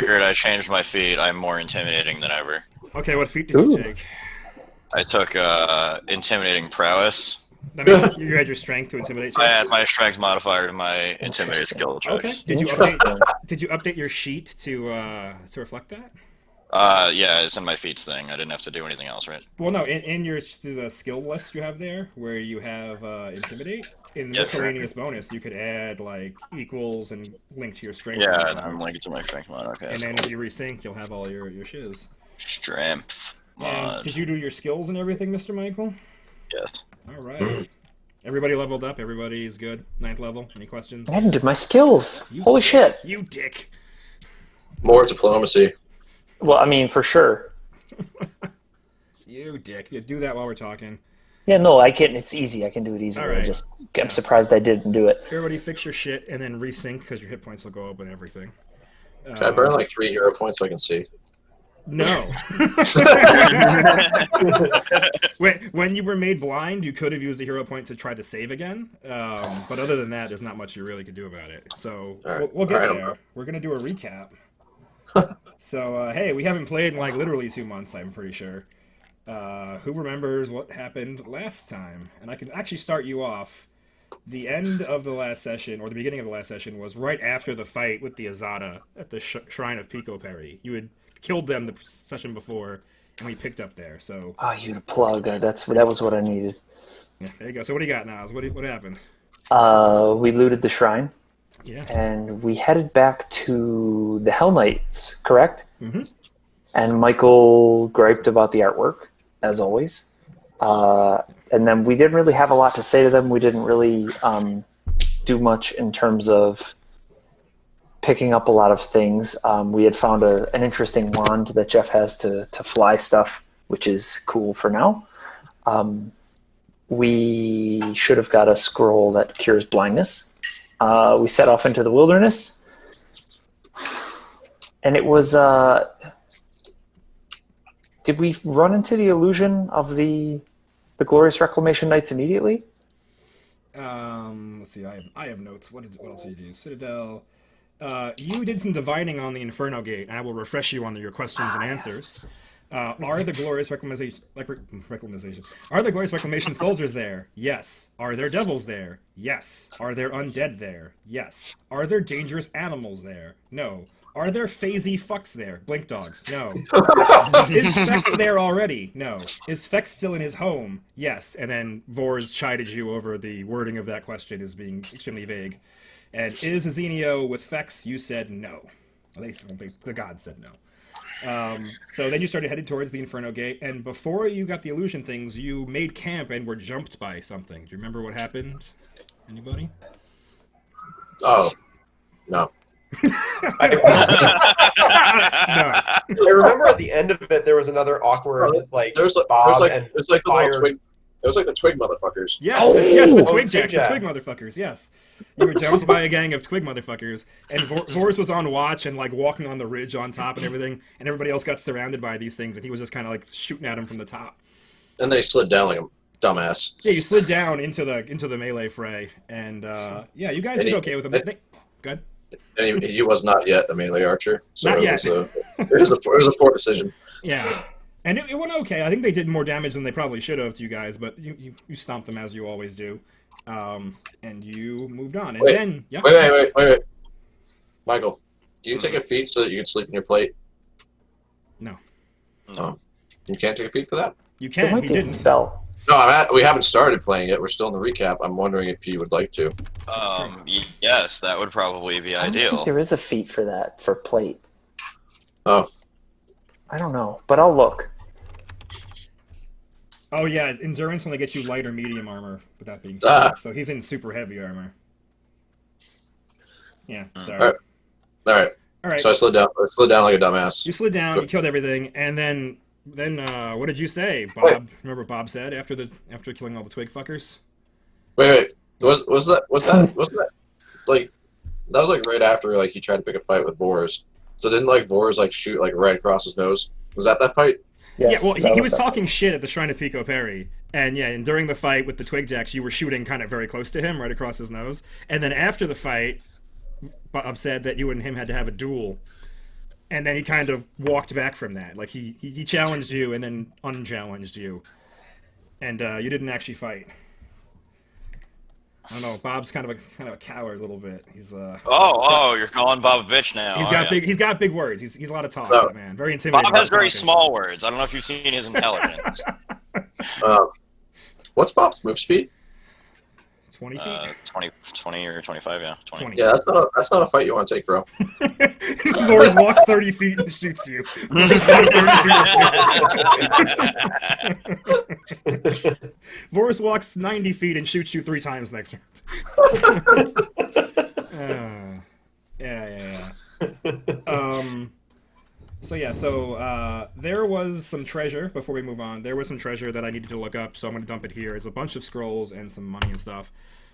record, I changed my feat. I'm more intimidating than ever. Okay, what feat did you Ooh. take? I took intimidating prowess. That means you had your strength to intimidate I checks? add my strength modifier to my intimidate Interesting. skill Okay. checks. Did you Interesting. update your sheet to reflect that? Yeah, it's in my feats thing. I didn't have to do anything else, right? Well, no. In your the skill list you have there, where you have intimidate in Yeah, sure. miscellaneous bonus, you could add like equals and link to your strength. Yeah, modifier. I'm linking to my strength mod. Okay, And that's then cool. if you resync, you'll have all your shiz. Strength And mod. did you do your skills and everything, Mr. Michael? Yes. All right. Everybody leveled up. Everybody's good. 9th level. Any questions? I didn't do my skills. You Holy dick. shit. You dick. More diplomacy. Well, I mean, for sure. You dick. You do that while we're talking. Yeah, no, I can. It's easy. I can do it easily. All right. I'm Yes. surprised I didn't do it. Everybody fix your shit and then resync because your hit points will go up and everything. Can I burn like 3 hero points so I can see? No. When you were made blind, you could have used the hero point to try to save again. But other than that, there's not much you really could do about it. So All right. we'll get All right, there. We're going to do a recap. So, hey, we haven't played in like literally 2 months, I'm pretty sure. Who remembers what happened last time? And I can actually start you off. The end of the last session, or the beginning of the last session, was right after the fight with the Azada at the Shrine of Pico Perry. You had killed them the session before, and we picked up there. So, Oh, you to plug. That was what I needed. yeah, there you go. So what do you got, Niles? What happened? We looted the shrine, Yeah. and we headed back to the Hell Knights, correct? Mm-hmm. And Michael griped about the artwork, as always. And then we didn't really have a lot to say to them. We didn't really do much in terms of picking up a lot of things. We had found an interesting wand that Jeff has to fly stuff, which is cool for now. We should have got a scroll that cures blindness. We set off into the wilderness. And it was... did we run into the illusion of the Glorious Reclamation Knights immediately? Let's see. I have notes. What else did you do? Citadel. You did some divining on the Inferno Gate, and I will refresh you on your questions and answers. Are the Glorious Reclamation Are the Glorious Reclamation soldiers there? Yes. Are there devils there? Yes. Are there undead there? Yes. Are there dangerous animals there? No. Are there phasey fucks there? Blink dogs? No. Is Fex there already? No. Is Fex still in his home? Yes. And then Vors chided you over the wording of that question as being extremely vague. And is Zenio with Fex? You said no. At least the gods said no. So then you started headed towards the Inferno Gate, and before you got the illusion things, you made camp and were jumped by something. Do you remember what happened? Anybody? Oh, no. I No. remember at the end of it, there was another awkward, like, There's like, Bob there's and like, there's like the fire. little twig. There's like the twig motherfuckers. Yes, Oh! yes, the Oh, twig jacks, the Twig twig Jack. motherfuckers, yes. You were jumped by a gang of twig motherfuckers, and Vors was on watch and like walking on the ridge on top and everything, and everybody else got surrounded by these things, and he was just kind of like shooting at him from the top. And they slid down like a dumbass. Yeah, you slid down into the melee fray, and yeah, you guys And did he- okay with him. Good. And he was not yet a melee archer, so Not it yet. was a poor decision. Yeah. And it went okay. I think they did more damage than they probably should have to you guys, but you stomped them as you always do. And you moved on. And Wait, then, yeah. Wait. Michael, do you take a feat so that you can sleep in your plate? No. No. You can't take a feat for that? You There can. might He be a didn't. spell. No, we haven't started playing it. We're still in the recap. I'm wondering if you would like to. Yes, that would probably be I don't think ideal. there is a feat for that, for plate. Oh, I don't know, but I'll look. Oh, yeah. Endurance only gets you light or medium armor, with that being Ah. said. So he's in super heavy armor. Yeah, sorry. Alright. all right. All right. So I slid down like a dumbass. You slid down, Sure. you killed everything, and then what did you say, Bob? Wait. Remember what Bob said after killing all the twig fuckers? Wait. Was that like that was like right after like he tried to pick a fight with Vors. So didn't like Vors like shoot like right across his nose? Was that fight? Yes, Yeah, well, that he was that. talking shit at the Shrine of Pico Perry, and yeah, and during the fight with the twig jacks, you were shooting kind of very close to him, right across his nose, and then after the fight, Bob said that you and him had to have a duel. And then he kind of walked back from that. Like he challenged you and then unchallenged you, and you didn't actually fight. I don't know. Bob's kind of a coward a little bit. He's Oh, you're calling Bob a bitch now. he's got he's got big words. He's a lot of talk, No. that man. Very intimidating. Bob has very talking. small words. I don't know if you've seen his intelligence. What's Bob's move speed? 20 feet. 20 or 25, yeah. 20. Yeah, that's not a fight you want to take, bro. Boris walks 30 feet and shoots you. Boris walks 30 feet and shoots you. Boris walks 90 feet and shoots you 3 times next round. Yeah. So there was some treasure before we move on. There was some treasure that I needed to look up, so I'm going to dump it here. It's a bunch of scrolls and some money and stuff.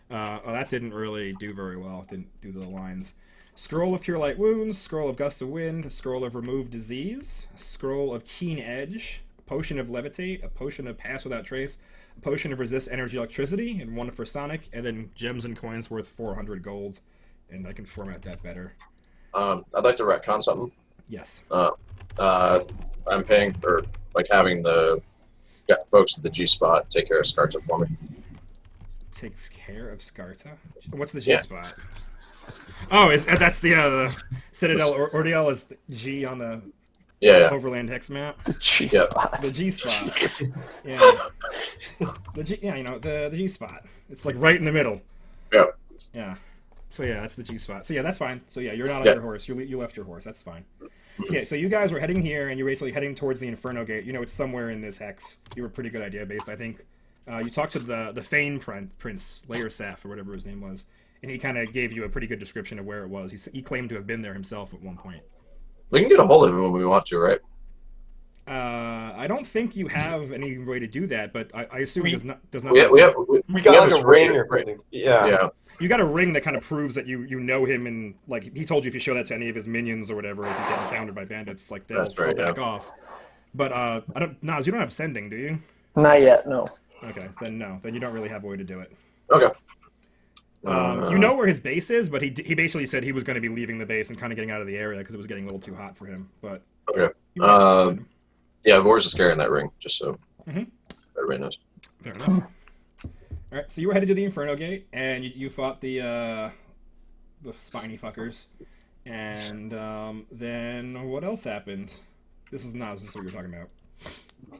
That didn't really do very well. Didn't do the lines. Scroll of Cure Light Wounds, Scroll of Gust of Wind, Scroll of Remove Disease, Scroll of Keen Edge, a Potion of Levitate, a Potion of Pass Without Trace, a Potion of Resist Energy Electricity, and one for Sonic, and then gems and coins worth 400 gold. And I can format that better. I'd like to retcon something. Yes. I'm paying for having the folks at the G Spot take care of Scarta for me. Take care of Scarta? What's the G spot? Oh, that's the Citadel Ordeal is the G on the Overland Hex map. The G spot. The G spot. Jesus. Yeah. The G spot. It's like right in the middle. Yeah. Yeah. So yeah, that's the G spot. So yeah, that's fine. So yeah, you're not on your horse. You left your horse. That's fine. Okay, so you guys were heading here, and you're basically heading towards the Inferno Gate. You know, it's somewhere in this hex. You were pretty good idea based, I think. You talked to the Fane Prince, Layer Saf, or whatever his name was, and he kind of gave you a pretty good description of where it was. He claimed to have been there himself at one point. We can get a hold of him when we want to, right? I don't think you have any way to do that, but I assume does not. We got like a ring or something. Yeah. You got a ring that kind of proves that you know him, and like he told you if you show that to any of his minions or whatever, if you get encountered by bandits, like they'll back off. But Naz, you don't have sending, do you? Not yet, no. Okay, then no. Then you don't really have a way to do it. Okay. You know where his base is, but he basically said he was going to be leaving the base and kind of getting out of the area because it was getting a little too hot for him. But okay. Yeah, Vors is carrying that ring, just so everybody knows. Fair enough. All right, so you were headed to the Inferno Gate, and you fought the spiny fuckers, and then what else happened? This is what you're talking about.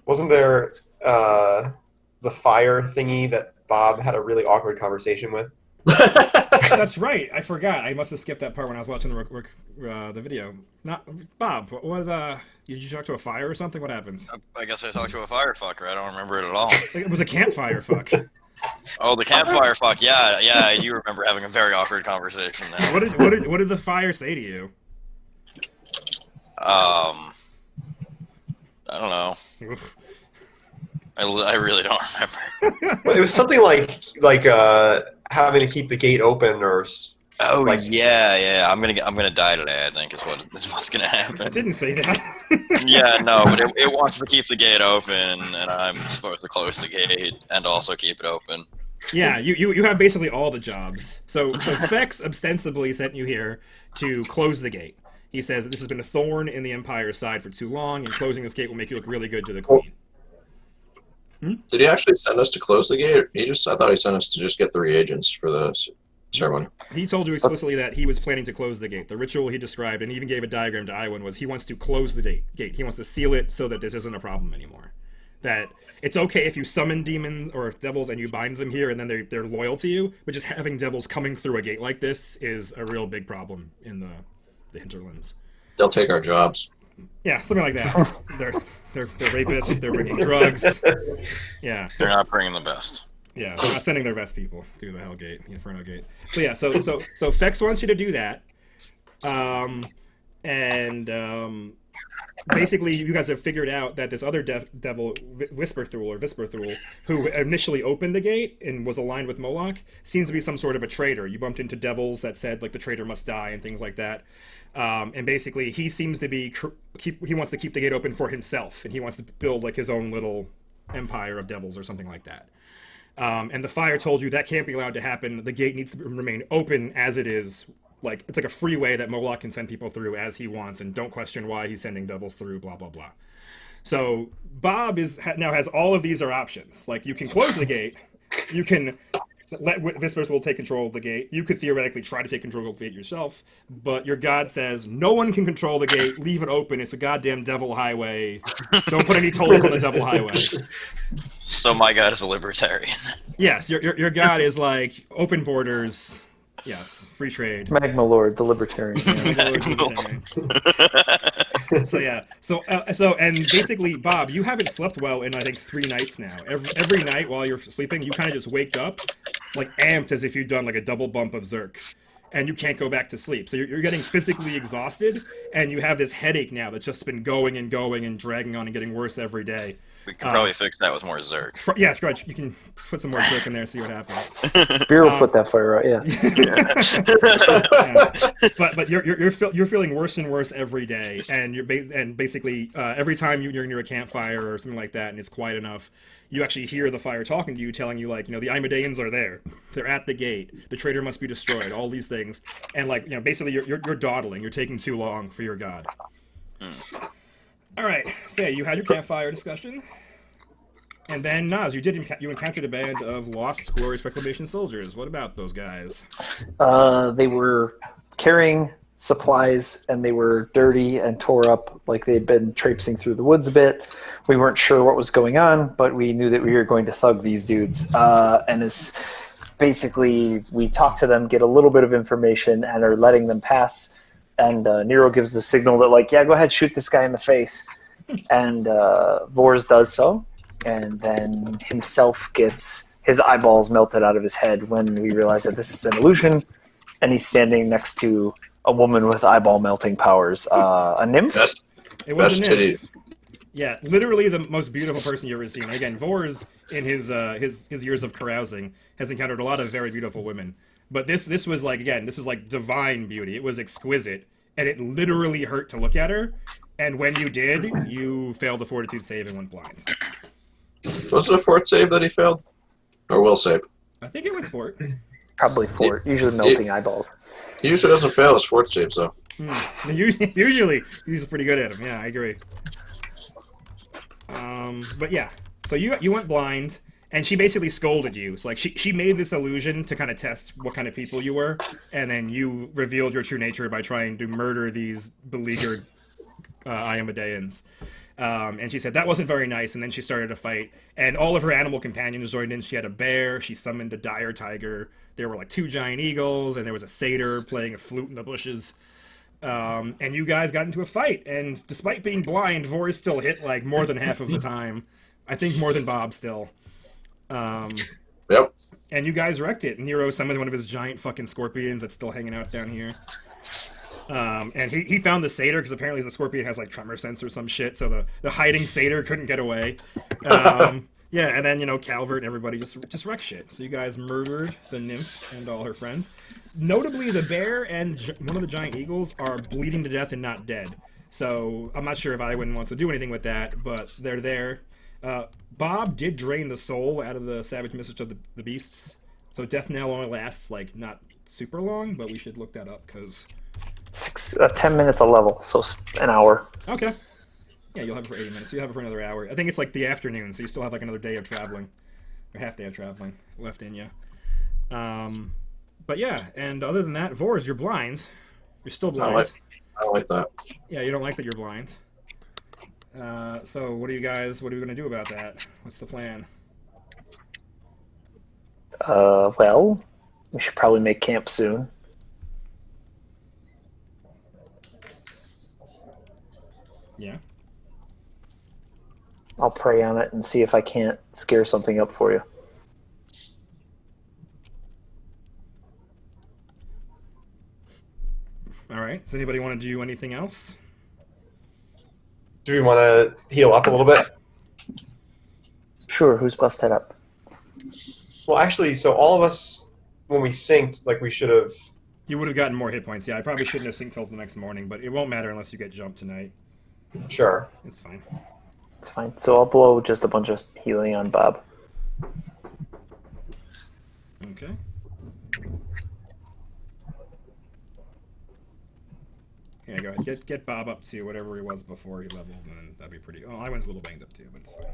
Wasn't there the fire thingy that Bob had a really awkward conversation with? That's right. I forgot. I must have skipped that part when I was watching the video. Not Bob. What was Did you talk to a fire or something? What happened? I guess I talked to a firefucker. I don't remember it at all. It was a campfire fuck. Oh, the campfire fuck. Yeah. I do remember having a very awkward conversation now. What did the fire say to you? I don't know. Oof. I really don't remember. Well, it was something like having to keep the gate open or. Oh yeah. I'm gonna die today. I think is what's gonna happen. It didn't say that. Yeah, no, but it wants to keep the gate open, and I'm supposed to close the gate and also keep it open. Yeah, you have basically all the jobs. So Fex ostensibly sent you here to close the gate. He says that this has been a thorn in the Empire's side for too long, and closing this gate will make you look really good to the Queen. Did he actually send us to close the gate? I thought he sent us to just get the reagents for the ceremony. He told you explicitly that he was planning to close the gate. The ritual he described, and he even gave a diagram to Iwan, was he wants to close the gate. He wants to seal it so that this isn't a problem anymore. That it's okay if you summon demons or devils and you bind them here and then they're loyal to you, but just having devils coming through a gate like this is a real big problem in the hinterlands. They'll take our jobs. Yeah, something like that. They're rapists. They're bringing drugs. Yeah, they're not bringing the best. Yeah, they're not sending their best people through the Hell Gate, the Inferno Gate. So yeah, so Fex wants you to do that, basically you guys have figured out that this other devil, Visperthul, who initially opened the gate and was aligned with Moloch, seems to be some sort of a traitor. You bumped into devils that said like the traitor must die and things like that. And basically he seems to be he wants to keep the gate open for himself, and he wants to build like his own little empire of devils or something like that. And the fire told you that can't be allowed to happen. The gate needs to remain open as it is, like it's like a freeway that Moloch can send people through as he wants, and don't question why he's sending devils through. Blah blah blah. So Bob now has all of these are options. Like you can close the gate, you can let Vespers will take control of the gate. You could theoretically try to take control of the gate yourself, but your god says no one can control the gate. Leave it open. It's a goddamn devil highway. Don't put any tolls on the devil highway. So my god is a libertarian. Yes, your god is like open borders. Yes, free trade. Magma Lord, the libertarian. So yeah, so and basically, Bob, you haven't slept well in I think 3 nights now. Every night while you're sleeping, you kind of just wake up like amped as if you'd done like a double bump of Zerk, and you can't go back to sleep. So you're getting physically exhausted, and you have this headache now that's just been going and going and dragging on and getting worse every day. We could probably fix that with more Zerk. Yeah, right. You can put some more Zerk in there, see what happens. Beer will put that fire out. Yeah. Yeah. But you're feeling worse and worse every day, and basically every time you're near a campfire or something like that, and it's quiet enough, you actually hear the fire talking to you, telling you like, the Imedeans are there, they're at the gate, the traitor must be destroyed, all these things, and like basically you're dawdling, you're taking too long for your god. All right, so yeah, you had your campfire discussion, and then Naz, you encountered a band of lost Glorious Reclamation soldiers. What about those guys? They were carrying supplies, and they were dirty and tore up, like they'd been traipsing through the woods a bit. We weren't sure what was going on, but we knew that we were going to thug these dudes. And it's basically, we talk to them, get a little bit of information, and are letting them pass. And Nero gives the signal that, like, yeah, go ahead, shoot this guy in the face. And Vors does so. And then himself gets his eyeballs melted out of his head when we realize that this is an illusion. And he's standing next to a woman with eyeball melting powers. A nymph? It was a nymph. Yeah, literally the most beautiful person you've ever seen. Again, Vors, in his years of carousing, has encountered a lot of very beautiful women. But this was like, again, this is like divine beauty. It was exquisite, and it literally hurt to look at her. And when you did, you failed the fortitude save and went blind. Was it a fort save that he failed? Or will save? I think it was fort. Probably fort. Usually melting eyeballs. He usually doesn't fail his fort saves, though. Usually, he's pretty good at them. Yeah, I agree. But yeah, so you went blind. And she basically scolded you. So like she made this illusion to kind of test what kind of people you were, and then you revealed your true nature by trying to murder these beleaguered Iamadeans. And she said that wasn't very nice, and then she started a fight, and all of her animal companions joined in. She had a bear, she summoned a dire tiger, there were like 2 giant eagles, and there was a satyr playing a flute in the bushes. And you guys got into a fight, and despite being blind, Vors still hit like more than half of the time. I think more than Bob still. Yep. And you guys wrecked it. Nero summoned one of his giant fucking scorpions that's still hanging out down here. And he found the satyr, because apparently the scorpion has like tremor sense or some shit, so the hiding satyr couldn't get away. Yeah, and then, Calvert and everybody just wrecked shit. So you guys murdered the nymph and all her friends. Notably, the bear and one of the giant eagles are bleeding to death and not dead. So I'm not sure if I wouldn't want to do anything with that, but they're there. Bob did drain the soul out of the savage message of the beasts, so death knell only lasts like not super long, but we should look that up because 10 minutes a level, so an hour. Okay. Yeah, you'll have it for 80 minutes. You have it for another hour. I think it's like the afternoon, so you still have like another day of traveling, or half day of traveling left in you. But yeah, and other than that, Vors, you're blind. You're still blind. I don't like that. Yeah, you don't like that you're blind. So what are we going to do about that? What's the plan? Well, we should probably make camp soon. Yeah. I'll pray on it and see if I can't scare something up for you. All right. Does anybody want to do anything else? Do we want to heal up a little bit? Sure, who's busted up? Well, actually, so all of us, when we synced, like we should have... You would have gotten more hit points. Yeah, I probably shouldn't have synced till the next morning, but it won't matter unless you get jumped tonight. Sure. It's fine. It's fine. So I'll blow just a bunch of healing on Bob. Okay. Yeah, go ahead. Get Bob up to whatever he was before he leveled, and that'd be pretty. Oh, I was a little banged up too, but it's fine.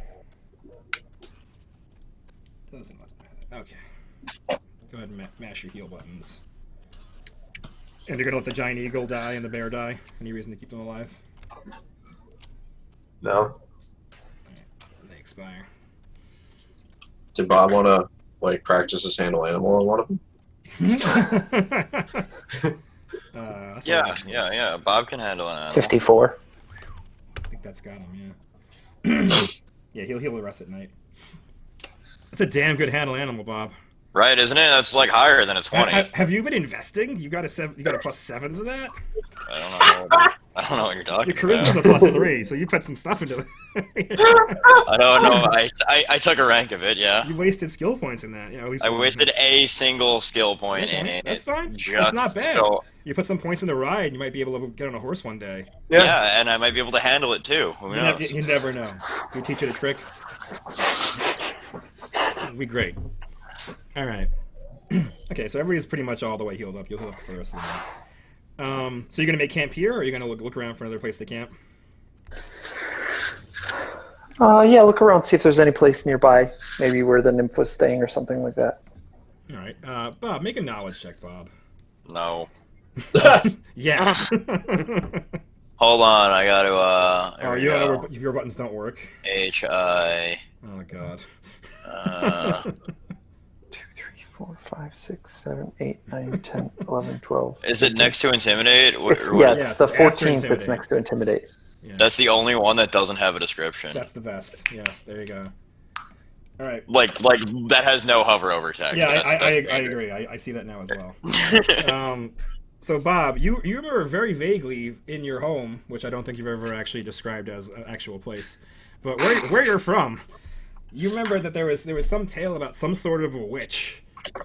Doesn't matter. Okay. Go ahead and mash your heal buttons. And you're gonna let the giant eagle die and the bear die? Any reason to keep them alive? No. They expire. Did Bob want to like practice his handle animal on one of them? Yeah. Bob can handle an animal. 54. I think that's got him. Yeah. Yeah, he'll rest at night. That's a damn good handle animal, Bob. Right, isn't it? That's like higher than a 20. Have you been investing? You got a +7 to that? I don't know what you're talking Your charisma's about. a +3, so you put some stuff into it. I don't know. I took a rank of it, yeah. You wasted skill points in that. Yeah, at least I wasted a single skill point in it. That's fine. Just That's not bad. So, You put some points in the ride, you might be able to get on a horse one day. yeah, and I might be able to handle it too. Who knows? You never know. We teach it a trick. It'll be great. All right. Okay, so everybody's pretty much all the way healed up. You'll heal up for the rest of the night. So you're gonna make camp here, or are you gonna look around for another place to camp? Yeah, look around, see if there's any place nearby, maybe where the nymph was staying or something like that. All right, Bob, make a knowledge check, Bob. No. Yes. Hold on, I gotta, Oh, you know where your buttons don't work. HI. Oh God. 2, 3, 4, 5, 6, 7, 8, 9, 10, 11, 12. Is it next to Intimidate? It's the it's after 14th that's Intimidate. next to Intimidate. Yeah. That's the only one that doesn't have a description. That's the best. Yes, there you go. All right. Like that has no hover over text. Yeah, That's I standard. agree. I see that now as well. So, Bob, you remember very vaguely in your home, which I don't think you've ever actually described as an actual place, but where you're from, you remember that there was some tale about some sort of a witch,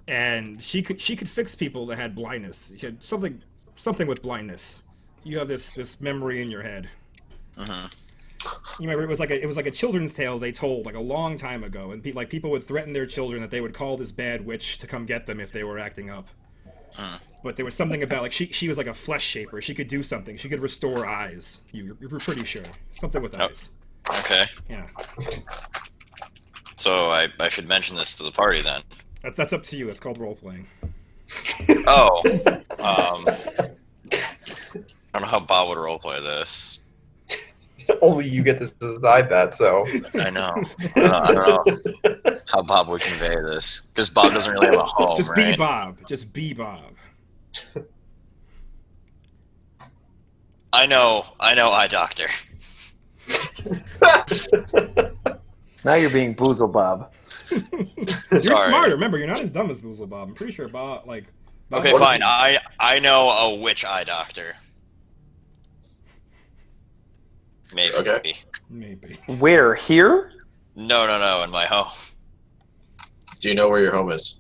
and she could fix people that had blindness. She had something with blindness. You have this memory in your head. Uh-huh. You remember it was like a children's tale they told like a long time ago, and people would threaten their children that they would call this bad witch to come get them if they were acting up. But there was something about like she was like a flesh shaper. She could do something. She could restore eyes. You were pretty sure something with eyes. Okay. Yeah, So I should mention this to the party then. that's up to you. It's called role playing. Oh. I don't know how Bob would roleplay this. Only you get to decide that, so. I know. I don't know how Bob would convey this. Because Bob doesn't really have a home, Just right? be Bob. Just be Bob. I know, eye doctor. Now you're being Boozle Bob. You're Sorry. smarter. Remember, you're not as dumb as Boozle Bob. I'm pretty sure Bob Bob Okay, was- fine. I know a witch eye doctor. Maybe. Okay. Maybe. Where? Here? No, in my home. Do you know where your home is?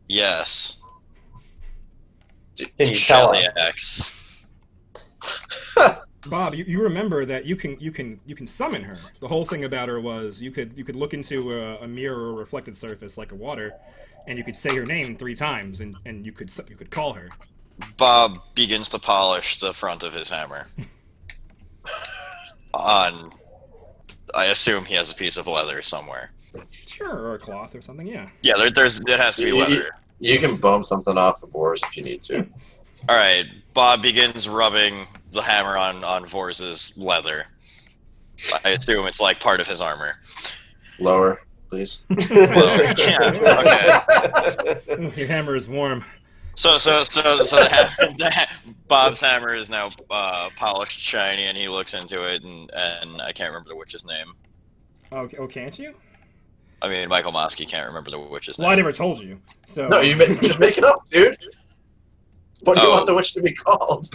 Yes. Can you tell us? Shelly X. Bob, you remember that you can summon her. The whole thing about her was you could look into a mirror or reflected surface like a water, and you could say her name 3 times, and you could call her. Bob begins to polish the front of his hammer. I assume he has a piece of leather somewhere. Sure, or a cloth or something. Yeah. Yeah, it has to be leather. You can bum something off of Boris if you need to. All right, Bob begins rubbing the hammer on Vorz's leather. I assume it's like part of his armor. Lower, please. Well, yeah, okay. Your hammer is warm. So Bob's hammer is now polished, shiny, and he looks into it, and I can't remember the witch's name. Oh, can't you? I mean, Michael Mosky can't remember the witch's Well, I name. never told you. So No, you just make it up, dude. What do you Oh. want the witch to be called?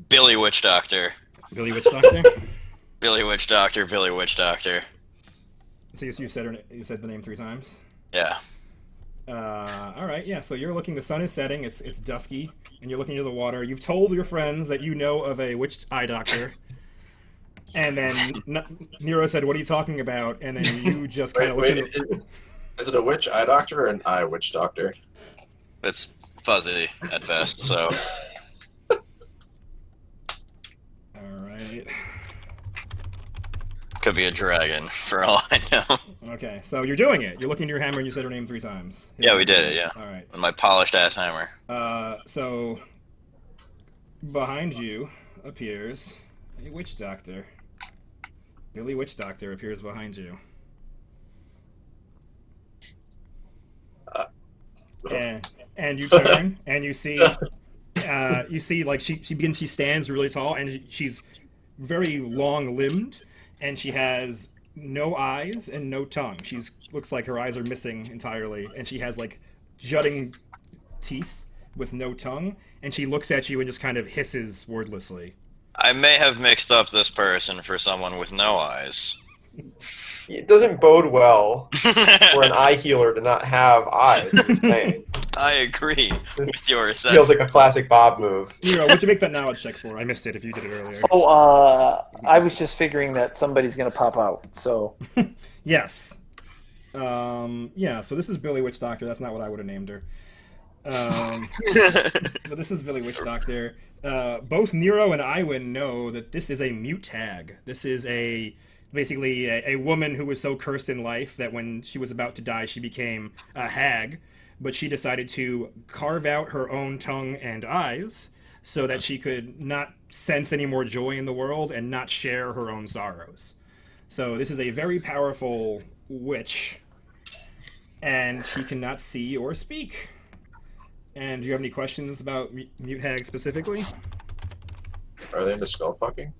Billy Witch Doctor. Billy Witch Doctor. Billy Witch Doctor. Billy Witch Doctor. So you said the name 3 times. Yeah. All right, yeah. So you're looking. The sun is setting. It's dusky, and you're looking into the water. You've told your friends that you know of a witch eye doctor, and then Nero said, "What are you talking about?" And then you just kind of looked into. Is it a witch eye doctor or an eye witch doctor? It's fuzzy at best, so Could be a dragon, for all I know. Okay, so you're doing it. You're looking at your hammer and you said her name 3 times. Yeah, we did it, yeah. All right. With my polished ass hammer. So behind you appears a witch doctor. Billy Witch Doctor appears behind you. And you turn and you see like she stands really tall and she's very long limbed and she has no eyes and no tongue. She's looks like her eyes are missing entirely and she has like jutting teeth with no tongue and she looks at you and just kind of hisses wordlessly. I may have mixed up this person for someone with no eyes. It doesn't bode well for an eye healer to not have eyes. I'm just saying. I agree with your Feels assessment. like a classic Bob move. Nero, what'd you make that knowledge check for? I missed it if you did it earlier. Oh, I was just figuring that somebody's going to pop out, so... Yes. Yeah, so this is Billy Witch Doctor. That's not what I would have named her. But this is Billy Witch Doctor. Both Nero and Iwin know that this is a mute hag. This is basically a woman who was so cursed in life that when she was about to die, she became a hag. But she decided to carve out her own tongue and eyes so that she could not sense any more joy in the world and not share her own sorrows. So this is a very powerful witch, and she cannot see or speak. And do you have any questions about Mute Hag specifically? Are they into skull fucking?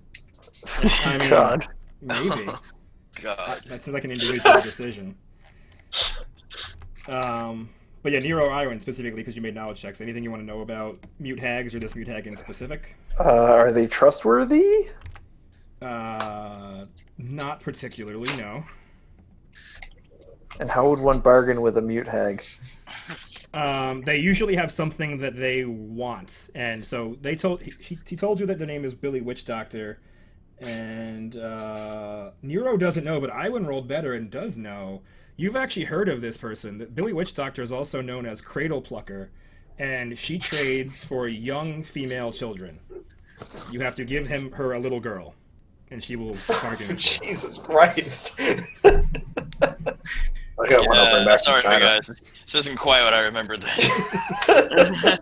I mean, God. maybe. God. That's like an individual decision. But yeah, Nero or Iron specifically, because you made knowledge checks. Anything you want to know about Mute Hags or this Mute Hag in specific? Are they trustworthy? Not particularly, no. And how would one bargain with a mute hag? They usually have something that they want, and so he told you that the name is Billy Witch Doctor, and Nero doesn't know, but Iwan rolled better and does know. You've actually heard of this person. Billy Witch Doctor is also known as Cradle Plucker, and she trades for young female children. You have to give her a little girl, and she will bargain with you. Jesus Christ. I got one I'll bring back Sorry, from China. guys. This isn't quite what I remembered. This.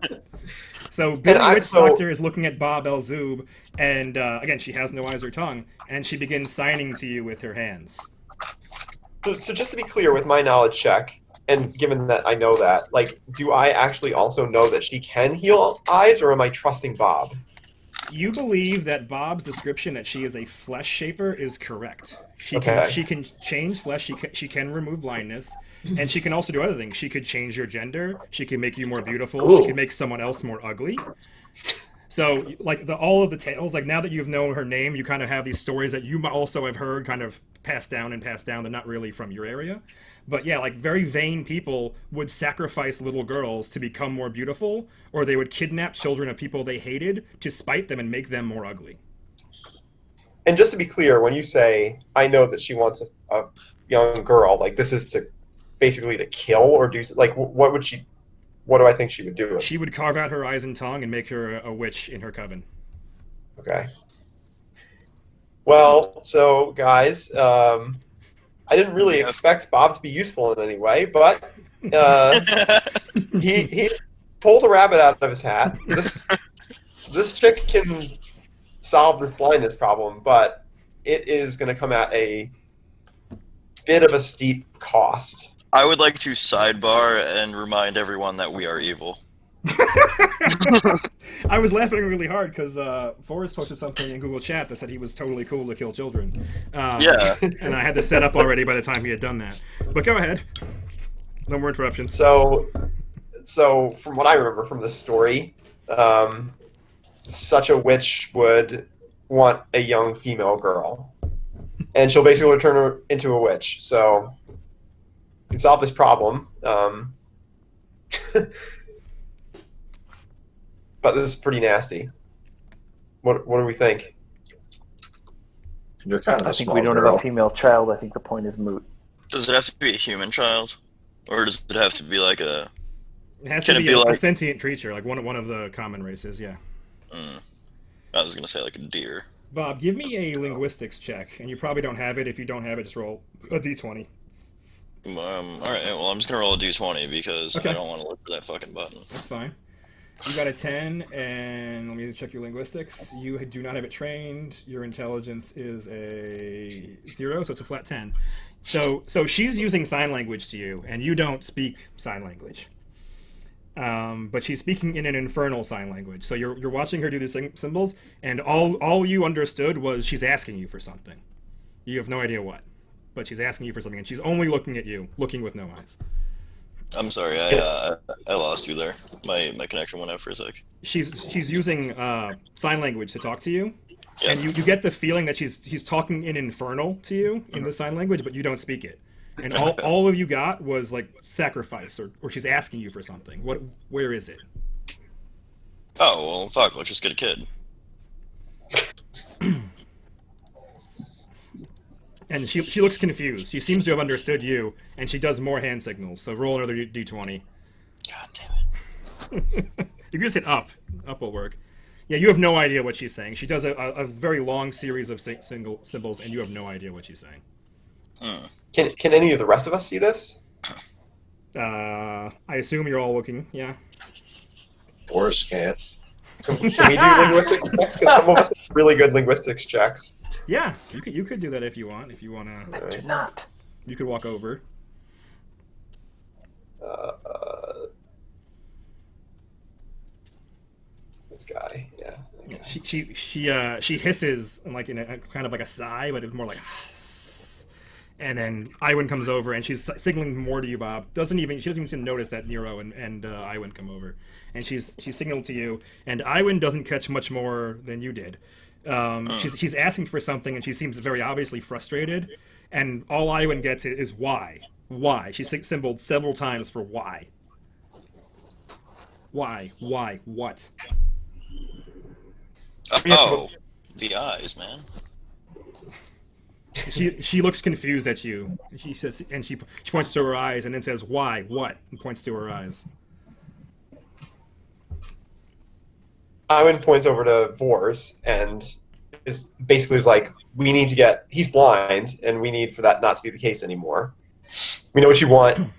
So Billy And Witch Doctor is looking at Bob El-Zoob, and again, she has no eyes or tongue, and she begins signing to you with her hands. So just to be clear with my knowledge check, and given that I know that, like, do I actually also know that she can heal eyes, or am I trusting Bob? You believe that Bob's description that she is a flesh shaper is correct. She Okay. can change flesh. She can remove blindness, and she can also do other things. She could change your gender. She can make you more beautiful. Ooh. She can make someone else more ugly. So, like all of the tales, like now that you've known her name, you kind of have these stories that you also have heard, kind of passed down. They're not really from your area, but yeah, like very vain people would sacrifice little girls to become more beautiful, or they would kidnap children of people they hated to spite them and make them more ugly. And just to be clear, when you say, I know that she wants a young girl, like, this is to basically to kill or do, like, what do I think she would do? She would carve out her eyes and tongue and make her a witch in her coven. Okay. Well, so, guys, I didn't really expect Bob to be useful in any way, but he pulled a rabbit out of his hat. This chick can solve this blindness problem, but it is going to come at a bit of a steep cost. I would like to sidebar and remind everyone that we are evil. I was laughing really hard because Forrest posted something in Google Chat that said he was totally cool to kill children. Yeah. And I had this set up already by the time he had done that. But go ahead. No more interruptions. So from what I remember from this story, such a witch would want a young female girl, and she'll basically turn her into a witch. So we can solve this problem. But this is pretty nasty. What do we think? You're kind of a I think small we don't girl. have a female child. I think the point is moot. Does it have to be a human child? Or does it have to be like a... It has Can to it be be a like- sentient creature, like one of the common races, yeah. I was going to say like a deer. Bob, give me a linguistics check, and you probably don't have it. If you don't have it, just roll a d20. All right. Well, I'm just gonna roll a d20 because Okay. I don't want to look for that fucking button. That's fine. You got a 10, and let me check your linguistics. You do not have it trained. Your intelligence is a 0, so it's a flat 10. So she's using sign language to you, and you don't speak sign language. But she's speaking in an infernal sign language. So you're watching her do these symbols, and all you understood was she's asking you for something. You have no idea what, but she's asking you for something, and she's only looking at you, looking with no eyes. I'm sorry, I lost you there. My connection went out for a sec. She's using sign language to talk to you, Yeah. and you get the feeling that she's talking in infernal to you in the sign language, but you don't speak it. And all of you got was like sacrifice, or she's asking you for something. Where is it? Oh well, fuck. Let's just get a kid. And she looks confused. She seems to have understood you, and she does more hand signals. So roll another d20. God damn it. You can just hit up. Up will work. Yeah, you have no idea what she's saying. She does a very long series of single symbols, and you have no idea what she's saying. Can any of the rest of us see this? I assume you're all looking. Yeah. Forrest can't. Can we do linguistics checks? Because some of us have really good linguistics checks. Yeah, you could do that if you want. If you wanna, Do not. you could walk over. This guy, yeah. She hisses like in a kind of like a sigh, but it's more like. And then Iwin comes over, and she's signaling more to you, Bob. She doesn't even seem to notice that Nero and Iwin come over, and she's signaling to you. And Iwin doesn't catch much more than you did. She's asking for something, and she seems very obviously frustrated. And all Iwin gets is why. Why? She symboled several times for why. Why? Why? What? Oh, the eyes, man. She looks confused at you. She says, and she points to her eyes, and then says, "Why? What?" and points to her eyes. Iwan points over to Vors and is like, we need to get. He's blind, and we need for that not to be the case anymore. We know what you want.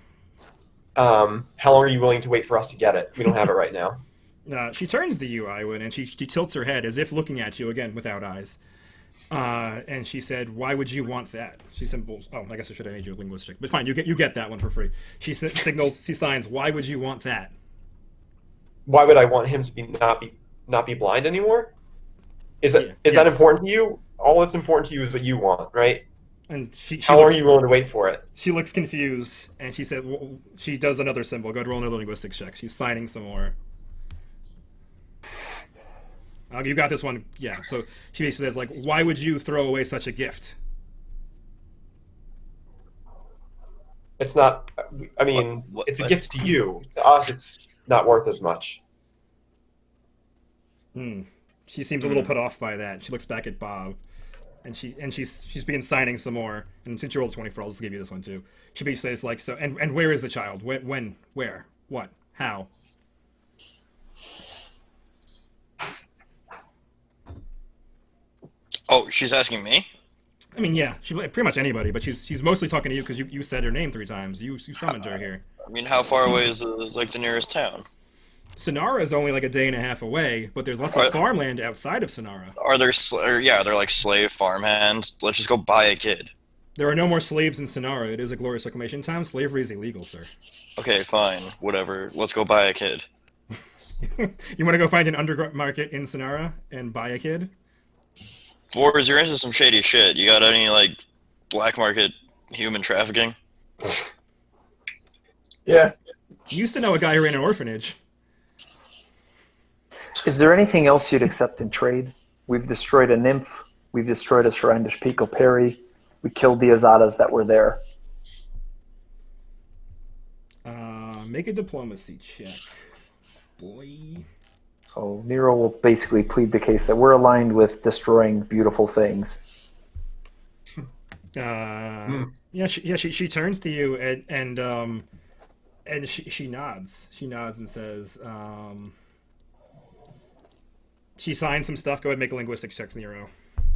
How long are you willing to wait for us to get it? We don't have it right now. She turns to you, Iwan, and she tilts her head as if looking at you again without eyes. And she said, "Why would you want that?" She symbols. Oh, I guess I should have made you a linguistic, but fine. You get that one for free. She signals. She signs. Why would you want that? Why would I want him to not be blind anymore? Is that important to you? All that's important to you is what you want, right? And how long are you willing to wait for it? She looks confused, and she said, she does another symbol. Go ahead, roll another linguistics check. She's signing some more. You got this one, yeah. So she basically says, like, why would you throw away such a gift? It's not. I mean, it's a gift to you. To us, it's not worth as much. She seems a little put off by that. She looks back at Bob, and she's begun signing some more. And since you rolled 24, I'll just give you this one too. She basically says, like, so. And where is the child? When? Where? What? How? Oh, she's asking me? I mean, yeah, she pretty much anybody, but she's mostly talking to you because you said her name 3 times. You summoned her here. I mean, how far away is the nearest town? Sonara is only like a day and a half away, but there's lots of farmland outside of Sonara. Are there? They're like slave farmhands. Let's just go buy a kid. There are no more slaves in Sonara. It is a glorious reclamation town. Slavery is illegal, sir. Okay, fine, whatever. Let's go buy a kid. You want to go find an underground market in Sonara and buy a kid? Vors, you're into some shady shit. You got any, like, black market human trafficking? Yeah. You used to know a guy who ran an orphanage. Is there anything else you'd accept in trade? We've destroyed a nymph. We've destroyed a shrine to Pico Perry. We killed the Azadas that were there. Make a diplomacy check, boy. So Nero will basically plead the case that we're aligned with destroying beautiful things. Yeah, she turns to you and she nods. She nods and says, she signs some stuff. Go ahead and make a linguistics check, Nero.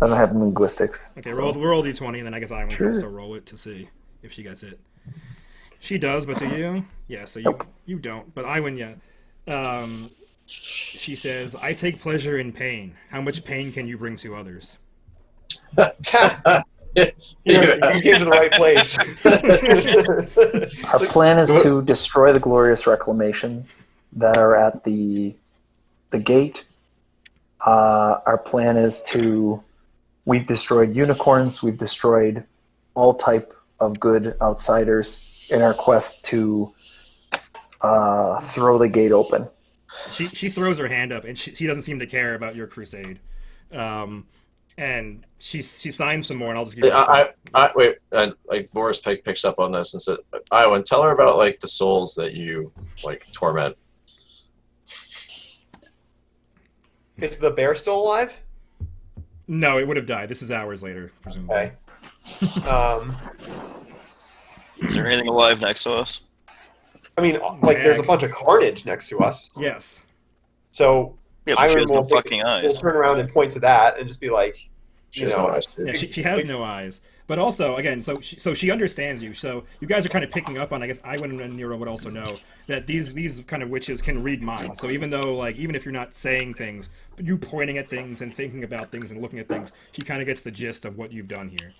I don't have linguistics. Okay, so. roll d20, and then I guess I will Sure. also roll it to see if she gets it. She does, but do you? Yeah, so you don't. But Iwan, yeah. She says, "I take pleasure in pain. How much pain can you bring to others?" You came to the right place. Our plan is to destroy the glorious reclamation that are at the gate. Our plan is to... We've destroyed unicorns. We've destroyed all type of good outsiders in our quest to throw the gate open. She throws her hand up, and she doesn't seem to care about your crusade. And she signs some more, and I'll just give you Wait, like Boris picks up on this and said, "Iwan, tell her about like the souls that you like torment." Is the bear still alive? No, it would have died. This is hours later, presumably. Okay. Is there anything alive next to us? I mean, like, there's a bunch of carnage next to us. Yes. So Yeah, but she Iron has no will fucking eyes. turn around and point to that and just be like, She has no eyes, too. Yeah, she has no eyes. But also, again, so she understands you. So you guys are kind of picking up on, I guess Iwan and Nero would also know, that these kind of witches can read minds. So even though, like, even if you're not saying things, but you pointing at things and thinking about things and looking at things, she kind of gets the gist of what you've done here.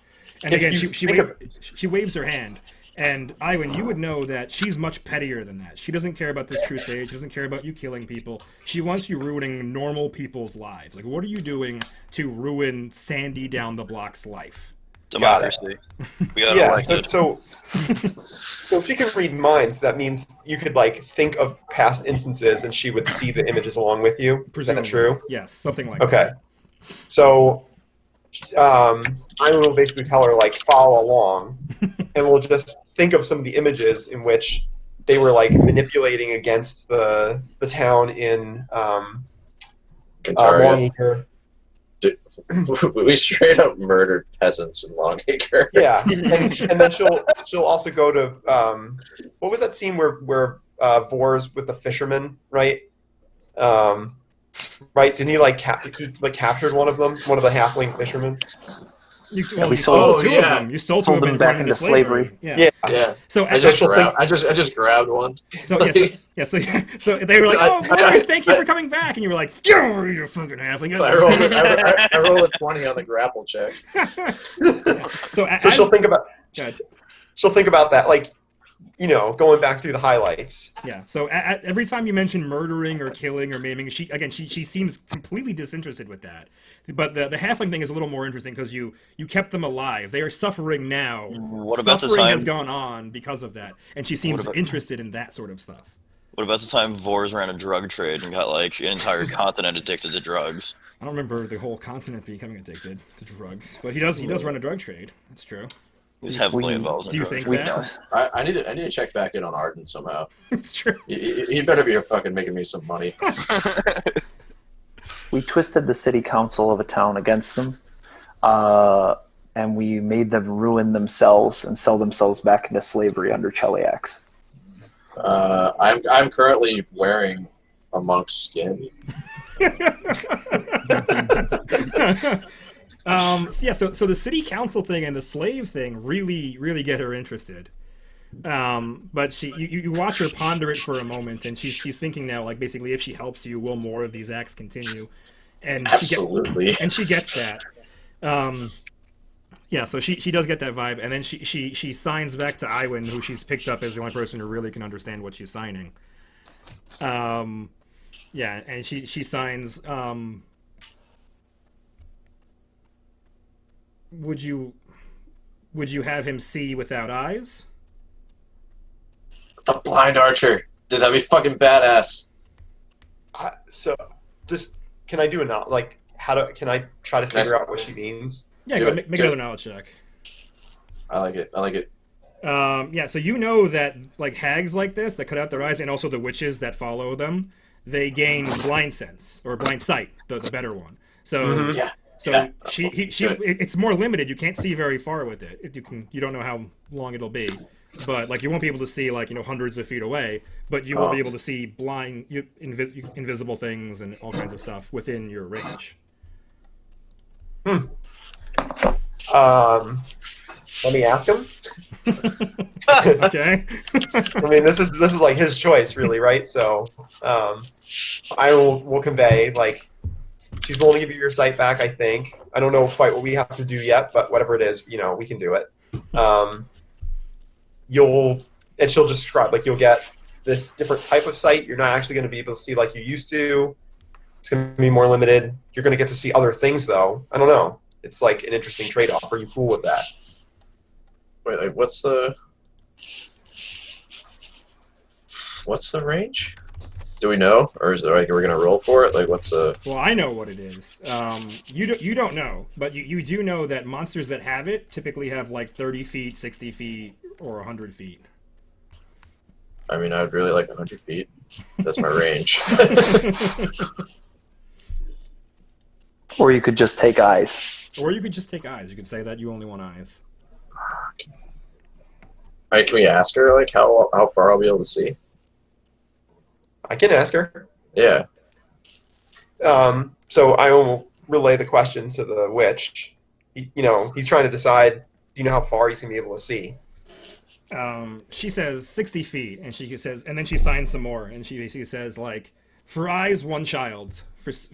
And again, she waves her hand. And Iwan, you would know that she's much pettier than that. She doesn't care about this crusade. She doesn't care about you killing people. She wants you ruining normal people's lives. Like, what are you doing to ruin Sandy down the block's life? Democracy. We gotta elect it. So if she can read minds, that means you could like think of past instances, and she would see the images along with you. Is that true? Yes, something like Okay. that. So I will basically tell her like follow along, and we'll just think of some of the images in which they were like manipulating against the town in Longacre. We straight up murdered peasants in Longacre. Yeah, and then she'll also go to what was that scene where Vors with the fisherman, right? Right? Didn't he he captured one of them, one of the halfling fishermen? You we stole sold- two of them. You stole two sold of them them back into into slavery. Yeah. Yeah. So I as just she'll think- grabbed one. So they were like, "Oh, Boris, thank you for coming back," and you were like, "You fucking halfling." So I rolled a 20 on the grapple check. So she'll think about Go ahead. she'll think about that, like, you know, going back through the highlights. Yeah. So every time you mention murdering or killing or maiming, she seems completely disinterested with that. But the halfling thing is a little more interesting because you kept them alive. They are suffering now. What about the suffering time? has gone on because of that, and she seems interested in that sort of stuff. What about the time Vors ran a drug trade and got like an entire continent addicted to drugs? I don't remember the whole continent becoming addicted to drugs, but he does run a drug trade. That's true. He was heavily involved in Do you drugs. think that? I need to check back in on Arden somehow. It's true. He better be fucking making me some money. We twisted the city council of a town against them, and we made them ruin themselves and sell themselves back into slavery under Cheliax. I'm currently wearing a monk's skin. So the city council thing and the slave thing really get her interested. But you watch her ponder it for a moment, and she's thinking now, like, basically, if she helps you, will more of these acts continue? And Absolutely. she gets that. Yeah, so she does get that vibe, and then she signs back to Iwan, who she's picked up as the only person who really can understand what she's signing. Yeah, and she signs. Would you have him see without eyes? The blind archer. Dude, that'd be fucking badass. So, just can I do a not like can I try to figure out what she means? Yeah, Do go it, make do another it. knowledge check. I like it. Yeah, so you know that like hags like this that cut out their eyes, and also the witches that follow them, they gain blind sense or blind sight, the better one. So Yeah. so Yeah. it's more limited. You can't see very far with it. You don't know how long it'll be, but like you won't be able to see like hundreds of feet away, but you will be able to see invisible things and all kinds of stuff within your range. Let me ask him. Okay. I mean, this is like his choice, really, right? So, I will convey like she's willing to give you your sight back. I think I don't know quite what we have to do yet, but whatever it is, we can do it. She'll just describe like you'll get this different type of sight. You're not actually going to be able to see like you used to. It's going to be more limited. You're going to get to see other things, though. I don't know. It's like an interesting trade-off. Are you cool with that? Wait, like what's the range? Do we know, or is it like we're gonna roll for it? Like what's the? Well, I know what it is. You don't know, but you do know that monsters that have it typically have like 30 feet, 60 feet, or 100 feet. I mean, I'd really like 100 feet. That's my range. Or you could just take eyes. Or you could just take eyes. You could say that you only want eyes. Alright, can we ask her like how far I'll be able to see? I can ask her. Yeah. So I will relay the question to the witch. He's trying to decide. Do you know how far he's gonna be able to see? She says 60 feet, and she says, and then she signs some more, and she basically says like, for eyes, one child,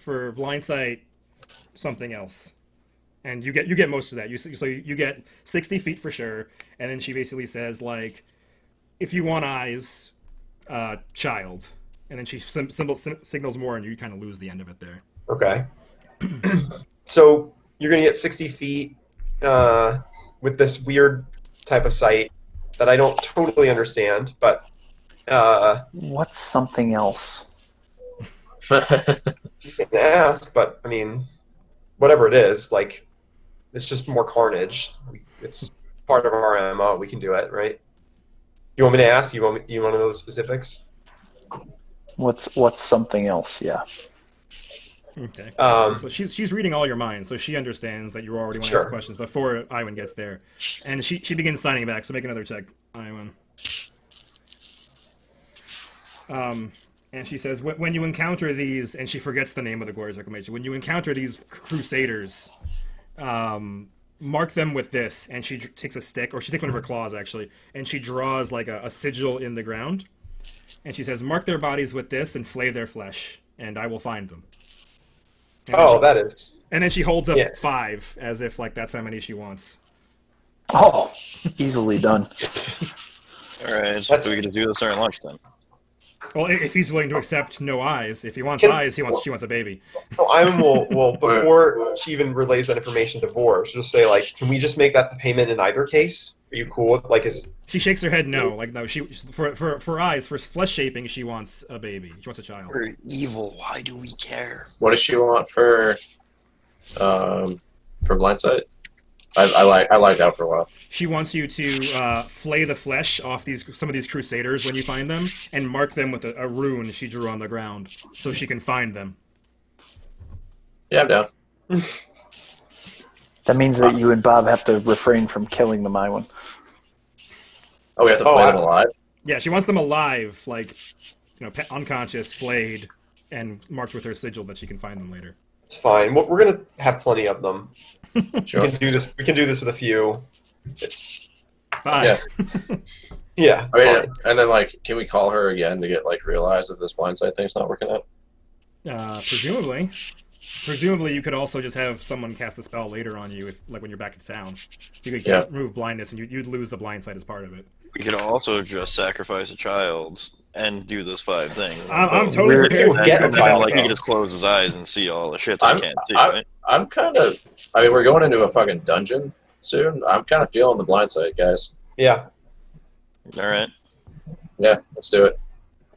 for blind sight, something else, and you get most of that. So you get 60 feet for sure, and then she basically says like, if you want eyes, child, and then she signals more, and you kind of lose the end of it there. Okay. So you're gonna get 60 feet with this weird type of sight that I don't totally understand, but What's something else? you can ask. But I mean, whatever it is, like it's just more carnage. It's part of our MO. We can do it, right? You want me to ask? You want to know the specifics? What's something else? Yeah. Okay. So she's reading all your minds, so she understands that you already want to Sure. ask questions before Iwan gets there, and she begins signing back. So make another check, Iwan. And she says, when you encounter these, and she forgets the name of the glorious reclamation. When you encounter these crusaders, mark them with this. And she takes a stick, or she takes one of her claws actually, and she draws like a sigil in the ground. And she says, mark their bodies with this and flay their flesh, and I will find them. And That is. And then she holds up Yeah. 5, as if like that's how many she wants. Oh, easily done. Alright, so we get to do this during lunch then. Well, if he's willing to accept no eyes, if he wants eyes, she wants a baby. So Ivan will before she even relays that information to Vor, she'll just say like, "Can we just make that the payment in either case? Are you cool with like his?" She shakes her head no. Like no, she for eyes, for flesh shaping, she wants a baby. She wants a child. We're evil. Why do we care? What does she want for blindsight? I liked out for a while. She wants you to flay the flesh off some of these crusaders when you find them, and mark them with a rune she drew on the ground, so she can find them. Yeah, I'm down. That means that you and Bob have to refrain from killing the Maiwan. Oh, we have to flay them alive? Yeah, she wants them alive, like unconscious, flayed, and marked with her sigil that she can find them later. It's fine. We're gonna have plenty of them. Sure. We can do this with a few. It's Fine. Yeah. yeah. I mean, It's fine. and then like, can we call her again to get like realized if this blindside thing's not working out? Presumably, you could also just have someone cast a spell later on you, when you're back at sound. You could Yeah. remove blindness, and you'd lose the blind sight as part of it. We could also just sacrifice a child and do this 5 thing. I'm totally We're- prepared. You get a And then, child, like, he though. can just close his eyes and see all the shit that he can't see, right? I'm kind of. I mean, we're going into a fucking dungeon soon. I'm kind of feeling the blindside, guys. Yeah. Alright. Yeah, let's do it.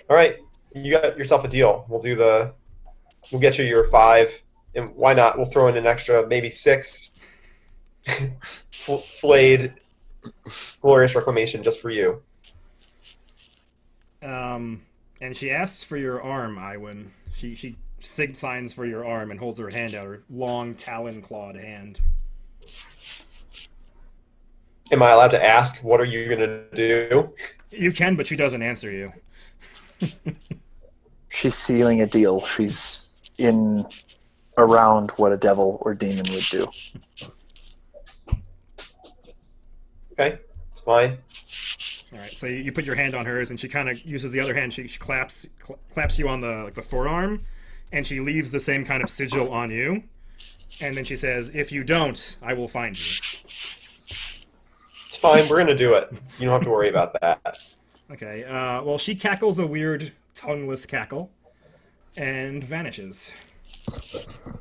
All right. You got yourself a deal. We'll get you your 5, and why not? We'll throw in an extra maybe 6 flayed glorious reclamation just for you. And she asks for your arm, Iwan. She signs for your arm and holds her hand out, her long talon-clawed hand. Am I allowed to ask, what are you going to do? You can, but she doesn't answer you. She's sealing a deal. She's in around what a devil or demon would do. Okay, it's fine. All right, so you put your hand on hers, and she kind of uses the other hand. She claps you on the forearm, and she leaves the same kind of sigil on you. And then she says, "If you don't, I will find you." It's fine. We're gonna do it. You don't have to worry about that. Okay. Well, she cackles a weird tongueless cackle, and vanishes.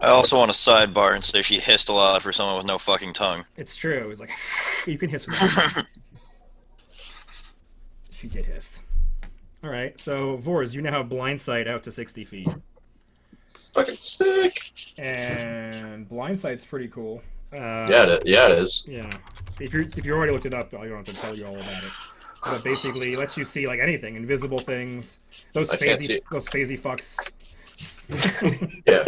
I also want to sidebar and say she hissed a lot for someone with no fucking tongue. It's true. It's like you can hiss with that. She did hiss. All right. So Vors, you now have blind sight out to 60 feet. Fucking sick. And blind sight's pretty cool. Yeah, it is. Yeah. If you already looked it up, I don't have to tell you all about it. But basically, it lets you see like anything, invisible things. Those phasey fucks. Yeah.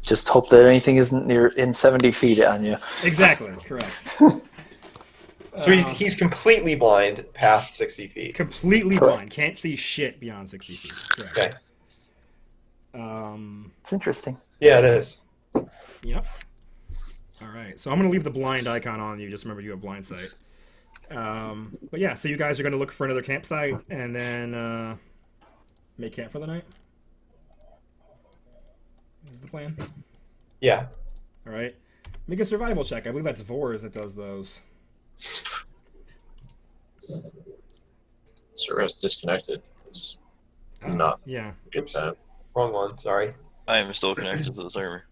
Just hope that anything isn't in 70 feet on you. Exactly. Correct. So he's completely blind past 60 feet. Completely blind. Can't see shit beyond 60 feet. Correct. Okay. It's interesting. Yeah, it is. Yep. All right. So I'm going to leave the blind icon on you. Just remember you have blind sight. But yeah, so you guys are going to look for another campsite and then make camp for the night? Is the plan? Yeah. All right. Make a survival check. I believe that's Vors that does those. Server has disconnected. It's not Yeah. good Oops. time. Wrong one. Sorry. I am still connected to the server.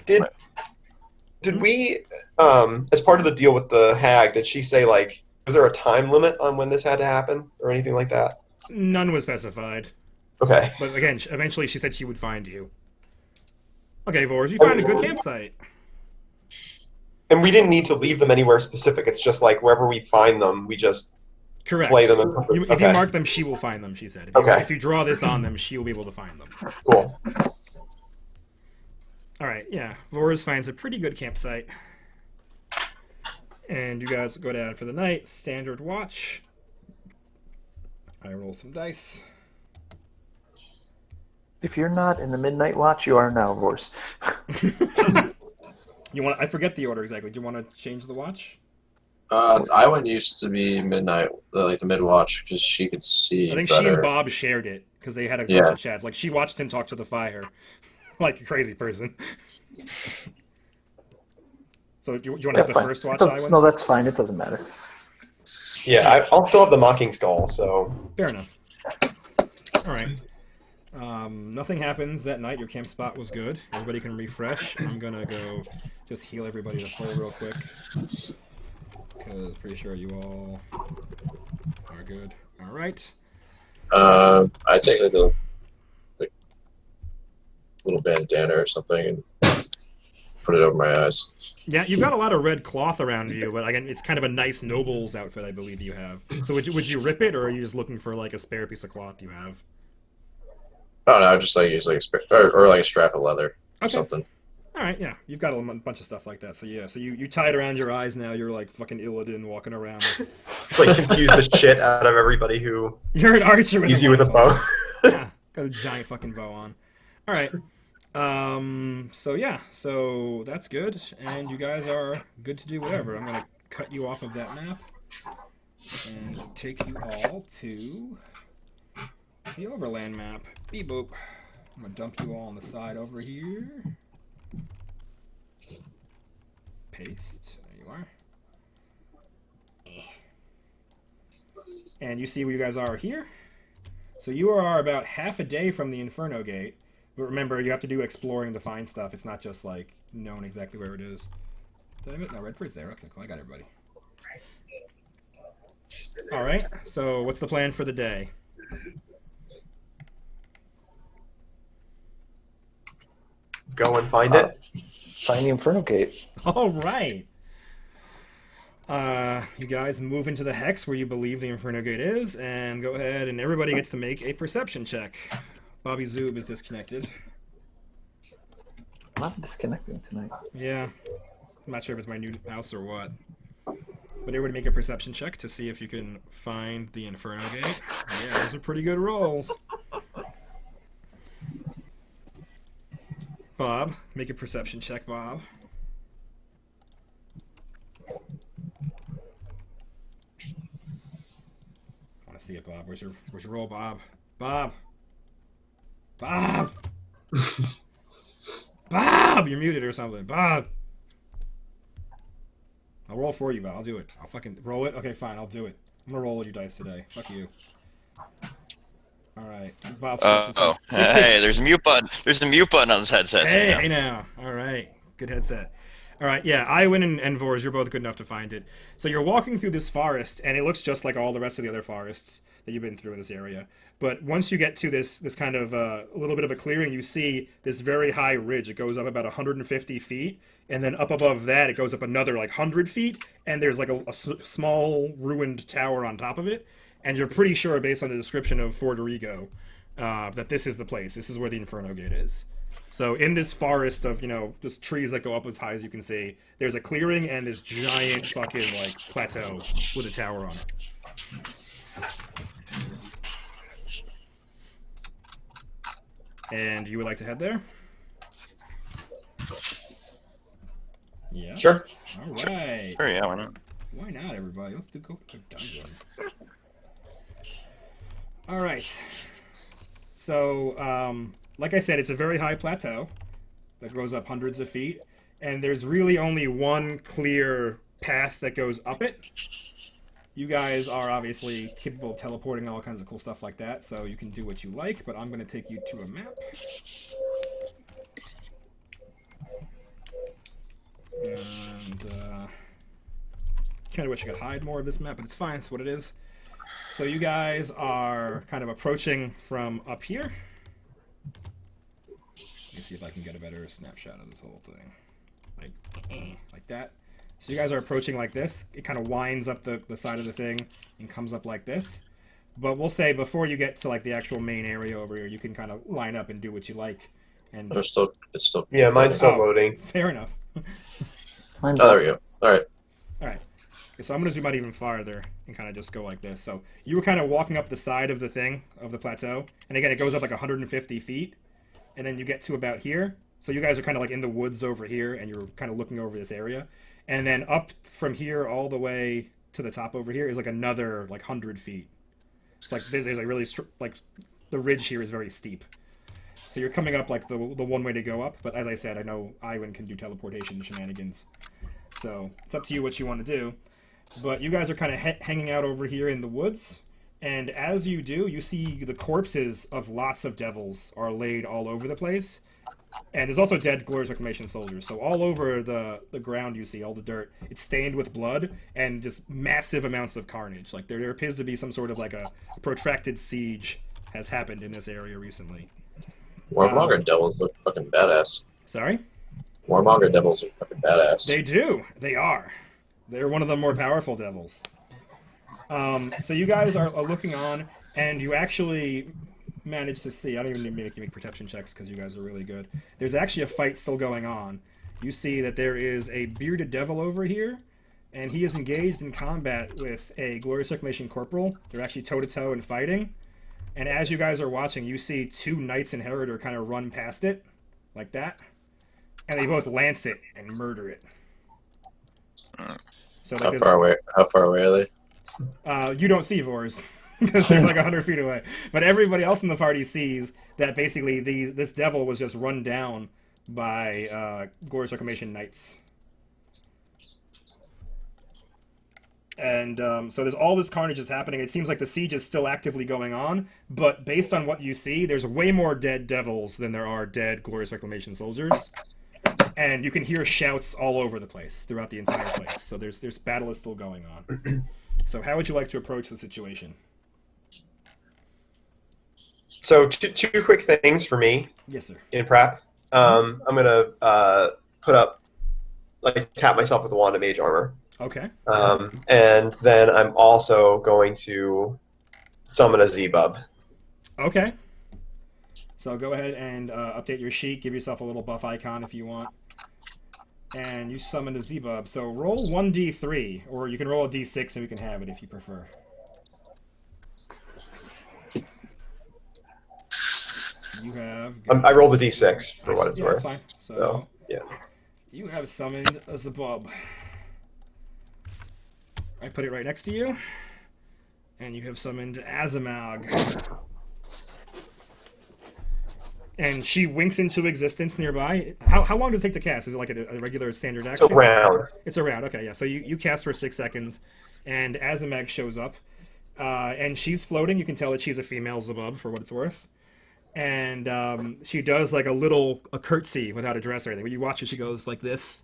Did we, as part of the deal with the hag, did she say, like, was there a time limit on when this had to happen or anything like that? None was specified. Okay. But again, eventually she said she would find you. Okay, Vors, you found a good campsite. And we didn't need to leave them anywhere specific. It's just like wherever we find them, we just Correct. play them. And If you okay. mark them, she will find them, she said. Okay. If you draw this on them, she will be able to find them. Cool. All right, yeah. Vors finds a pretty good campsite. And you guys go down for the night. Standard watch. I roll some dice. If you're not in the midnight watch, you are now, Vors. You want? I forget the order exactly. Do you want to change the watch? Iwan used to be midnight, like the mid watch, because she could see I think better. she and Bob shared it because they had a bunch of chats. Like she watched him talk to the fire, like a crazy person. So do you want to have the fine. first watch? No, that's fine. It doesn't matter. Yeah, I'll still have the mocking skull, so. Fair enough. All right. Nothing happens that night. Your camp spot was good. Everybody can refresh. I'm gonna go just heal everybody to full real quick because pretty sure you all are good. All right. I take like a little bandana or something and put it over my eyes. Yeah, you've got a lot of red cloth around you, but again, it's kind of a nice noble's outfit, I believe you have. So would you rip it, or are you just looking for like a spare piece of cloth you have? Oh no, I just like use like a or like a strap of leather or something. All right, yeah, you've got a bunch of stuff like that. So yeah, so you tie it around your eyes now. You're like fucking Illidan walking around. It's like confuse the shit out of everybody who You're an archer with sees you with a bow. Yeah, got a giant fucking bow on. All right. So yeah, so that's good, and you guys are good to do whatever. I'm gonna cut you off of that map and take you all to the overland map. Beep boop. I'm gonna dump you all on the side over here. Paste. There you are. And you see where you guys are here. So you are about half a day from the Inferno Gate. But remember, you have to do exploring to find stuff. It's not just like knowing exactly where it is. Did I have it? No, Redford's there. Okay, cool. I got everybody. All right. So what's the plan for the day? Go and find it. Find the Inferno Gate. All right. You guys move into the hex where you believe the Inferno Gate is, and go ahead, and everybody gets to make a perception check. Bobby Zoob is disconnected. I'm not disconnecting tonight. Yeah. I'm not sure if it's my new house or what. But everybody make a perception check to see if you can find the Inferno Gate. Yeah, those are pretty good rolls. Bob, make a perception check, Bob. I want to see it, Bob. Where's your roll, Bob? Bob! Bob! Bob! You're muted or something. Bob! I'll roll for you, Bob. I'll do it. I'll fucking roll it. Okay, fine. I'll do it. I'm gonna roll all your dice today. Fuck you. All right, Bob's Oh, hey, there's a mute button. There's a mute button on this headset. Hey now. All right, good headset. All right, yeah, Iwin and Vors, you're both good enough to find it. So you're walking through this forest, and it looks just like all the rest of the other forests that you've been through in this area. But once you get to this kind of a little bit of a clearing, you see this very high ridge. It goes up about 150 feet, and then up above that, it goes up another like 100 feet, and there's like a small ruined tower on top of it. And you're pretty sure, based on the description of Forderigo, that this is the place. This is where the Inferno Gate is. So in this forest of, just trees that go up as high as you can see, there's a clearing and this giant fucking, like, plateau with a tower on it. And you would like to head there? Yeah. Sure. All right. Sure, yeah, why not? Why not, everybody? Let's go to dungeon. All right. So, like I said, it's a very high plateau that goes up hundreds of feet, and there's really only one clear path that goes up it. You guys are obviously capable of teleporting and all kinds of cool stuff like that, so you can do what you like, but I'm going to take you to a map. And, kind of wish I could hide more of this map, but it's fine. It's what it is. So you guys are kind of approaching from up here. Let me see if I can get a better snapshot of this whole thing. Like that. So you guys are approaching like this. It kind of winds up the side of the thing and comes up like this. But we'll say before you get to like the actual main area over here, you can kind of line up and do what you like. And It's still. Yeah, mine's still loading. Fair enough. Mine's Oh, there we go. All right. All right. So I'm going to zoom out even farther and kind of just go like this. So you were kind of walking up the side of the thing, of the plateau. And again, it goes up like 150 feet. And then you get to about here. So you guys are kind of like in the woods over here, and you're kind of looking over this area. And then up from here all the way to the top over here is like another like 100 feet. It's like there's like really like the ridge here is very steep. So you're coming up like the one way to go up. But as I said, I know Iwin can do teleportation shenanigans. So it's up to you what you want to do. But you guys are kind of hanging out over here in the woods, and as you do, you see the corpses of lots of devils are laid all over the place. And there's also dead Glorious Reclamation soldiers. So all over the ground you see, all the dirt, it's stained with blood and just massive amounts of carnage. Like there appears to be some sort of like a protracted siege has happened in this area recently. Warmonger devils look fucking badass. Sorry? Warmonger devils look fucking badass. They do. They are. They're one of the more powerful devils. So you guys are looking on, and you actually manage to see. I don't even need to make you make perception checks because you guys are really good. There's actually a fight still going on. You see that there is a bearded devil over here, and he is engaged in combat with a Glorious Reclamation corporal. They're actually toe-to-toe and fighting. And as you guys are watching, you see two Knights Inheritor kind of run past it, like that. And they both lance it and murder it. So like How far away are they? You don't see Vors because they're like 100 feet away. But everybody else in the party sees that basically this devil was just run down by Glorious Reclamation Knights. And so there's all this carnage is happening. It seems like the siege is still actively going on, but based on what you see, there's way more dead devils than there are dead Glorious Reclamation soldiers. And you can hear shouts all over the place, throughout the entire place. So there's battle is still going on. So how would you like to approach the situation? So two quick things for me. Yes, sir. In prep. I'm gonna tap myself with the wand of mage armor. Okay. And then I'm also going to summon a Z-Bub. Okay. So go ahead and update your sheet. Give yourself a little buff icon if you want. And you summon a Z-Bub. So roll 1d3, or you can roll a d6 and we can have it if you prefer. You have. I rolled a d6 for what it's yeah, worth. Fine. So, So, yeah. you have summoned a Zabub. I put it right next to you. And you have summoned Azamag. And she winks into existence nearby. How long does it take to cast? Is it like a regular standard action? It's a round. It's a round, okay, yeah. So you cast for 6 seconds, and Azamag shows up. And she's floating. You can tell that she's a female Zabub, for what it's worth. And she does like a curtsy without a dress or anything. When you watch her, she goes like this.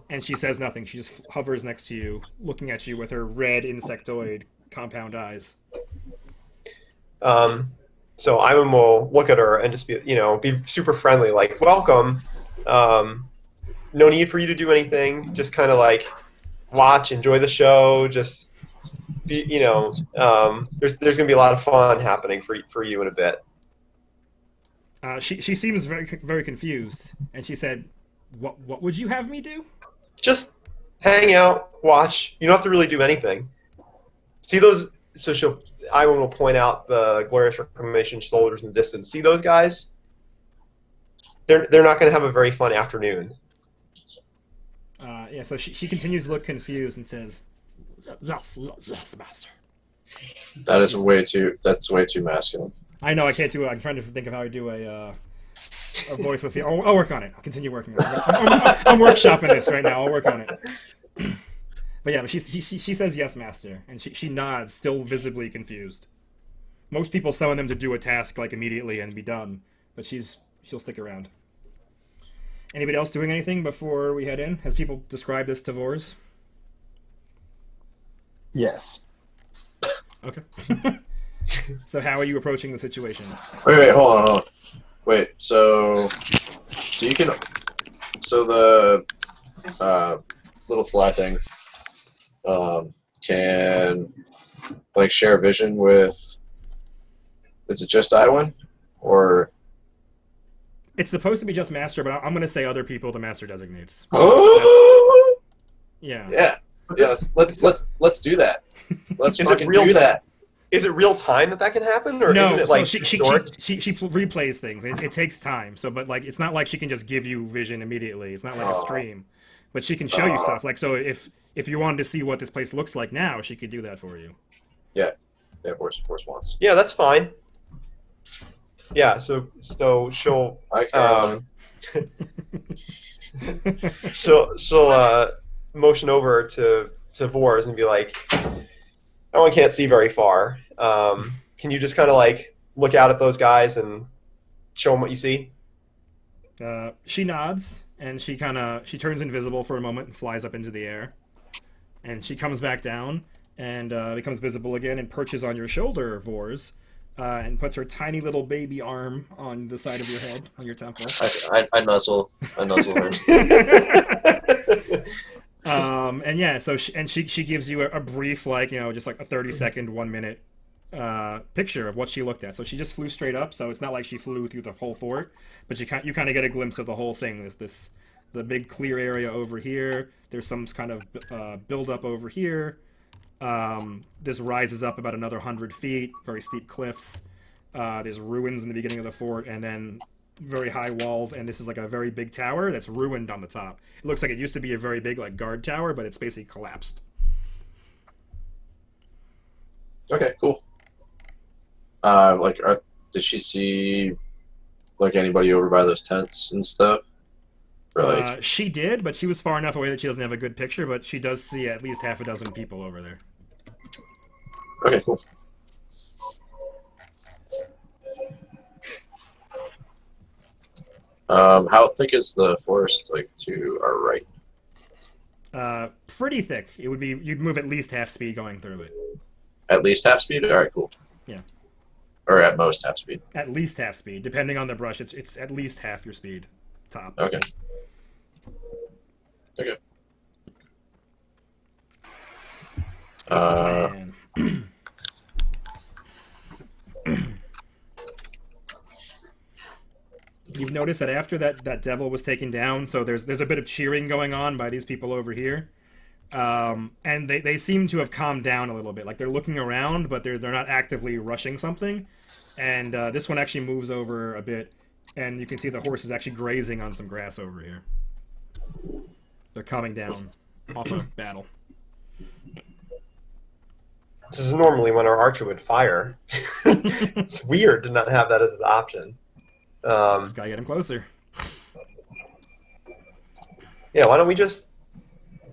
And she says nothing. She just hovers next to you, looking at you with her red insectoid compound eyes. So Ivan will look at her and just be super friendly, like, welcome. No need for you to do anything. Just kind of like watch, enjoy the show. Just, there's going to be a lot of fun happening for you in a bit. She seems very, very confused. And she said, what would you have me do? Just hang out, watch. You don't have to really do anything. See those? So Iwan will point out the glorious reclamation soldiers in the distance. See those guys? They're not going to have a very fun afternoon. Yeah. So she continues to look confused and says, "Yes, master." That's way too masculine. I know I can't do it. I'm trying to think of how I do a voice with you. I'll work on it. I'll continue working on it. I'm workshopping this right now. I'll work on it. But yeah, but she says yes, master, and she nods, still visibly confused. Most people summon them to do a task like immediately and be done, but she'll stick around. Anybody else doing anything before we head in? Has people described this to Vors? Yes. Okay. So how are you approaching the situation? Wait, hold on. Wait, so you can, so the little fly thing can like share vision with. Is it just Iwan, or? It's supposed to be just master, but I'm going to say other people the master designates. Oh. Yeah. Yeah. Let's do that. Let's Is it fucking real do that. Is it real time that can happen, or No, isn't it so like she replays things. It takes time. So, but like, it's not like she can just give you vision immediately. It's not like a stream, but she can show you stuff. Like, so if you wanted to see what this place looks like now, she could do that for you. Yeah, Force wants. Yeah, that's fine. Yeah, so she'll she'll motion over to Vors and be like, "No one can't see very far. Can you just kind of like look out at those guys and show them what you see?" She nods and she turns invisible for a moment and flies up into the air, and she comes back down and becomes visible again and perches on your shoulder, Vors. And puts her tiny little baby arm on the side of your head, on your temple. I nuzzle her. And yeah, so she gives you a brief, like, just like a 30-second, 1 minute picture of what she looked at. So she just flew straight up. So it's not like she flew through the whole fort, but you kind of get a glimpse of the whole thing. There's the big clear area over here. There's some kind of build up over here. This rises up about another 100 feet, very steep cliffs. There's ruins in the beginning of the fort, and then very high walls, and this is like a very big tower that's ruined on the top. It looks like it used to be a very big like guard tower, but it's basically collapsed. Okay, cool. Did she see like anybody over by those tents and stuff? Or, like... She did, but she was far enough away that she doesn't have a good picture, but she does see at least half a dozen people over there. Okay, cool. How thick is the forest, like, to our right? Pretty thick. It would be, you'd move at least half speed going through it. At least half speed? Alright, cool. Yeah. Or at most half speed. At least half speed. Depending on the brush, it's at least half your speed. Top. Okay. Okay. You've noticed that after that devil was taken down, so there's a bit of cheering going on by these people over here, and they seem to have calmed down a little bit. Like they're looking around, but they're not actively rushing something. And this one actually moves over a bit, and you can see the horse is actually grazing on some grass over here. They're coming down off a battle. This is normally when our archer would fire. It's weird to not have that as an option. Just gotta get him closer. Yeah, why don't we just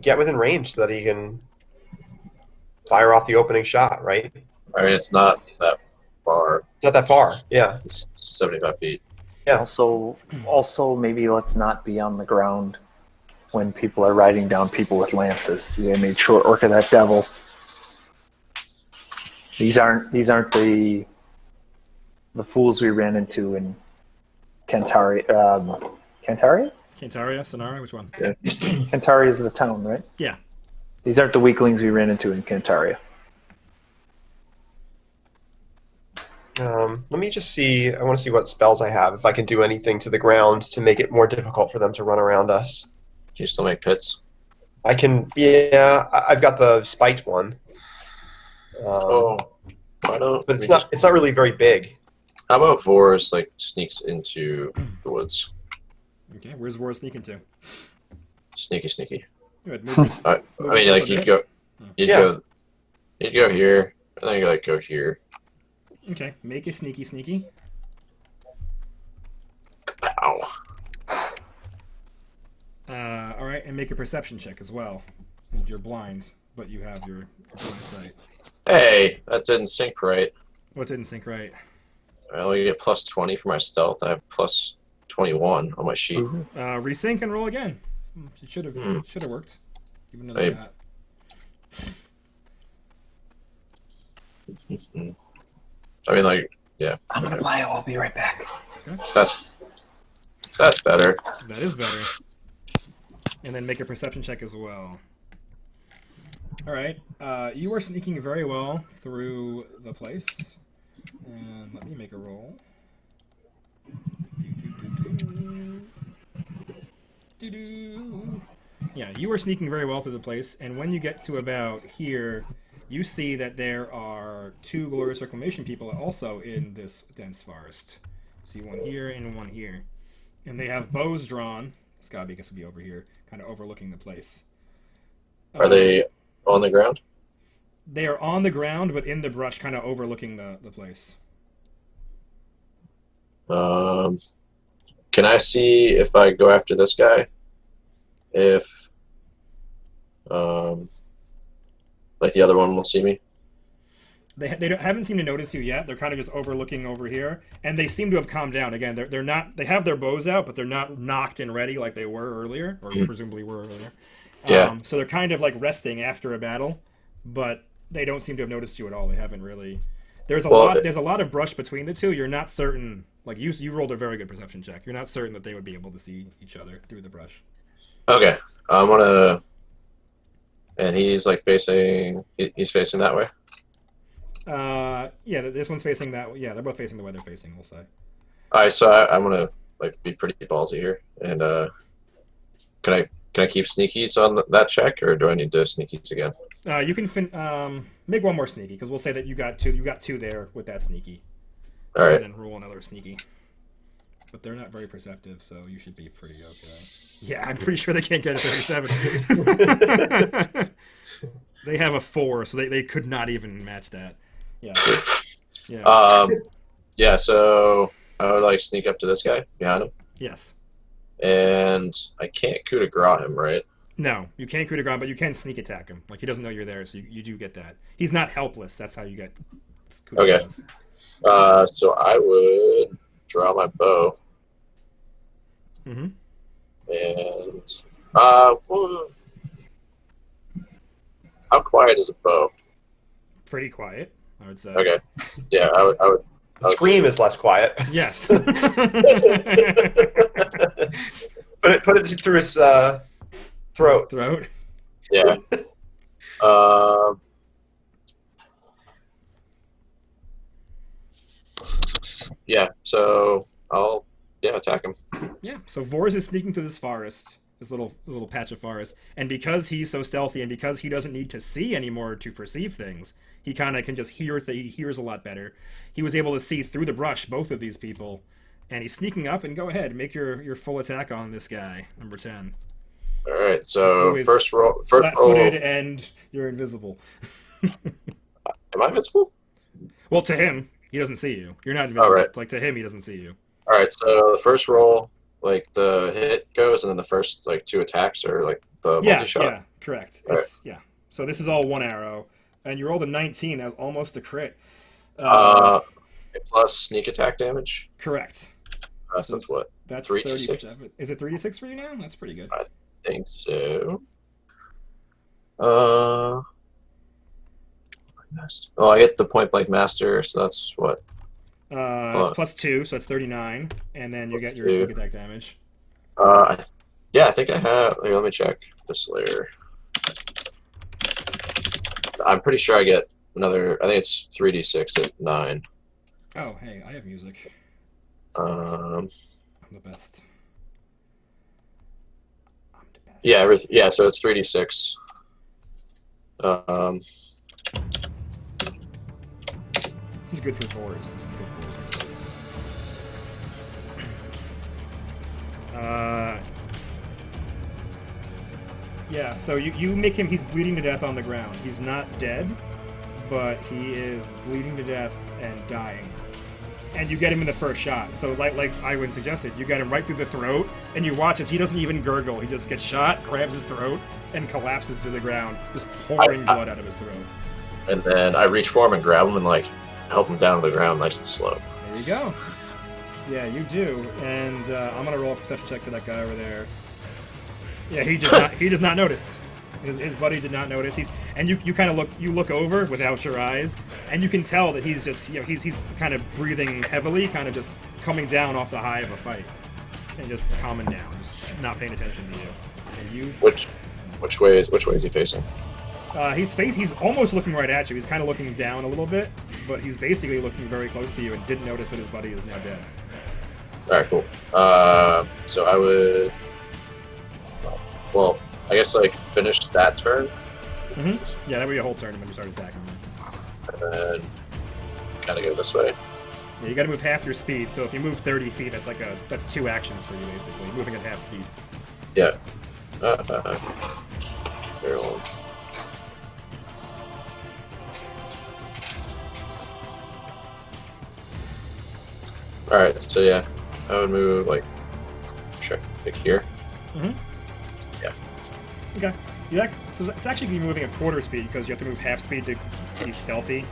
get within range so that he can fire off the opening shot, right? I mean, it's not that far. It's not that far. Yeah. It's 75 feet. Yeah. Also, maybe let's not be on the ground when people are riding down people with lances. They made short work of that devil. These aren't the fools we ran into in Cantaria. Cantaria? Cantaria, Sonara, which one? Yeah. Cantaria is the town, right? Yeah. These aren't the weaklings we ran into in Cantaria. Let me just see. I want to see what spells I have. If I can do anything to the ground to make it more difficult for them to run around us. Can you still make pits? I can. Yeah, I've got the spiked one. Why don't? But it's we not. It's not really very big. How about Vor's like sneaks into the woods? Okay, where's Vor sneaking to? Sneaky. Good. Move, I move mean, yourself like a you'd bit. go, you'd Yeah. go, you'd go here, and then you like go here. Okay, make a sneaky. Ow. All right, and make a perception check as well. You're blind, but you have your blind sight. Hey, that didn't sync right. What didn't sync right? I only get plus 20 for my stealth. I have plus 21 on my sheet. Resync and roll again. It should have worked. Give it another Hey. shot. I mean, like, yeah, I'm gonna buy it. I'll be right back. that's better. That is better. And then make a perception check as well. All right, you are sneaking very well through the place. And let me make a roll. Yeah, you are sneaking very well through the place, and when you get to about here, you see that there are two Glorious Reclamation people also in this dense forest. See one here and one here. And they have bows drawn. Scotty, I guess, will be over here, kind of overlooking the place. Are they on the ground? They are on the ground, but in the brush, kind of overlooking the place. Can I see if I go after this guy? If, like the other one will see me? They haven't seemed to notice you yet. They're kind of just overlooking over here, and they seem to have calmed down. Again, they're not. They have their bows out, but they're not knocked and ready like they were earlier, or presumably were earlier. Yeah. So they're kind of like resting after a battle, but they don't seem to have noticed you at all. They haven't really. There's a lot of brush between the two. You're not certain. Like you rolled a very good perception check. You're not certain that they would be able to see each other through the brush. Okay, I'm gonna. And he's like facing. He's facing that way. Yeah, this one's facing that. Yeah, they're both facing the way they're facing. We'll say. All right, so I'm gonna like be pretty ballsy here, and can I keep sneakies on that check, or do I need to sneakies again? You can make one more sneaky because we'll say that you got two. You got two there with that sneaky. All right. And then roll another sneaky. But they're not very perceptive, so you should be pretty okay. Yeah, I'm pretty sure they can't get a 37. They have a 4, so they could not even match that. Yeah. Yeah. Yeah. So I would like sneak up to this guy behind him, Yes. and I can't coup de grace him, right? No, you can't coup de grace, but you can sneak attack him. Like he doesn't know you're there, so you do get that. He's not helpless. That's how you get coup de Okay. grace. So I would draw my bow. Mm-hmm. And how quiet is a bow? Pretty quiet, I would say. Okay. Yeah, I would. The scream is less quiet. Yes. Put it through his throat. Throat. Yeah. Yeah. So I'll attack him. Yeah. So Vors is sneaking through this forest. this little patch of forest. And because he's so stealthy, and because he doesn't need to see anymore to perceive things, he kind of can just hear. He hears a lot better. He was able to see through the brush both of these people, and he's sneaking up. And go ahead, make your full attack on this guy, number 10. All right. So first roll. Flat-footed, and you're invisible. Am I invisible? Well, to him, he doesn't see you. You're not invisible. Right. Like to him, he doesn't see you. All right. So the first roll, like the hit goes, and then the first like 2 attacks are like the multi-shot. Yeah, correct. Yeah. So this is all 1 arrow, and you rolled a 19. That was almost a crit. Plus sneak attack damage. Correct. So that's what? That's 3d6? 37. Is it 3d6 for you now? That's pretty good. I think so. Oh, I get the point blank master, so that's what? It's plus 2, so it's 39, and then you get your 2. sneak attack damage. Yeah, I think I have. Here, let me check the Slayer. I'm pretty sure I get another. I think it's 3d6 at 9. Oh, hey, I have music. Um. I'm the best. Yeah, so it's 3d6. This is good for Vors. This is good for Vors. Yeah, so you make him, he's bleeding to death on the ground. He's not dead, but he is bleeding to death and dying. And you get him in the first shot. So like Iwan suggested, you get him right through the throat, and you watch as he doesn't even gurgle. He just gets shot, grabs his throat, and collapses to the ground, just pouring blood out of his throat. And then I reach for him and grab him and like help him down to the ground nice and slow. There you go. Yeah, you do. And I'm gonna roll a perception check for that guy over there. Yeah, he does not notice. His buddy did not notice. And you kind of look over without your eyes, and you can tell that he's just he's kind of breathing heavily, kind of just coming down off the high of a fight, and just calming down, just not paying attention to you. And you which way is he facing? He's almost looking right at you. He's kind of looking down a little bit, but he's basically looking very close to you and didn't notice that his buddy is now dead. All right, cool. So I would. Well, I guess like finish that turn. Mm-hmm. Yeah, that would be a whole turn, and then we start attacking them. And then kind of go this way. Yeah, you got to move half your speed. So if you move 30 feet, that's 2 actions for you basically, moving at half speed. Yeah. Very long. All right, so yeah, I would move like here. Mm-hmm. Yeah. Okay. So it's actually moving at quarter speed because you have to move half speed to be stealthy.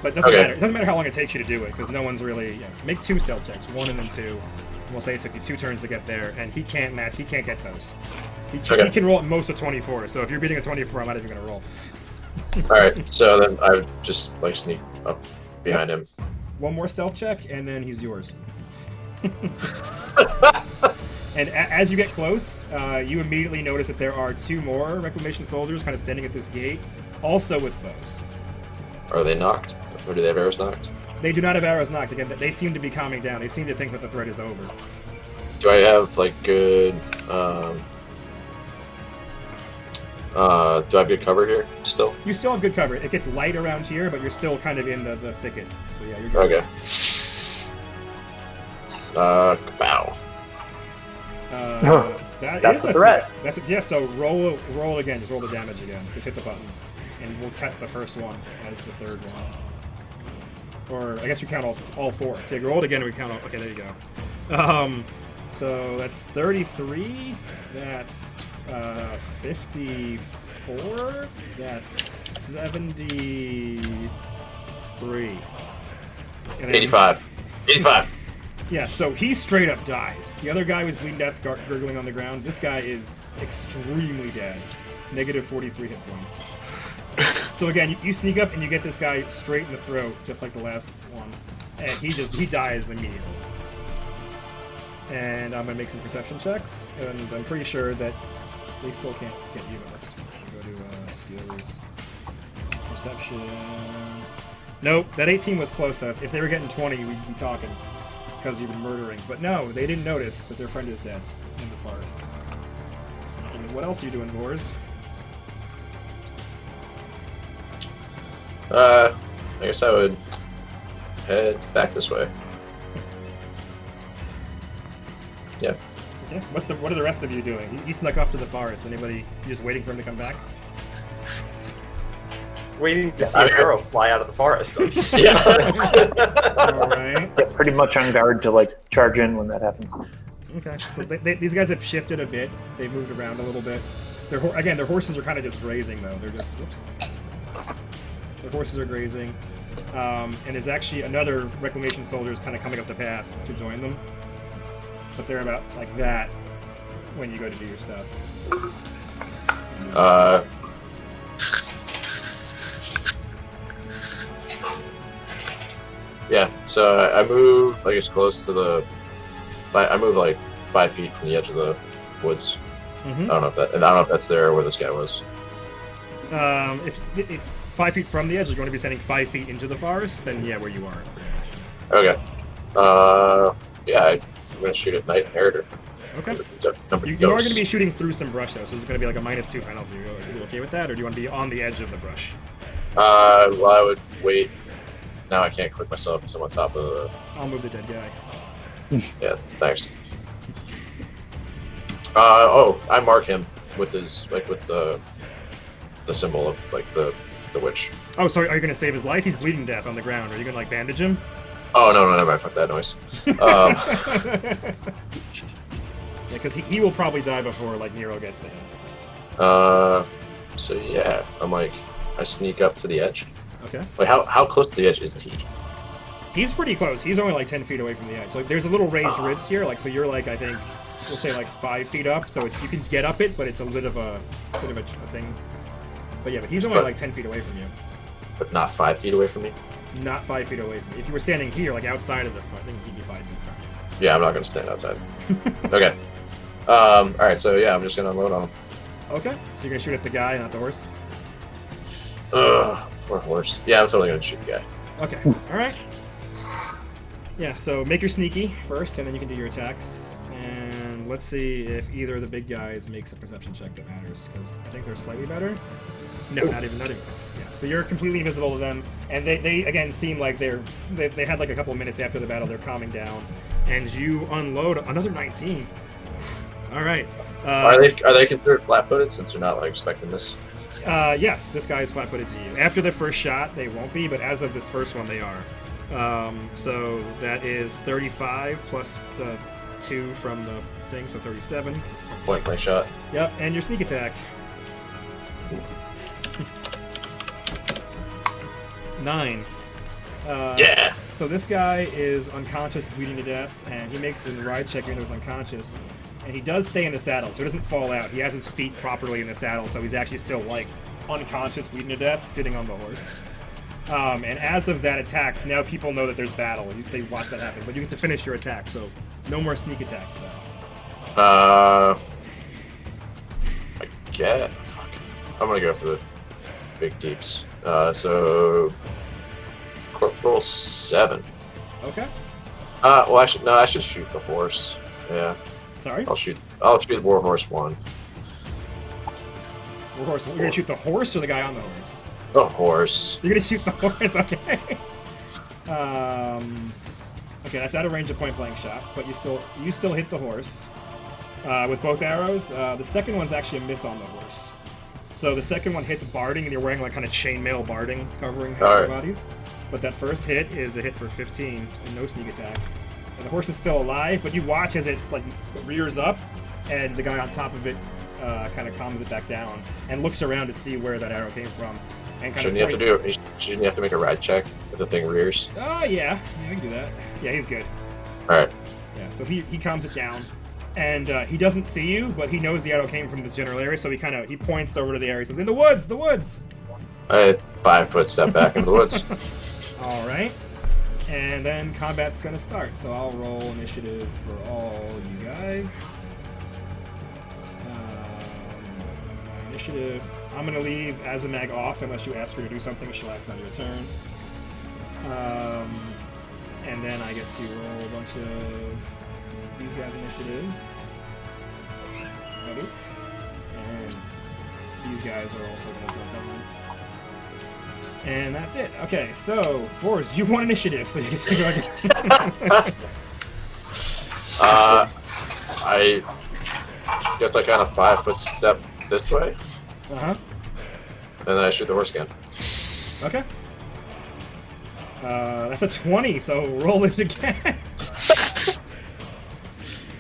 But it doesn't matter. It doesn't matter how long it takes you to do it because no one's really. Yeah. Make 2 stealth checks, 1 and then 2. And we'll say it took you 2 turns to get there, and he can't match. He can't get those. He can roll at most of 24. So if you're beating a 24, I'm not even gonna roll. All right. So then I would just like sneak up behind him. 1 more stealth check, and then he's yours. And as you get close, you immediately notice that there are 2 more Reclamation soldiers kind of standing at this gate, also with bows. Are they knocked? Or do they have arrows knocked? They do not have arrows knocked. Again, they seem to be calming down. They seem to think that the threat is over. Do I have like good? Do I have good cover here still? You still have good cover. It gets light around here, but you're still kind of in the thicket. So yeah, you're good. Okay. Bow. That's a threat. Yeah. So roll again. Just roll the damage again. Just hit the button, and we'll cut the first one as the third one. Or I guess you count all 4. Okay, roll it again, and we count all. Okay, there you go. So that's 33. That's 54. That's 73. 85. 85. Yeah, so he straight up dies. The other guy was bleeding death, gurgling on the ground. This guy is extremely dead. Negative 43 hit points. So again, you sneak up and you get this guy straight in the throat, just like the last one. And he dies immediately. And I'm going to make some perception checks, and I'm pretty sure that they still can't get you. Let's go to skills. Perception. Nope, that 18 was close enough. If they were getting 20, we'd be talking. Because you've been murdering. But no, they didn't notice that their friend is dead in the forest. What else are you doing, Boars? I guess I would head back this way. Yeah. Okay. What are the rest of you doing? You snuck off to the forest. Anybody? You just waiting for him to come back? Waiting to see I an mean- arrow fly out of the forest. Yeah. All right. Yeah, pretty much on guard to like charge in when that happens. Okay. So these guys have shifted a bit. They've moved around a little bit. Their horses are kind of just grazing though. They're just whoops. Their horses are grazing, and there's actually another reclamation soldiers kind of coming up the path to join them. But they're about like that when you go to do your stuff. Yeah, so I move, I guess, close to the. I move like 5 feet from the edge of the woods. Mm-hmm. I don't know if that's there where this guy was. If 5 feet from the edge, you're going to be standing 5 feet into the forest, then yeah, where you are. Okay. Yeah, I'm gonna shoot at Knight Inheritor. Okay. Number You are going to be shooting through some brush though, so it's going to be like a -2 penalty. Are you okay with that, or do you want to be on the edge of the brush? Well, I would wait. Now I can't click myself because I'm on top of the. I'll move the dead guy. Yeah, thanks. Oh, I mark him with his with the symbol of like the witch. Oh, sorry. Are you going to save his life? He's bleeding to death on the ground. Are you going to like bandage him? Oh no, never mind. Fuck that noise. Yeah, because he will probably die before like Nero gets to him. So yeah, I'm like, I sneak up to the edge. Okay. Wait, how close to the edge is he? He's pretty close. He's only like 10 feet away from the edge. Like there's a little raised ridge here. Like so, you're like I think we'll say like 5 feet up. So it's you can get up it, but it's a bit of a thing. But yeah, but he's only like 10 feet away from you. But not 5 feet away from me. Not 5 feet away from you. If you were standing here, like outside of the front, I think he'd be 5 feet from you. Yeah, I'm not gonna stand outside. Okay. All right. So yeah, I'm just gonna unload on him. Okay. So you're gonna shoot at the guy, not the horse. Ugh, poor horse. Yeah, I'm totally gonna shoot the guy. Okay. All right. Yeah. So make your sneaky first, and then you can do your attacks. And let's see if either of the big guys makes a perception check that matters, because I think they're slightly better. No, not even close. Yeah. So you're completely invisible to them, and they again seem like they had like a couple of minutes after the battle. They're calming down, and you unload another 19. All right. Are they considered flat-footed since they're not like expecting this? Yes, this guy is flat-footed to you. After the first shot, they won't be, but as of this first one, they are. So that is 35 plus the 2 from the thing, so 37. That's Point blank shot. Yep, and your sneak attack. 9. Yeah. So this guy is unconscious, bleeding to death, and he makes a ride check even though he's unconscious. And he does stay in the saddle, so he doesn't fall out. He has his feet properly in the saddle, so he's actually still, like, unconscious, bleeding to death, sitting on the horse. And as of that attack, now people know that there's battle. They watch that happen, but you get to finish your attack, so no more sneak attacks, though. I get. Fuck. I'm gonna go for the big deeps. So Corporal 7. Okay. Well, I should shoot the horse. Yeah. Sorry? I'll shoot Warhorse 1. Horse. You're gonna shoot the horse or the guy on the horse? The horse. You're gonna shoot the horse, okay. Okay, that's out of range of point blank shot, but you still hit the horse with both arrows. The second one's actually a miss on the horse. So the second one hits barding, and you're wearing like kind of chainmail barding covering half your bodies. But that first hit is a hit for 15 and no sneak attack. And the horse is still alive, but you watch as it like rears up, and the guy on top of it kind of calms it back down and looks around to see where that arrow came from. And kind Shouldn't you have to make a ride check if the thing rears? Oh yeah, we can do that. Yeah, he's good. All right. Yeah, so he calms it down, and he doesn't see you, but he knows the arrow came from this general area, so he points over to the area. He says, "In the woods, the woods." I 5-foot step back into the woods. All right, and then combat's gonna start. So I'll roll initiative for all you guys. Initiative. I'm gonna leave Azimag off unless you ask her to do something. She'll act on your turn. And then I get to roll a bunch of these guys' initiatives. these guys are also going to jump on. And that's it. Okay, so, Forrest, you won initiative, so you can go again. I guess I kind of 5-foot step this way, Uh-huh. and then I shoot the horse again. Okay. That's a 20, so roll it again.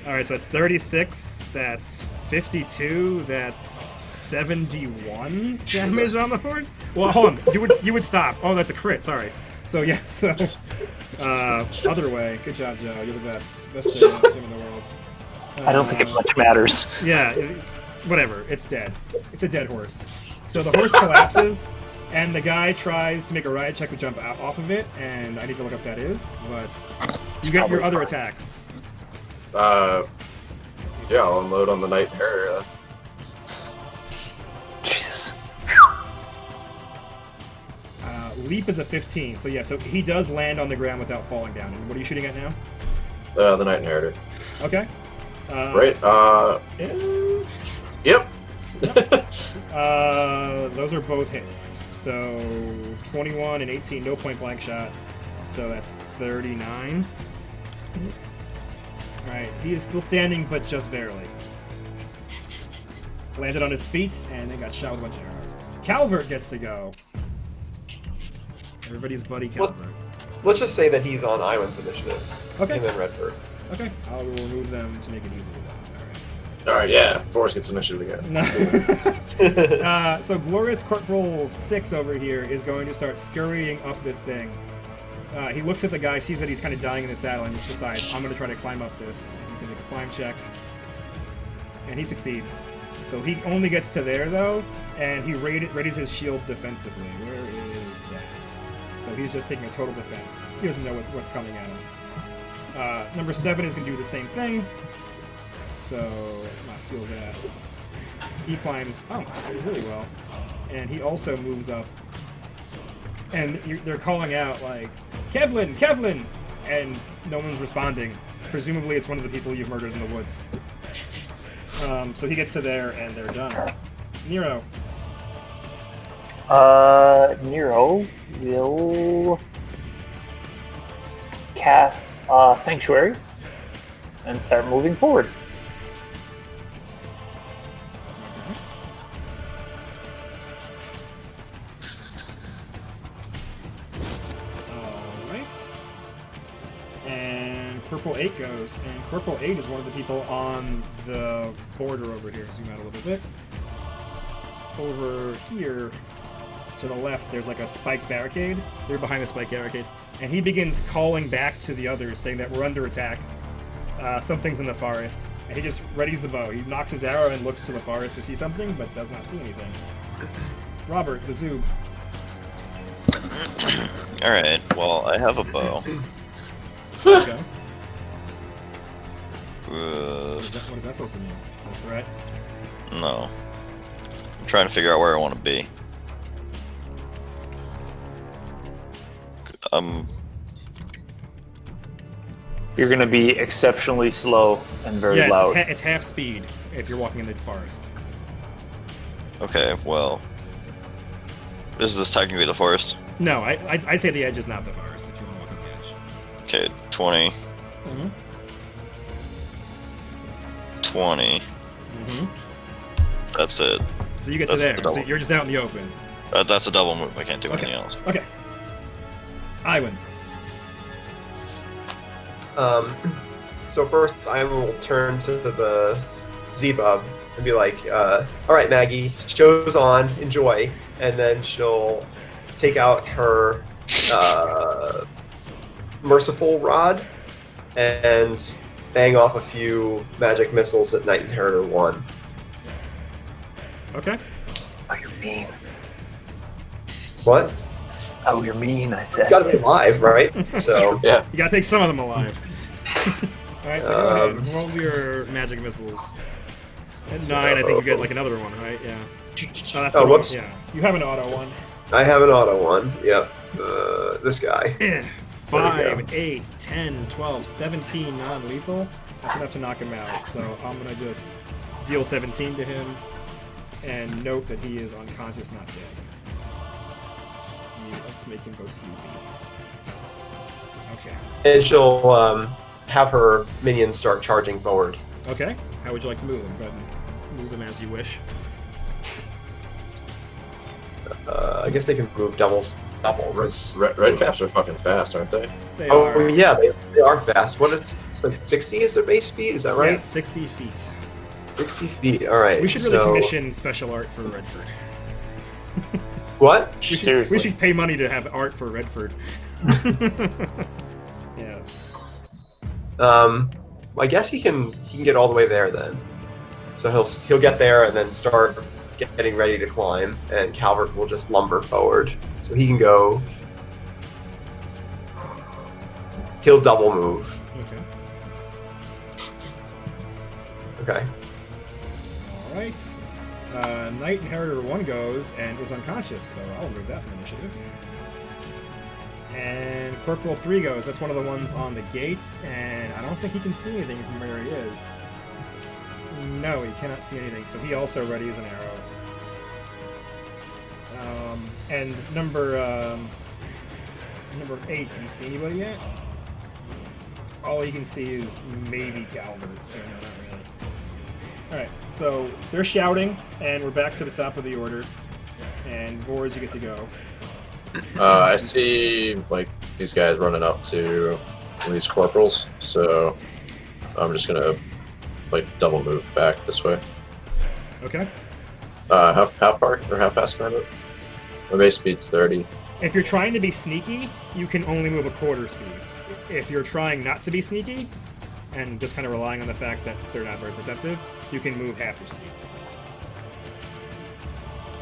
Alright, so that's 36, that's 52, that's 71 damage on the horse? Well, hold on, you would stop. Oh, that's a crit, sorry. So, yes, so... other way. Good job, Joe. You're the best. Best gym in the world. I don't think it much matters. Yeah, whatever. It's dead. It's a dead horse. So the horse collapses, and the guy tries to make a ride check to jump out off of it, and I need to look up what that is, but you get your other attacks. Yeah, I'll unload on the Night Inheritor then. Jesus. Leap is a 15, so yeah, so he does land on the ground without falling down. And what are you shooting at now? The Night Inheritor. Okay. Right, Yep. Those are both hits. So 21 and 18, no point blank shot. So that's 39. Alright, he is still standing, but just barely. Landed on his feet, and then got shot with a bunch of arrows. Calvert gets to go. Everybody's buddy Calvert. Let's just say that he's on Iwan's initiative. Okay. And then Redford. Okay, I'll remove them to make it easier then. Alright, yeah. Forrest gets initiative again. Alright. So Glorious Corporal 6 over here is going to start scurrying up this thing. He looks at the guy, sees that he's kind of dying in the saddle, and just decides, I'm going to try to climb up this. And he's going to make a climb check. And he succeeds. So he only gets to there, though, and he readies his shield defensively. Where is that? So he's just taking a total defense. He doesn't know what's coming at him. Number 7 is going to do the same thing. So my skill's at. He climbs, really well. And he also moves up. And they're calling out, like, Kevlin! Kevlin! And no one's responding. Presumably it's one of the people you've murdered in the woods. So he gets to there, and they're done. Nero. Nero will cast Sanctuary and start moving forward. Alright. And Corporal 8 goes, and Corporal 8 is one of the people on the border over here. Zoom out a little bit. Over here, to the left, there's like a spiked barricade. They're behind the spiked barricade. And he begins calling back to the others, saying that we're under attack. Something's in the forest. And he just readies the bow. He knocks his arrow and looks to the forest to see something, but does not see anything. Robert, the Zoob. Alright, well, I have a bow. Okay. Uh, What is that supposed to mean? A threat? no. I'm trying to figure out where I want to be. You're going to be exceptionally slow and very Yeah, loud. it's half speed if you're walking in the forest. Okay, well... Is this technically the forest? No, I'd say the edge is not the forest if you want to walk on the edge. Okay, 20. Mm-hmm. 20. Mm-hmm. That's it. So you get That's to there. the double. So you're just out in the open. That's a double move. I can't do Okay. anything else. Okay. Iwan. So first, I will turn to the Zebub and be like, "All right, Maggie, show's on. Enjoy." And then she'll take out her merciful rod and bang off a few magic missiles at Night Inheritor 1. Okay. Oh, you're mean. What? Oh, you're mean, I said. It's got to be live, right? So Yeah. You gotta take some of them alive. Alright, so go ahead. Roll your magic missiles. At 9, I think you get like another one, right? Yeah. Oh, that's the one. whoops. Yeah. You have an auto one. I have an auto one. Yep. This guy. 5, 8, 10, 12, 17 non-lethal. That's enough to knock him out. So I'm gonna just deal 17 to him. and note that he is unconscious, not dead. You make him go sleepy. Okay. And she'll have her minions start charging forward. Okay. How would you like to move him? Go ahead and move him as you wish. I guess they can move double. Red caps are fucking fast, aren't they? They Oh are. yeah, they are fast. What is it's like 60 is their base speed? Is that right? Yeah, 60 feet. 60 feet. All right. We should really so- commission special art for Redford. What? Seriously. We should pay money to have art for Redford. Yeah. I guess he can get all the way there then. So he'll get there and then start getting ready to climb, and Calvert will just lumber forward. So he can go. He'll double move. Okay. Okay. All right. Knight Inheritor 1 goes and is unconscious, so I'll remove that from initiative. And Corporal 3 goes. That's one of the ones on the gates, and I don't think he can see anything from where he is. No, he cannot see anything, so he also readies an arrow. And number 8, can you see anybody yet? All you can see is maybe Calvert, so no, not really. Alright, so they're shouting, and we're back to the top of the order. And Vors, you get to go. I see like these guys running up to these corporals, so I'm just gonna like double move back this way. Okay. How far or how fast can I move? My base speed's 30. If you're trying to be sneaky, you can only move a quarter speed. If you're trying not to be sneaky, and just kind of relying on the fact that they're not very perceptive, you can move half your speed.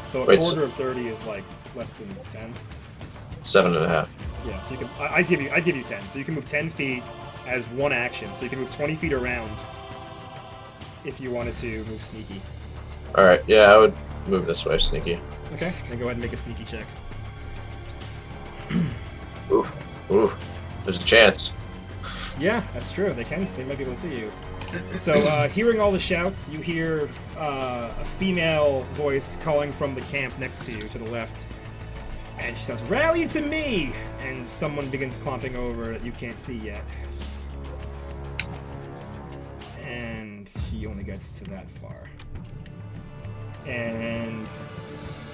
So a Wait, quarter of 30 is like less than 10. 7.5. Yeah, so you can. I give you 10. So you can move 10 feet as one action. So you can move 20 feet around if you wanted to move sneaky. All right, yeah, I would move this way, sneaky. Okay, then go ahead and make a sneaky check. Oof. There's a chance. Yeah, that's true. They might be able to see you. So, hearing all the shouts, you hear a female voice calling from the camp next to you, to the left. And she says, "Rally to me!" And someone begins clomping over that you can't see yet. And she only gets to that far. And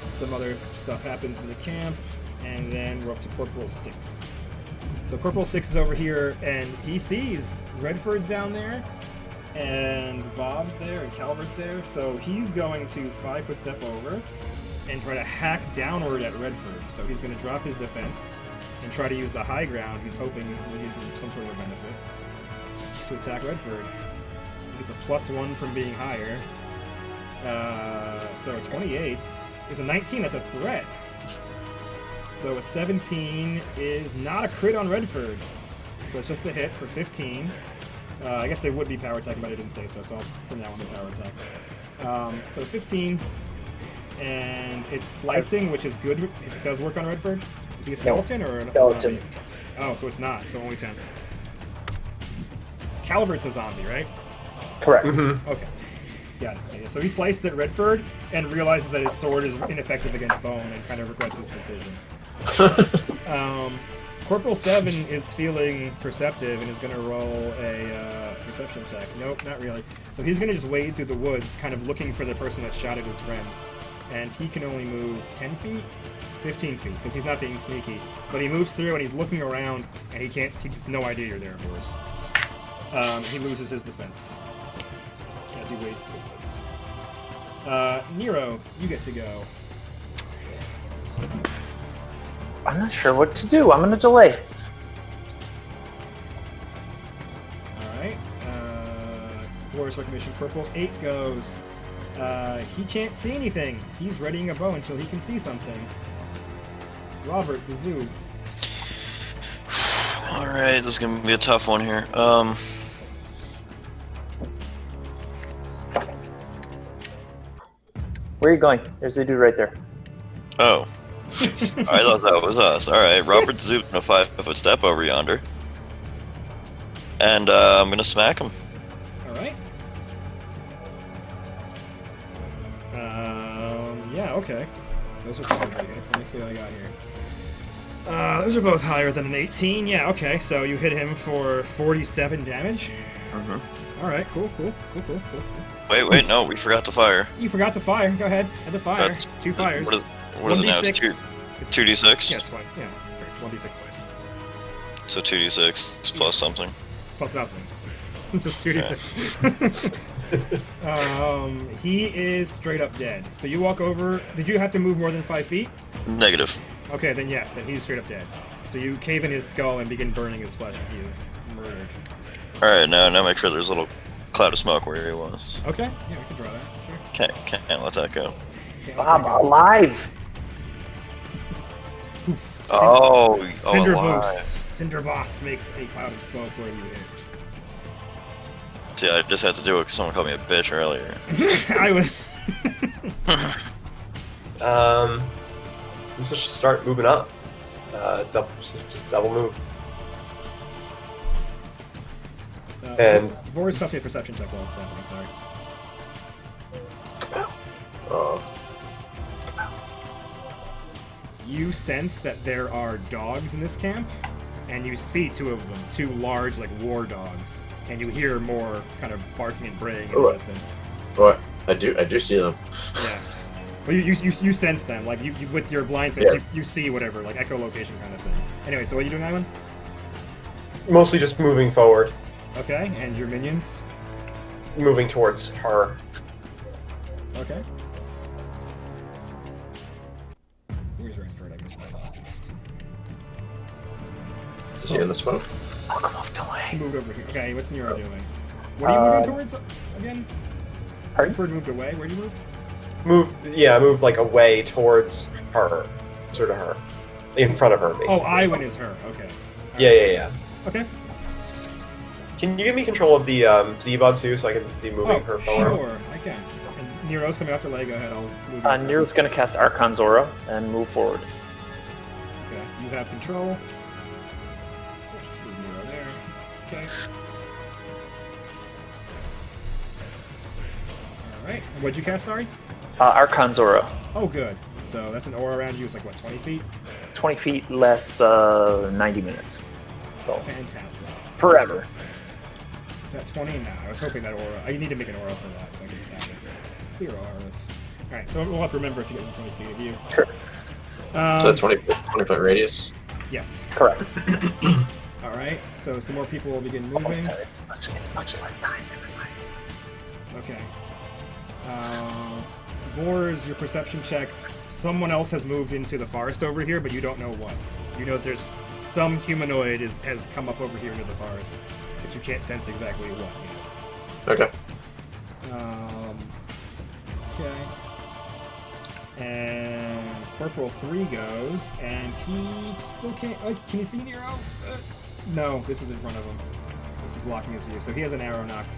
some other stuff happens in the camp, and then we're up to Corporal 6. So Corporal 6 is over here, and he sees Redford's down there, and Bob's there, and Calvert's there, so he's going to 5-foot step over and try to hack downward at Redford. So he's going to drop his defense and try to use the high ground he's hoping will give him some sort of benefit to attack Redford. He gets a +1 from being higher. So a 28. It's a 19, that's a threat. So a 17 is not a crit on Redford. So it's just a hit for 15. I guess they would be power attacking, but I didn't say so, so I'll from now on the power attack. So 15, and it's slicing, which is good. It does work on Redford. Is he a skeleton or a skeleton. zombie? Oh, so it's not, so only 10. Calvert's a zombie, right? Correct. Okay. Got it. Yeah, so he sliced at Redford and realizes that his sword is ineffective against bone and kind of regrets his decision. Corporal 7 is feeling perceptive and is going to roll a perception check. Nope, not really. So he's going to just wade through the woods, kind of looking for the person that shot at his friends. And he can only move 10 feet? 15 feet, because he's not being sneaky. But he moves through and he's looking around, and he has no idea you're there, Boris. He loses his defense as he wades through the woods. Nero, you get to go. I'm not sure what to do. I'm going to delay. Alright. Glorious Recognition Corporal 8 goes. He can't see anything. He's readying a bow until he can see something. Robert, the zoo. Alright, this is gonna be a tough one here. Where are you going? There's a dude right there. Oh. I thought that was us. Alright, Robert the Zoot in a 5-foot step over yonder. And I'm gonna smack him. Alright. Yeah, okay. Those are probably hits. Let me see what I got here. Those are both higher than an 18. Yeah, okay. So you hit him for 47 damage. Mm-hmm. All right, cool. Wait, no, we forgot the fire. You forgot the fire. Go ahead. Add the fire. That's- 2 fires. What is it now? It's 2d6? Yeah, it's fine. Yeah, 1d6 twice. So 2d6 plus something. Plus nothing. Just 2d6. He is straight up dead. So you walk over. Did you have to move more than 5 feet? Negative. Okay, then yes, then he's straight up dead. So you cave in his skull and begin burning his flesh, and he is murdered. Alright, now make sure there's a little cloud of smoke where he was. Okay, yeah, we can draw that, sure. Can't let that go. Can't let Bob, that go. alive! Poof. Cinder Cinder Boss makes a cloud of smoke where you hit. See, I just had to do it because someone called me a bitch earlier. I would. This will just start moving up. Just double move. And- Vor's supposed to be a perception check while it's happening, sorry. You sense that there are dogs in this camp, and you see 2 of them, 2 large, like, war dogs, and you hear more kind of barking and braying in the distance. What? I do see them. Yeah. Well, you sense them, like, you with your blind sense, Yeah. you see whatever, like, echolocation kind of thing. Anyway, so what are you doing, Ivan? Mostly just moving forward, Okay, and your minions? moving towards her. Okay. Where's your Inferno? I missed that last time. Is he in the smoke? I'll come off delay. He moved over here. Okay, what's Nero doing? What are you moving towards again? Pardon? Inford moved away. Where'd you move? Move like away towards her, sort of her, in front of her, basically. Oh, Iwan is her. Okay. Yeah. Okay. Can you give me control of the Z-Bud too, so I can be moving her forward? Sure, I can. And Nero's coming after Leg. Go ahead, I'll move. you Nero's going to cast Archon's Aura and move forward. Okay, you have control. Just move Nero there. Okay. Alright, what'd you cast, sorry? Archon's Aura. Oh, good. So that's an aura around you. It's like, what, 20 feet? 20 feet less 90 minutes. So, Fantastic. forever. Is that 20? No, I was hoping that aura. I need to make an aura for that, so I can just have it. Clear auras. Alright, so we'll have to remember if you get within 20 feet of you. Sure. So 20-foot radius? Yes. Correct. Alright, so some more people will begin moving. Oh, so it's much less time, never mind. Okay. Vors, your perception check. Someone else has moved into the forest over here, but you don't know what. You know there's some humanoid has come up over here into the forest, but you can't sense exactly what yet. Okay. Okay. And Corporal 3 goes, and he still can't. Can you see Nero? No, this is in front of him. This is blocking his view, so he has an arrow knocked.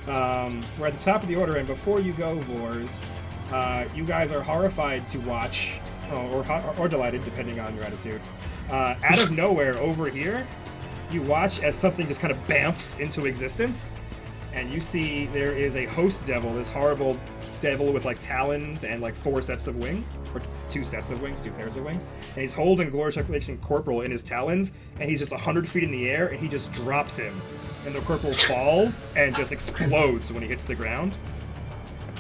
We're at the top of the order, and before you go, Vors, you guys are horrified to watch, or delighted, depending on your attitude. Out of nowhere, over here, you watch as something just kind of bamfs into existence, and you see there is a host devil, this horrible devil with like talons and like 4 sets of wings, or 2 sets of wings, 2 pairs of wings, and he's holding Glorious Recollection Corporal in his talons, and he's just 100 feet in the air, and he just drops him. And the corporal falls and just explodes when he hits the ground.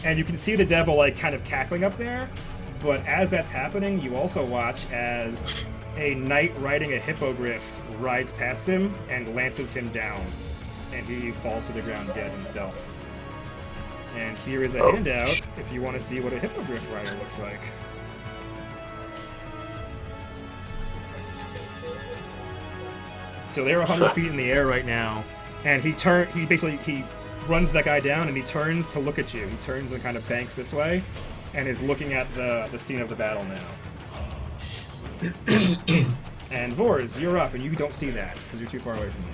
And you can see the devil like kind of cackling up there, but as that's happening, you also watch as a knight riding a hippogriff rides past him and lances him down, and he falls to the ground dead himself. And here is a handout if you want to see what a hippogriff rider looks like. So they're 100 feet in the air right now. And he runs that guy down, and he turns to look at you. He turns and kind of banks this way, and is looking at the scene of the battle now. And Vors, you're up, and you don't see that because you're too far away from me.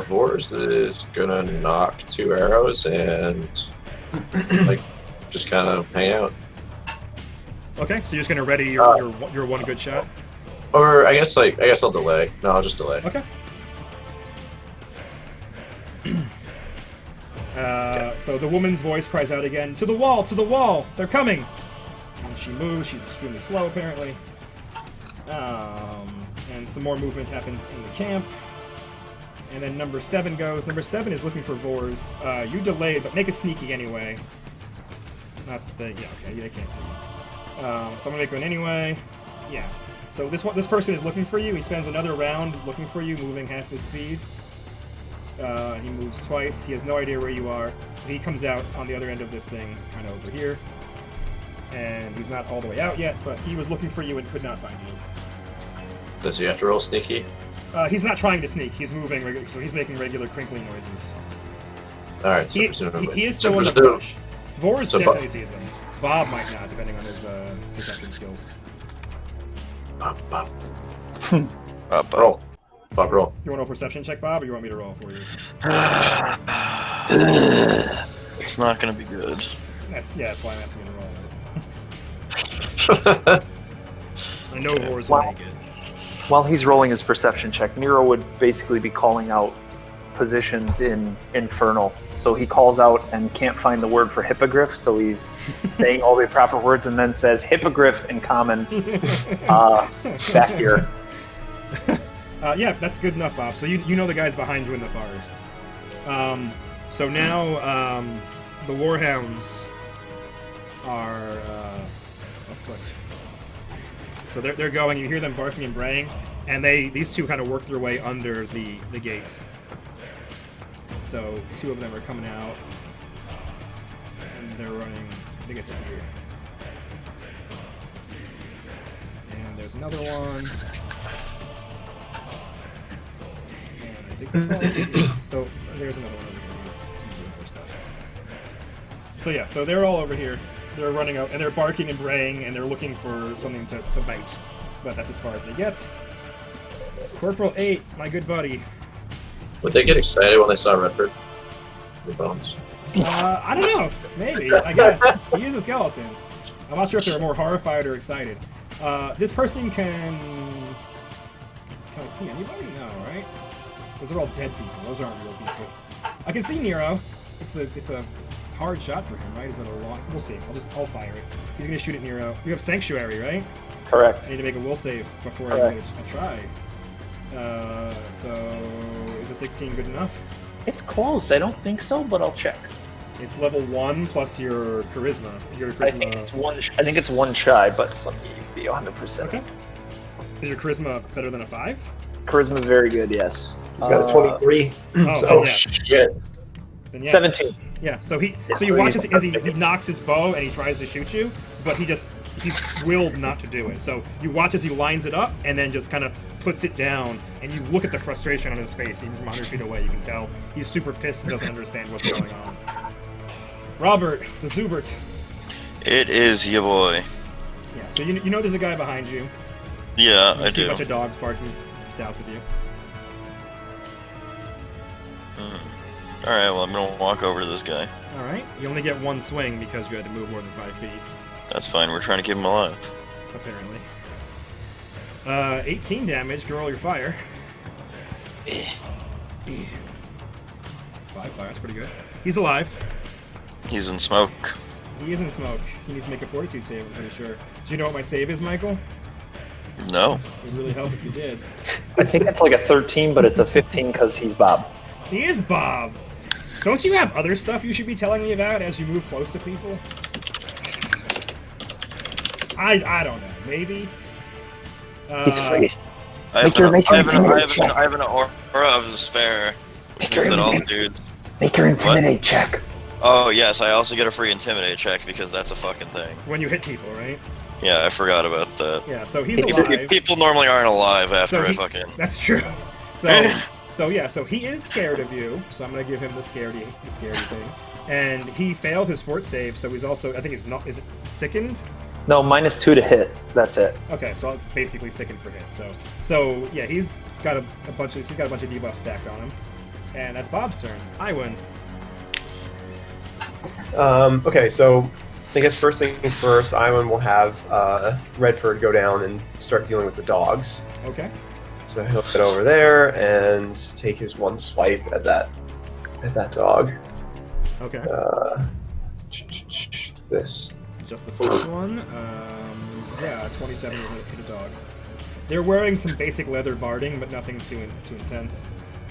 Vors is gonna knock 2 arrows and like just kind of hang out. Okay, so you're just gonna ready your one good shot. Or I guess I'll delay. No, I'll just delay. Okay. So the woman's voice cries out again, to the wall, they're coming! And she moves, she's extremely slow apparently. And some more movement happens in the camp. And then number 7 goes. Number 7 is looking for Vors. You delayed, but make it sneaky anyway. Not the... Yeah, okay, they can't see you. So I'm gonna make one anyway. Yeah. So this person is looking for you. He spends another round looking for you, moving half his speed. He moves twice. He has no idea where you are. So he comes out on the other end of this thing, kind of over here. And he's not all the way out yet, but he was looking for you and could not find you. Does he have to roll sneaky? He's not trying to sneak. He's moving, so he's making regular crinkling noises. Alright, so He presumably. is so still in the presumably- bush. Vors so definitely sees him. Bob might not, depending on his perception skills. Bob. Roll. Bob, roll. You want a perception check, Bob, or you want me to roll for you? It's not gonna be good. That's why I'm asking you to roll. I know Vors will make it. While he's rolling his perception check, Nero would basically be calling out positions in Inferno. So he calls out and can't find the word for hippogriff, so he's saying all the proper words and then says hippogriff in common back here. Yeah, that's good enough, Bob. So you know the guys behind you in the forest. So now the Warhounds are afoot. So they're going. You hear them barking and braying, and these two kind of work their way under the gate. So 2 of them are coming out, and they're running. I think it's in here. And there's another one. And I think that's all. So there's another one over here. He's doing more stuff. So yeah, so they're all over here. They're running out, and they're barking and braying, and they're looking for something to bite. But that's as far as they get. Corporal 8, my good buddy. Would they get excited when they saw Redford? The bones. I don't know. Maybe. I guess. He is a skeleton. I'm not sure if they're more horrified or excited. This person can I see anybody? No, right? Those are all dead people. Those aren't real people. I can see Nero. It's a hard shot for him, right? Is it a long? We'll see. I'll fire it. He's gonna shoot at Nero. You have Sanctuary, right? Correct. I need to make a will save before I Correct. give it a try. So is a 16 good enough? It's close. I don't think so, but I'll check. It's level 1 plus your charisma. Your charisma. I think it's one shy, but let me be 100%. Okay. Is your charisma better than a 5? Charisma's very good. Yes. He's got a 23. Oh, So- Oh, yes. shit. Then yeah. 17. Yeah. So you so watch he's- as he knocks his bow and he tries to shoot you, but he's willed not to do it. So you watch as he lines it up and then just kind of puts it down, and you look at the frustration on his face. Even from 100 feet away, you can tell he's super pissed and doesn't understand what's going on. Robert, the Zubert. It is your boy. Yeah. So you know there's a guy behind you. Yeah, You I see a do. bunch of dogs barking south of you. Alright, well, I'm gonna walk over to this guy. All right. You only get 1 swing because you had to move more than 5 feet, That's fine, we're trying to keep him alive. apparently. 18 damage. Can roll your fire. 5 fire. That's pretty good. He's alive. He's in smoke. He is in smoke. He needs to make a fortitude save, I'm pretty sure. Do you know what my save is, Michael? No. It would really help if you did. I think it's like a 13, but it's a 15 because he's Bob. He is Bob! Don't you have other stuff you should be telling me about as you move close to people? I don't know. Maybe? He's free. I Make your intimidate check. have an aura of despair. Which means that all the dudes. Make your intimidate check. Oh, yes, I also get a free intimidate check because that's a fucking thing. When you hit people, right? Yeah, I forgot about that. Yeah, so he's It's- alive. People normally aren't alive after I he- fucking... That's true. So he is scared of you. So I'm gonna give him the scary thing. And he failed his fort save, so he's also, I think it's not, is it sickened? No, -2 to hit. That's it. Okay, so it's basically sickened for hit. So yeah, he's got a bunch of debuffs stacked on him, and that's Bob's turn. I win. Okay, so I guess first things first, Iwan will have Redford go down and start dealing with the dogs. Okay. So he'll get over there and take his 1 swipe at that dog. Okay. This. Just the first one. Yeah, 27 will hit a dog. They're wearing some basic leather barding, but nothing too intense.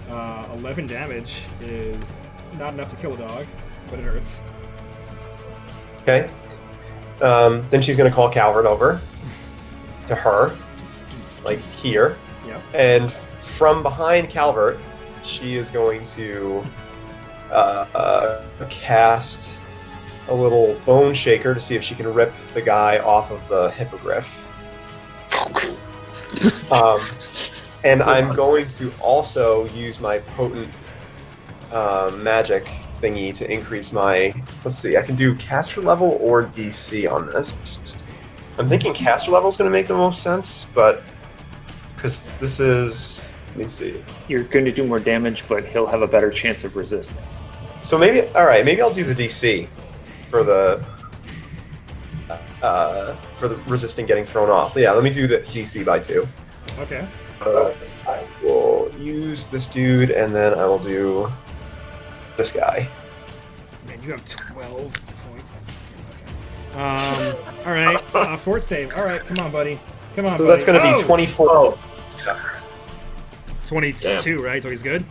11 damage is not enough to kill a dog, but it hurts. Okay. Then she's gonna call Calvert over to her, like here. Yep. And from behind Calvert, she is going to cast a little bone shaker to see if she can rip the guy off of the hippogriff. And I'm going to also use my potent magic thingy to increase my... Let's see, I can do caster level or DC on this. I'm thinking caster level is going to make the most sense, but... Because this is... Let me see. You're going to do more damage, but he'll have a better chance of resisting. So maybe... Alright, maybe I'll do the DC for the resisting getting thrown off. Yeah, let me do the DC by 2. Okay. I will use this dude, and then I will do this guy. Man, you have 12 points. That's okay. All right. Fort save. All right, come on, buddy. Come on, So buddy. that's going to be 24. 22, right? So he's good?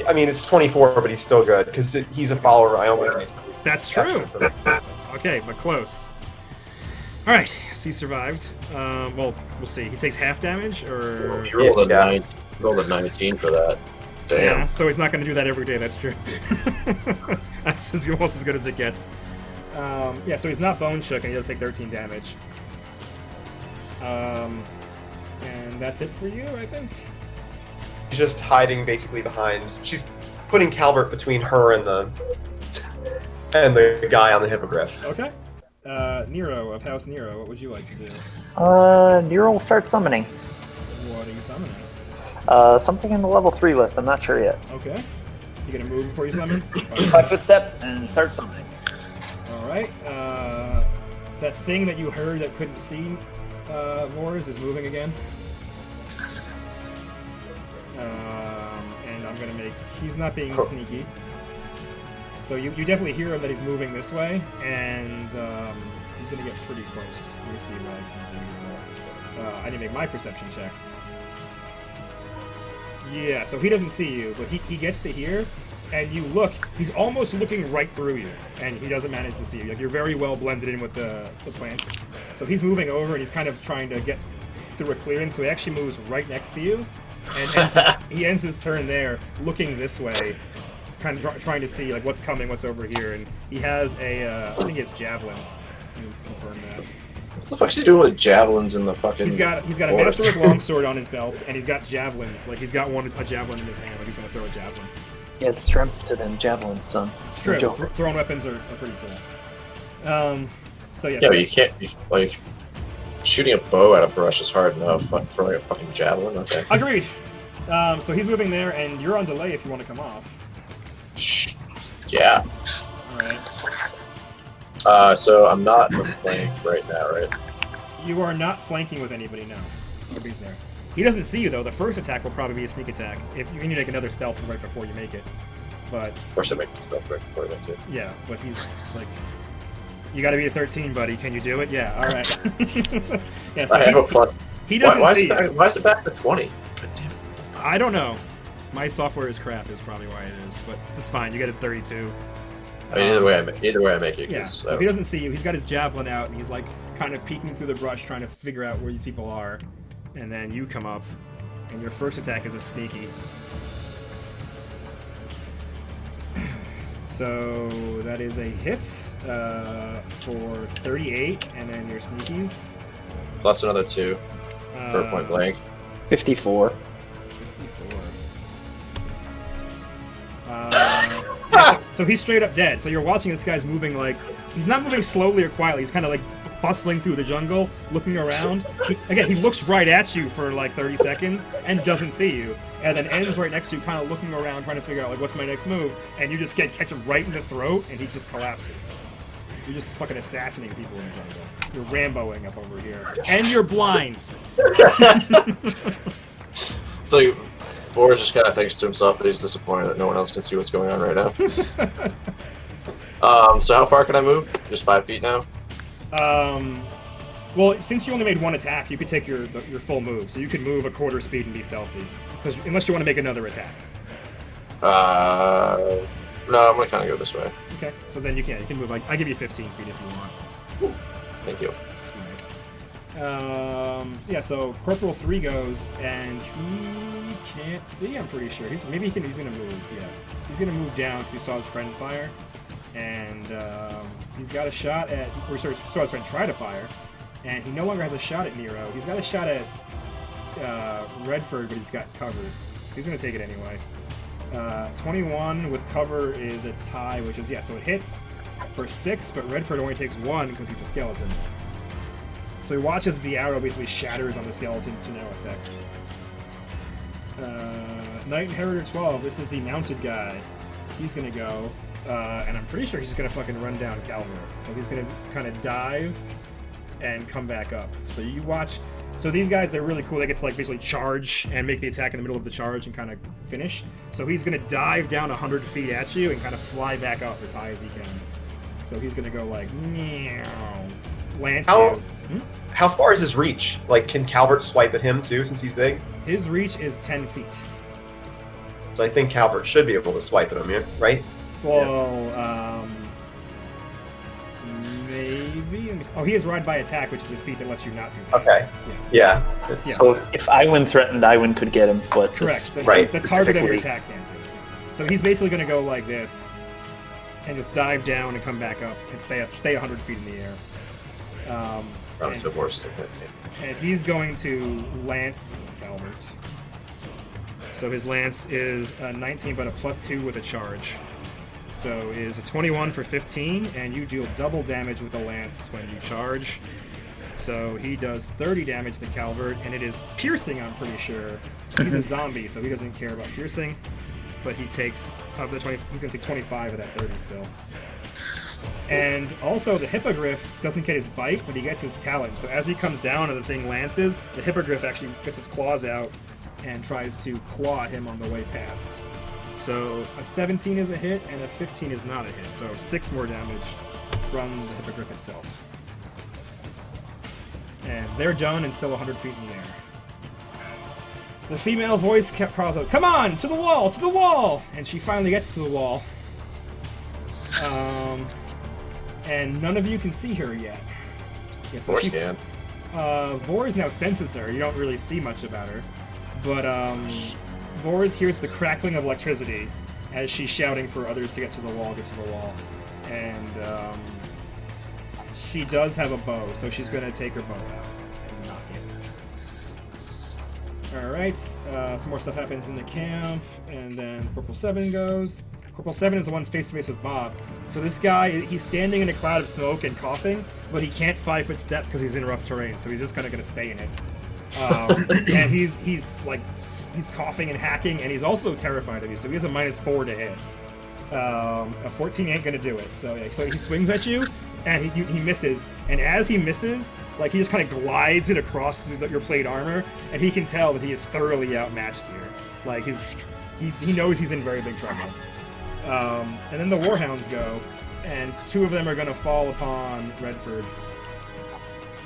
I mean, it's 24, but he's still good, because he's a follower. I only... That's true. Okay, but close. All right, so he survived. Well, we'll see. He takes half damage, or... You rolled a Yeah. 19, rolled a 19 for that. Damn. Yeah, so he's not going to do that every day. That's true. That's almost as good as it gets. Yeah, so he's not bone shook, and he does take 13 damage. And that's it for you, I think. She's just hiding basically behind... She's putting Calvert between her and the guy on the hippogriff. Okay. Nero of House Nero, what would you like to do? Nero will start summoning. What are you summoning? Something in the level 3 list, I'm not sure yet. Okay. You gonna move before you summon? 5-foot step and start summoning. Alright. That thing that you heard that couldn't see Vors is moving again. And I'm gonna make... He's not being sneaky. So you definitely hear him that he's moving this way, and he's gonna get pretty close. Let me see what I can do. I need to make my perception check. Yeah, so he doesn't see you, but he gets to here, and you look, he's almost looking right through you, and he doesn't manage to see you. Like, you're very well blended in with the plants. So he's moving over, and he's kind of trying to get through a clearing, so he actually moves right next to you, and he ends his turn there, looking this way, kind of trying to see like what's coming, what's over here, and he has a, I think he has javelins. Can you confirm that? What the fuck's he doing with javelins in the fucking... He's got a masterwork longsword on his belt, and he's got javelins. Like he's got a javelin in his hand, like he's gonna throw a javelin. Yeah, it's strength to them javelins, son. It's true. No joke. Thrown weapons are pretty cool. So yeah. Yeah, but you can't... Like, shooting a bow at a brush is hard enough. Throwing a fucking javelin? Okay. Agreed. So he's moving there, and you're on delay if you want to come off. Yeah. Alright. So I'm not in the flank right now, right? You are not flanking with anybody now. Nobody's there. He doesn't see you though. The first attack will probably be a sneak attack. If you need to make another stealth right before you make it. But Of course I make stuff right before I make it. yeah, but he's like, you got to be a 13, buddy. Can you do it? Yeah. All right. Yeah. So I have a plus. he doesn't why see you. why is it back to 20? God damn it. What the fuck? I don't know. My software is crap. Is probably why it is, but it's fine. You get a 32. I mean, either way I make it. Yeah. 'cause, So he doesn't see you. He's got his javelin out, and he's like kind of peeking through the brush, trying to figure out where these people are. And then you come up, and your first attack is a sneaky. So that is a hit for 38, and then your sneakies. Plus another 2 for point blank. 54. 54. Yeah, so he's straight up dead. So you're watching this guy's moving like... He's not moving slowly or quietly. He's kind of like bustling through the jungle, looking around. He looks right at you for like 30 seconds and doesn't see you. And then ends right next to you, kind of looking around, trying to figure out like what's my next move. And you just catch him right in the throat, and he just collapses. You're just fucking assassinating people in the jungle. You're Ramboing up over here. And you're blind! It's like Forrest just kind of thinks to himself that he's disappointed that no one else can see what's going on right now. So how far can I move? Just 5 feet now? Well, since you only made one attack, you could take your full move, so you could move a quarter speed and be stealthy. Unless you want to make another attack. No, I'm gonna kind of go this way. Okay, so then you can move. I give you 15 feet if you want. Thank you. That's nice. So yeah, so Corporal 3 goes, and he can't see. I'm pretty sure he's gonna move. Yeah, he's gonna move down because he saw his friend fire, and he's got a shot at. Or sorry, saw his friend try to fire, and he no longer has a shot at Nero. He's got a shot at Redford, but he's got covered, so he's gonna take it anyway. 21 with cover is a tie, which is, so it hits for 6, but Redford only takes 1 because he's a skeleton. So he watches the arrow basically shatters on the skeleton to no effect. Knight Inheritor 12, this is the mounted guy. He's gonna go, and I'm pretty sure he's gonna fucking run down Calvert. So he's gonna kind of dive and come back up. So you watch. So these guys, they're really cool. They get to like basically charge and make the attack in the middle of the charge and kind of finish. So he's going to dive down 100 feet at you and kind of fly back up as high as he can. So he's going to go like, meow, lance you. How far is his reach? Like, can Calvert swipe at him too, since he's big? His reach is 10 feet. So I think Calvert should be able to swipe at him, yeah? Right? Well, maybe. Oh, he has ride by attack, which is a feat that lets you not do that. Okay. Yeah. So if Iwin threatened, Iwin could get him, but correct. Right. The target of your attack can't do it. So he's basically going to go like this, and just dive down and come back up and stay 100 feet in the air. And he's going to lance Calvert. So his lance is a 19, but a +2 with a charge. So it is a 21 for 15, and you deal double damage with the lance when you charge. So he does 30 damage to Calvert, and it is piercing, I'm pretty sure. He's a zombie, so he doesn't care about piercing. But he takes, of the 20, he's going to take 25 of that 30 still. And also, the Hippogriff doesn't get his bite, but he gets his talent. So as he comes down and the thing lances, the Hippogriff actually gets his claws out and tries to claw at him on the way past. So a 17 is a hit, and a 15 is not a hit. So 6 more damage from the Hippogriff itself. And they're done and still 100 feet in the air. The female voice kept calls out, "Come on, to the wall, to the wall!" And she finally gets to the wall. And none of you can see her yet. Yeah, so Force can. Vors now senses her. You don't really see much about her. But Vors hears the crackling of electricity as she's shouting for others to get to the wall, get to the wall. And she does have a bow, so she's going to take her bow out and knock it. Alright, some more stuff happens in the camp, and then Corporal 7 goes. Corporal 7 is the one face-to-face with Bob. So this guy, he's standing in a cloud of smoke and coughing, but he can't 5-foot step because he's in rough terrain, so he's just kind of going to stay in it. And he's coughing and hacking, and he's also terrified of you, so he has a -4 to hit. A 14 ain't going to do it. So he swings at you, and he misses. And as he misses, like, he just kind of glides it across your plate armor, and he can tell that he is thoroughly outmatched here. Like, he knows he's in very big trouble. And then the Warhounds go, and 2 of them are going to fall upon Redford.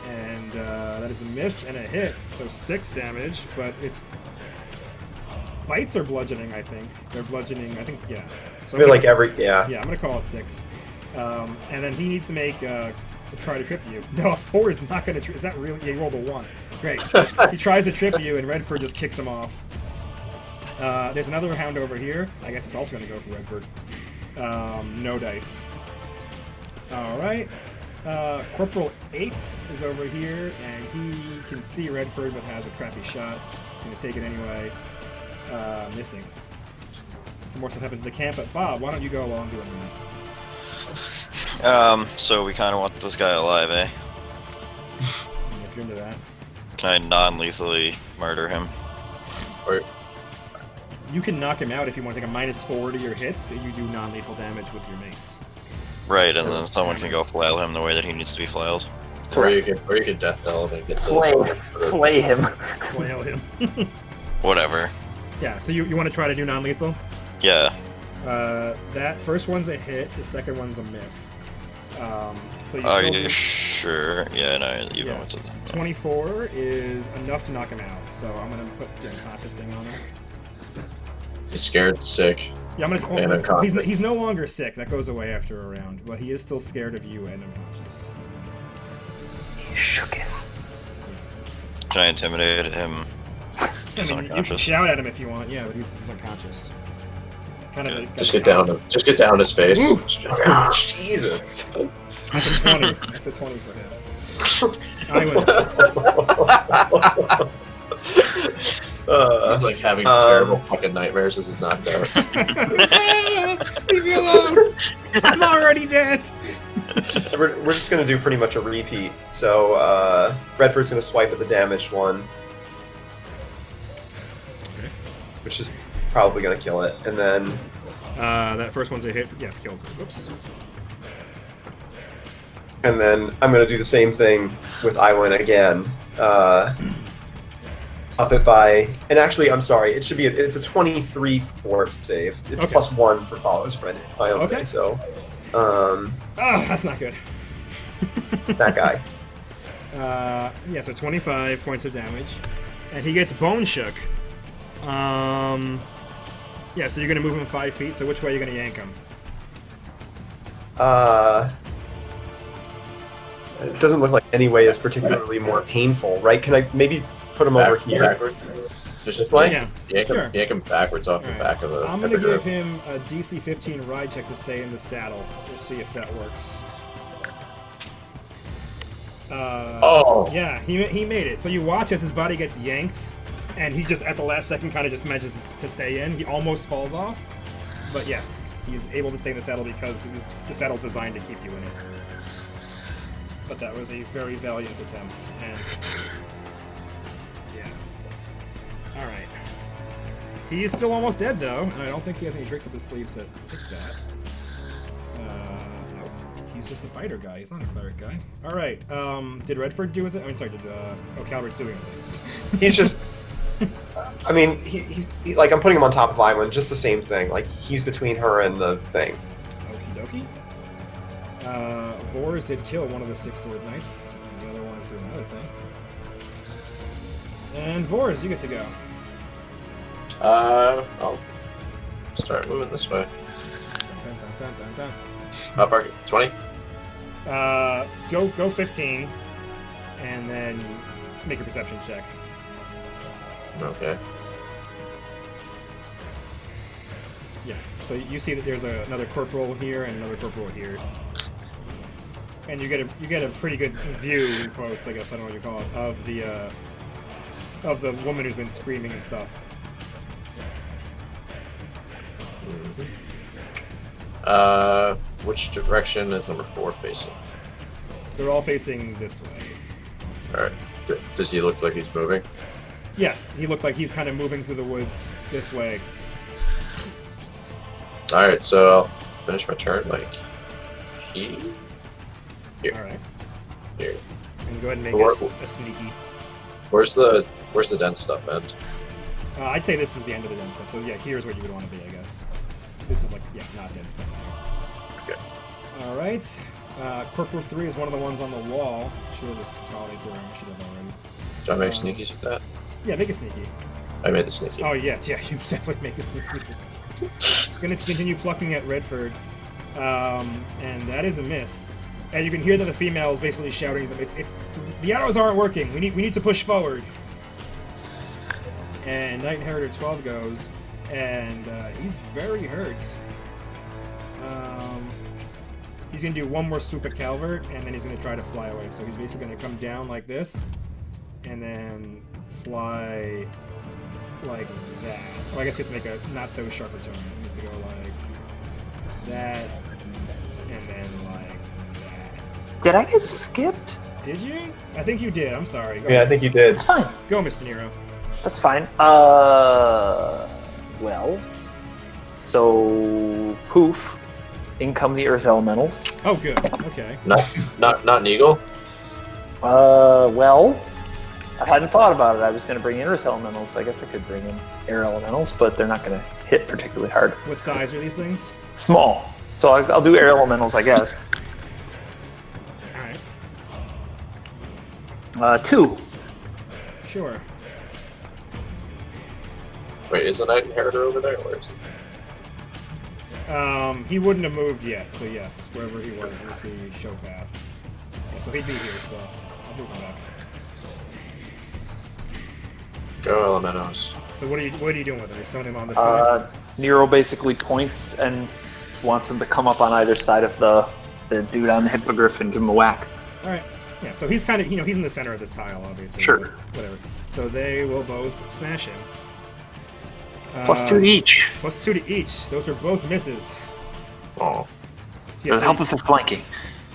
And that is a miss and a hit, so 6 damage, but it's... Bites are bludgeoning, I think. They're bludgeoning, I think, yeah. So I feel like every, yeah. Yeah, I'm going to call it 6. And then he needs to make, try to trip you. No, a 4 is not going to trip. Is that really? Yeah, he rolled a 1. Great. He tries to trip you, and Redford just kicks him off. There's another hound over here. I guess it's also going to go for Redford. No dice. Alright. Corporal 8 is over here, and he can see Redford, but has a crappy shot. Going to take it anyway. Missing. Some more stuff happens in the camp, but Bob, why don't you go along doing that? So we kind of want this guy alive, eh? If you're into that. Can I non-lethally murder him? Or You can knock him out if you want to take a -4 to your hits, and you do non-lethal damage with your mace. Right, and then someone can go flail him the way that he needs to be flailed. Or you could death delve and get Flay him. Flail him. Whatever. Yeah, so you want to try to do non-lethal? Yeah. That first one's a hit, the second one's a miss. So you Are still you do- sure? Yeah, no, you Yeah. know what to do. 24 is enough to knock him out, so I'm gonna put the unconscious thing on him. He's scared, sick. Yeah, I'm And gonna. unconscious. He's no longer sick. That goes away after a round, but he is still scared of you and unconscious. He shooketh. Can I intimidate him? He's I mean, you can unconscious. shout at him if you want. Yeah, but he's unconscious. Kind of. Good. Just get down. Just get down his face. Ooh. Jesus. That's a 20. That's a 20 for him. I would. He's like having terrible fucking nightmares as he's knocked out. Leave me alone. I'm already dead. So we're just gonna do pretty much a repeat. So Redford's gonna swipe at the damaged one, which is probably gonna kill it, and then That first one's a hit. Yes, kills it. Whoops. I'm gonna do the same thing with Iwan again. Up it by, and actually, I'm sorry, it's a 23 force save. It's Okay. +1 for follows friend. Okay. So, That's not good. that guy. Yeah, so 25 points of damage. And he gets bone shook. Yeah, so you're gonna move him 5 feet, so which way are you gonna yank him? It doesn't look like any way is particularly more painful, right? Can I maybe put him over here? Backward. Just This way? Yeah. yank him, Sure. yank him backwards off the Alright. back of the. I'm gonna hippogriff. give him a DC 15 ride check to stay in the saddle. We'll see if that works. Oh. Yeah, he made it. So you watch as his body gets yanked, and he just at the last second kind of just manages to stay in. He almost falls off, but yes, he's able to stay in the saddle because the saddle's designed to keep you in it. But that was a very valiant attempt, and yeah. All right. He is still almost dead though, and I don't think he has any tricks up his sleeve to fix that. Nope. He's just a fighter guy. He's not a cleric guy. All right. Did Redford do with it? I'm sorry. Did Calvert's doing anything? He's just. I mean, he's like I'm putting him on top of Iwan, just the same thing. Like he's between her and the thing. Okie dokie. Vors did kill one of the 6 sword knights, and the other one is doing another thing. And Vors, you get to go. I'll start moving this way. Dun, dun, dun, dun, How far? 20? dun. Go 15, and then make a perception check. Okay. Yeah. So you see that there's another corporal here and another corporal here, and you get a pretty good view, in quotes, I guess I don't know what you call it, of the woman who's been screaming and stuff. Which direction is number 4 facing? They're all facing this way. Alright. Does he look like he's moving? Yes, he looked like he's kind of moving through the woods this way. Alright, so I'll finish my turn like here. All right. Here. And go ahead and make Or- a sneaky. Where's the dense stuff end? I'd say this is the end of the dense stuff. So yeah, here's where you would want to be, I guess. This is like, yeah, not dense stuff. Okay. All right. Corporal 3 is one of the ones on the wall. Should have just consolidated the room. I should have already. Do I make sneakies with that? Yeah, make a sneaky. I made the sneaky. Oh yeah, you definitely make a sneaky. Gonna continue plucking at Redford, and that is a miss. And you can hear that the female is basically shouting at them. It's the arrows aren't working. We need to push forward. And Knight Inheritor 12 goes, and he's very hurt. He's gonna do one more swoop at Calvert, and then he's gonna try to fly away. So he's basically gonna come down like this, and then fly like that. Well, I guess he has to make a not so sharp return. He needs to go like that, and then like that. Did I get skipped? Did you? I think you did. I'm sorry. Go, Yeah, I think you did. It's fine. go Mr. Nero. That's fine. Well, so poof, in come the earth elementals. Oh, good. Okay. Not an eagle? Well, I hadn't thought about it. I was going to bring in earth elementals. I guess I could bring in air elementals, but they're not going to hit particularly hard. What size are these things? Small. So I'll do air elementals, I guess. Alright. 2. Sure. Wait, is the Knight Inheritor over there? Where is he? He wouldn't have moved yet, so yes, wherever he was, we see show path. Yeah, so he'd be here still. I'll move him back. Go Elementos. So what are you doing with him? Are you summoning him on this guy? Nero basically points and wants him to come up on either side of the dude on the hippogriff and give him a whack. All right. Yeah. So he's kind of he's in the center of this tile, obviously. Sure. Whatever. So they will both smash him. +2 to each. +2 to each. Those are both misses. Oh. Yeah, Does it help if they're flanking?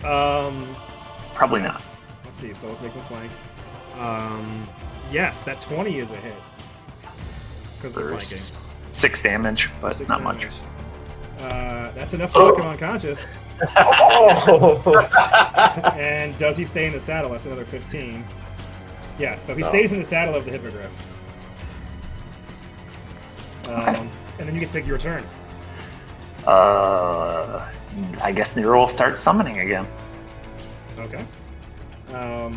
Probably yes. not. Let's see. So let's make them flank. Yes, that 20 is a hit. Because they're flanking. 6 damage, but 6 not damage. much. That's enough to knock him unconscious. Oh! And does he stay in the saddle? That's another 15. Yeah, so he stays in the saddle of the hippogriff. And then you get to take your turn. I guess Nero will start summoning again. Okay.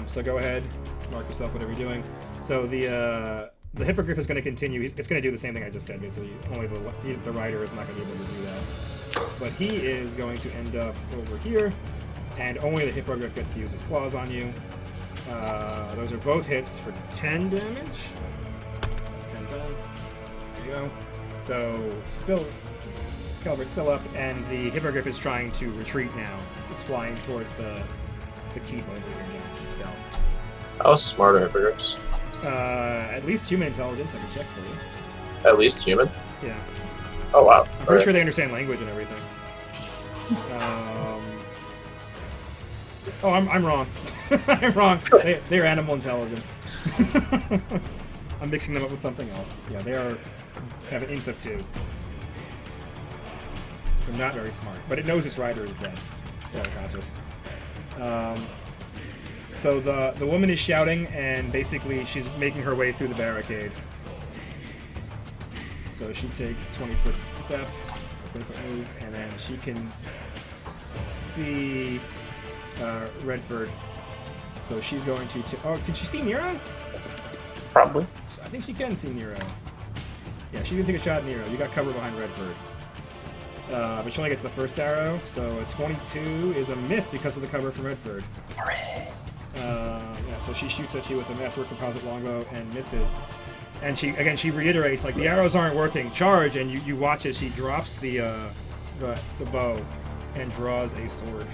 So go ahead, mark yourself whatever you're doing. So the hippogriff is going to continue. It's going to do the same thing I just said, basically. Only the rider is not going to be able to do that. But he is going to end up over here, and only the hippogriff gets to use his claws on you. Those are both hits for 10 damage. 10. There you go. So still, Calvert's still up, and the hippogriff is trying to retreat now. It's flying towards the keep over here itself. How smart are hippogriffs? At least human intelligence. I can check for you. At least human? Yeah. Oh, wow. I'm pretty sure they understand language and everything. Oh, I'm wrong. I'm wrong. They're animal intelligence. I'm mixing them up with something else. Yeah, they have an int of 2. So not very smart. But it knows its rider is dead. Still unconscious. So the woman is shouting, and basically she's making her way through the barricade. So she takes 20-foot step, 20-foot move, and then she can see Redford. So she's going to... Oh, can she see Nero? Probably. I think she can see Nero. Yeah, she can take a shot at Nero. You got cover behind Redford. But she only gets the first arrow, so a 22 is a miss because of the cover from Redford. Yeah, so she shoots at you with a masswork composite longbow and misses. And she reiterates, like, the arrows aren't working. Charge! And you watch as she drops the bow and draws a sword.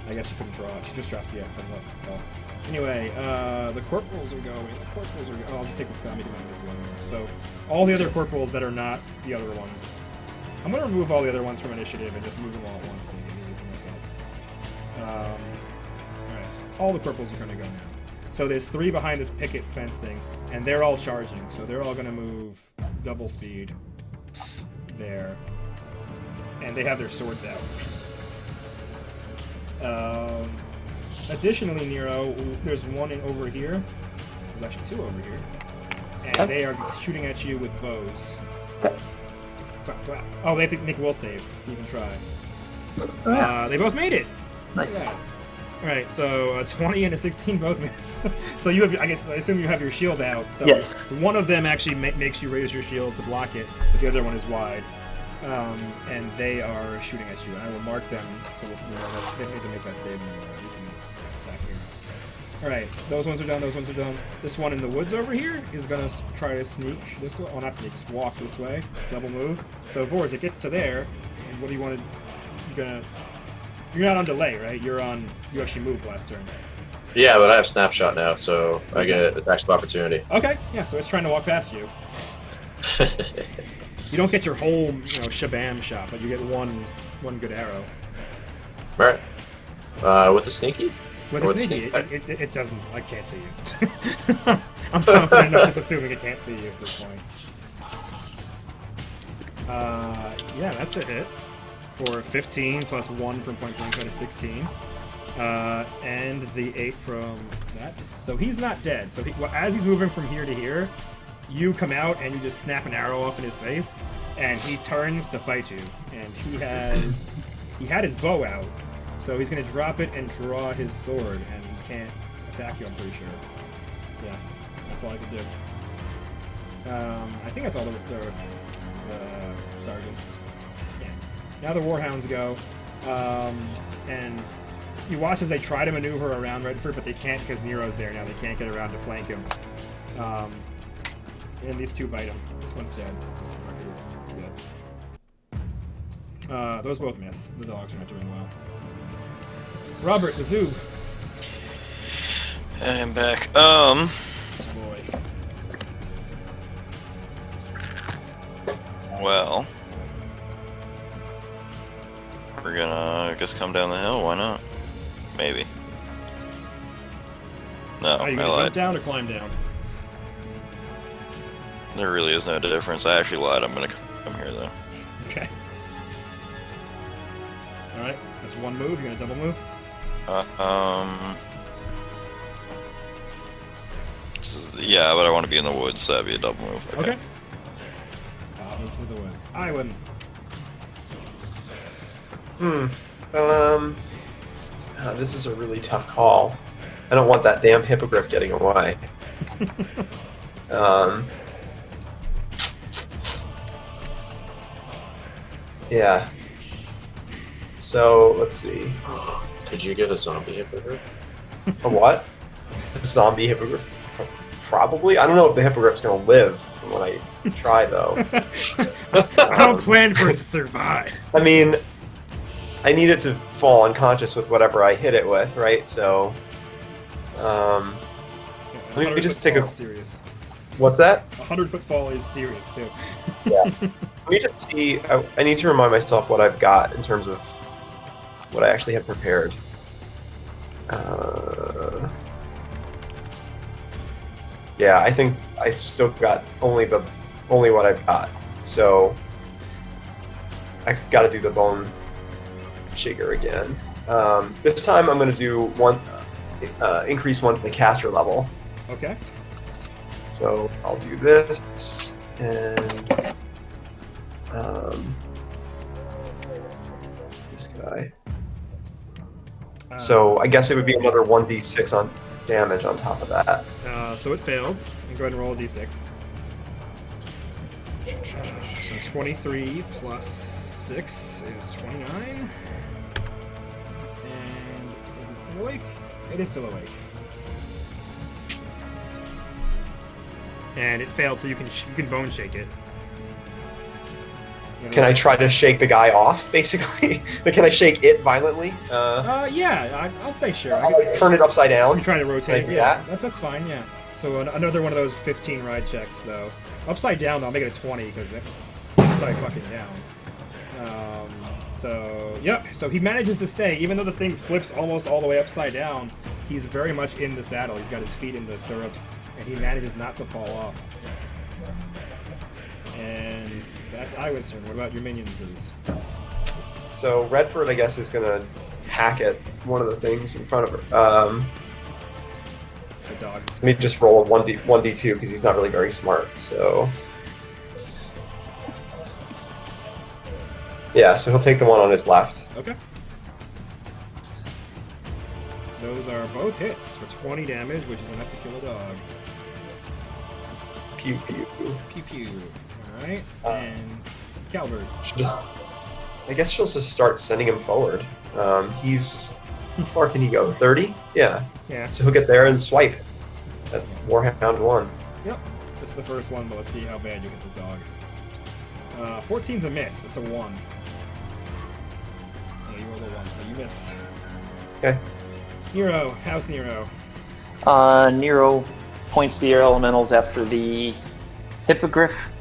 I guess she couldn't draw it. She just drops the bow. Anyway, the corporals are going. Oh, I'll just take this guy, make him invisible. So, all the other corporals that are not the other ones. I'm going to remove all the other ones from initiative and just move them all at once to make it easy for myself. Alright, all the corporals are going to go now. So there's 3 behind this picket fence thing, and they're all charging. So they're all going to move double speed there. And they have their swords out. Additionally, Nero, there's one over here. There's actually 2 over here. And they are shooting at you with bows. Okay. Oh, they have to make a will save to even try. They both made it! Nice. Yeah. Alright, so a 20 and a 16 both miss. So you have, I assume you have your shield out. So yes. One of them actually makes you raise your shield to block it, but the other one is wide. And they are shooting at you. And I will mark them so they need to make that save. And you can attack here. Alright, those ones are done, those ones are done. This one in the woods over here is going to try to sneak this way. Oh, not sneak, just walk this way. Double move. So, Vors, it gets to there. And what do you want to... You're not on delay, right? You actually moved last turn. Yeah, but I have snapshot now, so I get attacks of opportunity. Okay, yeah, so it's trying to walk past you. You don't get your whole, shabam shot, but you get one good arrow. Alright. With the sneaky? With the sneaky, it doesn't... I can't see you. I'm confident enough just assuming it can't see you at this point. Yeah, that's a hit. For 15 plus 1 from point blank, that is 16. And the 8 from that. So he's not dead. So as he's moving from here to here, you come out and you just snap an arrow off in his face, and he turns to fight you. And he had his bow out, so he's going to drop it and draw his sword, and he can't attack you, I'm pretty sure. Yeah, that's all I could do. I think that's all the sergeants. Yeah. Now the Warhounds go, and you watch as they try to maneuver around Redford, but they can't because Nero's there now. They can't get around to flank him. And these two bite him. This one's dead. This market is dead. Those both miss. The dogs are not doing well. Robert, the zoo. I'm back. Boy. Well, we're gonna, I guess, come down the hill. Why not? Maybe. No, Are you I gonna lied. jump down or climb down? There really is no difference. I actually lied. I'm gonna come here though. Okay. Alright, that's one move. You're gonna double move? Yeah, but I want to be in the woods, so that'd be a double move. Okay. Move through the woods. Island. This is a really tough call. I don't want that damn hippogriff getting away. Yeah. So, let's see. Could you get a zombie hippogriff? A what? A zombie hippogriff? Probably. I don't know if the hippogriff's gonna live when I try, though. I don't plan for it to survive. I mean, I need it to fall unconscious with whatever I hit it with, right? So, let me just take a... Serious. What's that? 100-foot fall is serious, too. Yeah. Let me just see. I need to remind myself what I've got in terms of what I actually have prepared. Yeah, I think I've still got only what I've got. So I've got to do the bone shaker again. This time I'm going to do increase one to the caster level. Okay. So I'll do this and this guy. So I guess it would be another 1d6 on damage on top of that. So it failed. And go ahead and roll a d6. So 23 plus 6 is 29. And is it still awake? It is still awake. And it failed, so you can bone shake it. Can I try to shake the guy off, basically? Can I shake it violently? Yeah, I'll say sure. I'll turn it upside down. I'm trying to rotate. Like Yeah, that? that's fine. Yeah. So another one of those 15 ride checks, though. Upside down, though, I'll make it a 20 because that's upside fucking down. So yep. So he manages to stay, even though the thing flips almost all the way upside down. He's very much in the saddle. He's got his feet in the stirrups, and he manages not to fall off. And that's Iwan's turn. What about your minions? So Redford, I guess, is gonna hack at one of the things in front of her. The dogs. Let me just roll a 1d2 because he's not really very smart. So yeah, so he'll take the one on his left. Okay. Those are both hits for 20 damage, which is enough to kill a dog. Pew pew. Pew pew. Alright. And Calvert. I guess she'll just start sending him forward. He's... How far can he go? 30? Yeah. Yeah. So he'll get there and swipe at Warhound 1. Yep. Just the first one, but let's see how bad you hit the dog. 14's a miss. That's a 1. Yeah, you rolled a 1, so you miss. Okay. Nero. How's Nero? Nero points the air elementals after the hippogriff.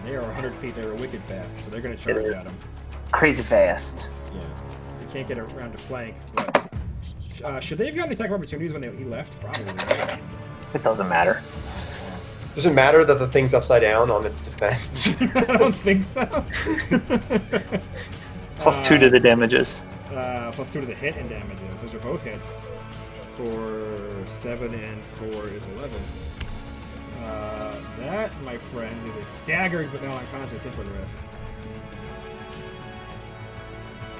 They are 100 feet. They're wicked fast, so they're going to charge at him. Crazy fast. Yeah. You can't get around to flank, but... should they have gotten attack opportunities when he left? Probably, right? It doesn't matter. Does it matter that the thing's upside down on its defense? I don't think so. +2 to the damages. plus 2 to the hit and damages. Those are both hits. For 7 and 4 is 11. That, my friends, is a staggered but not unconscious Hippogriff.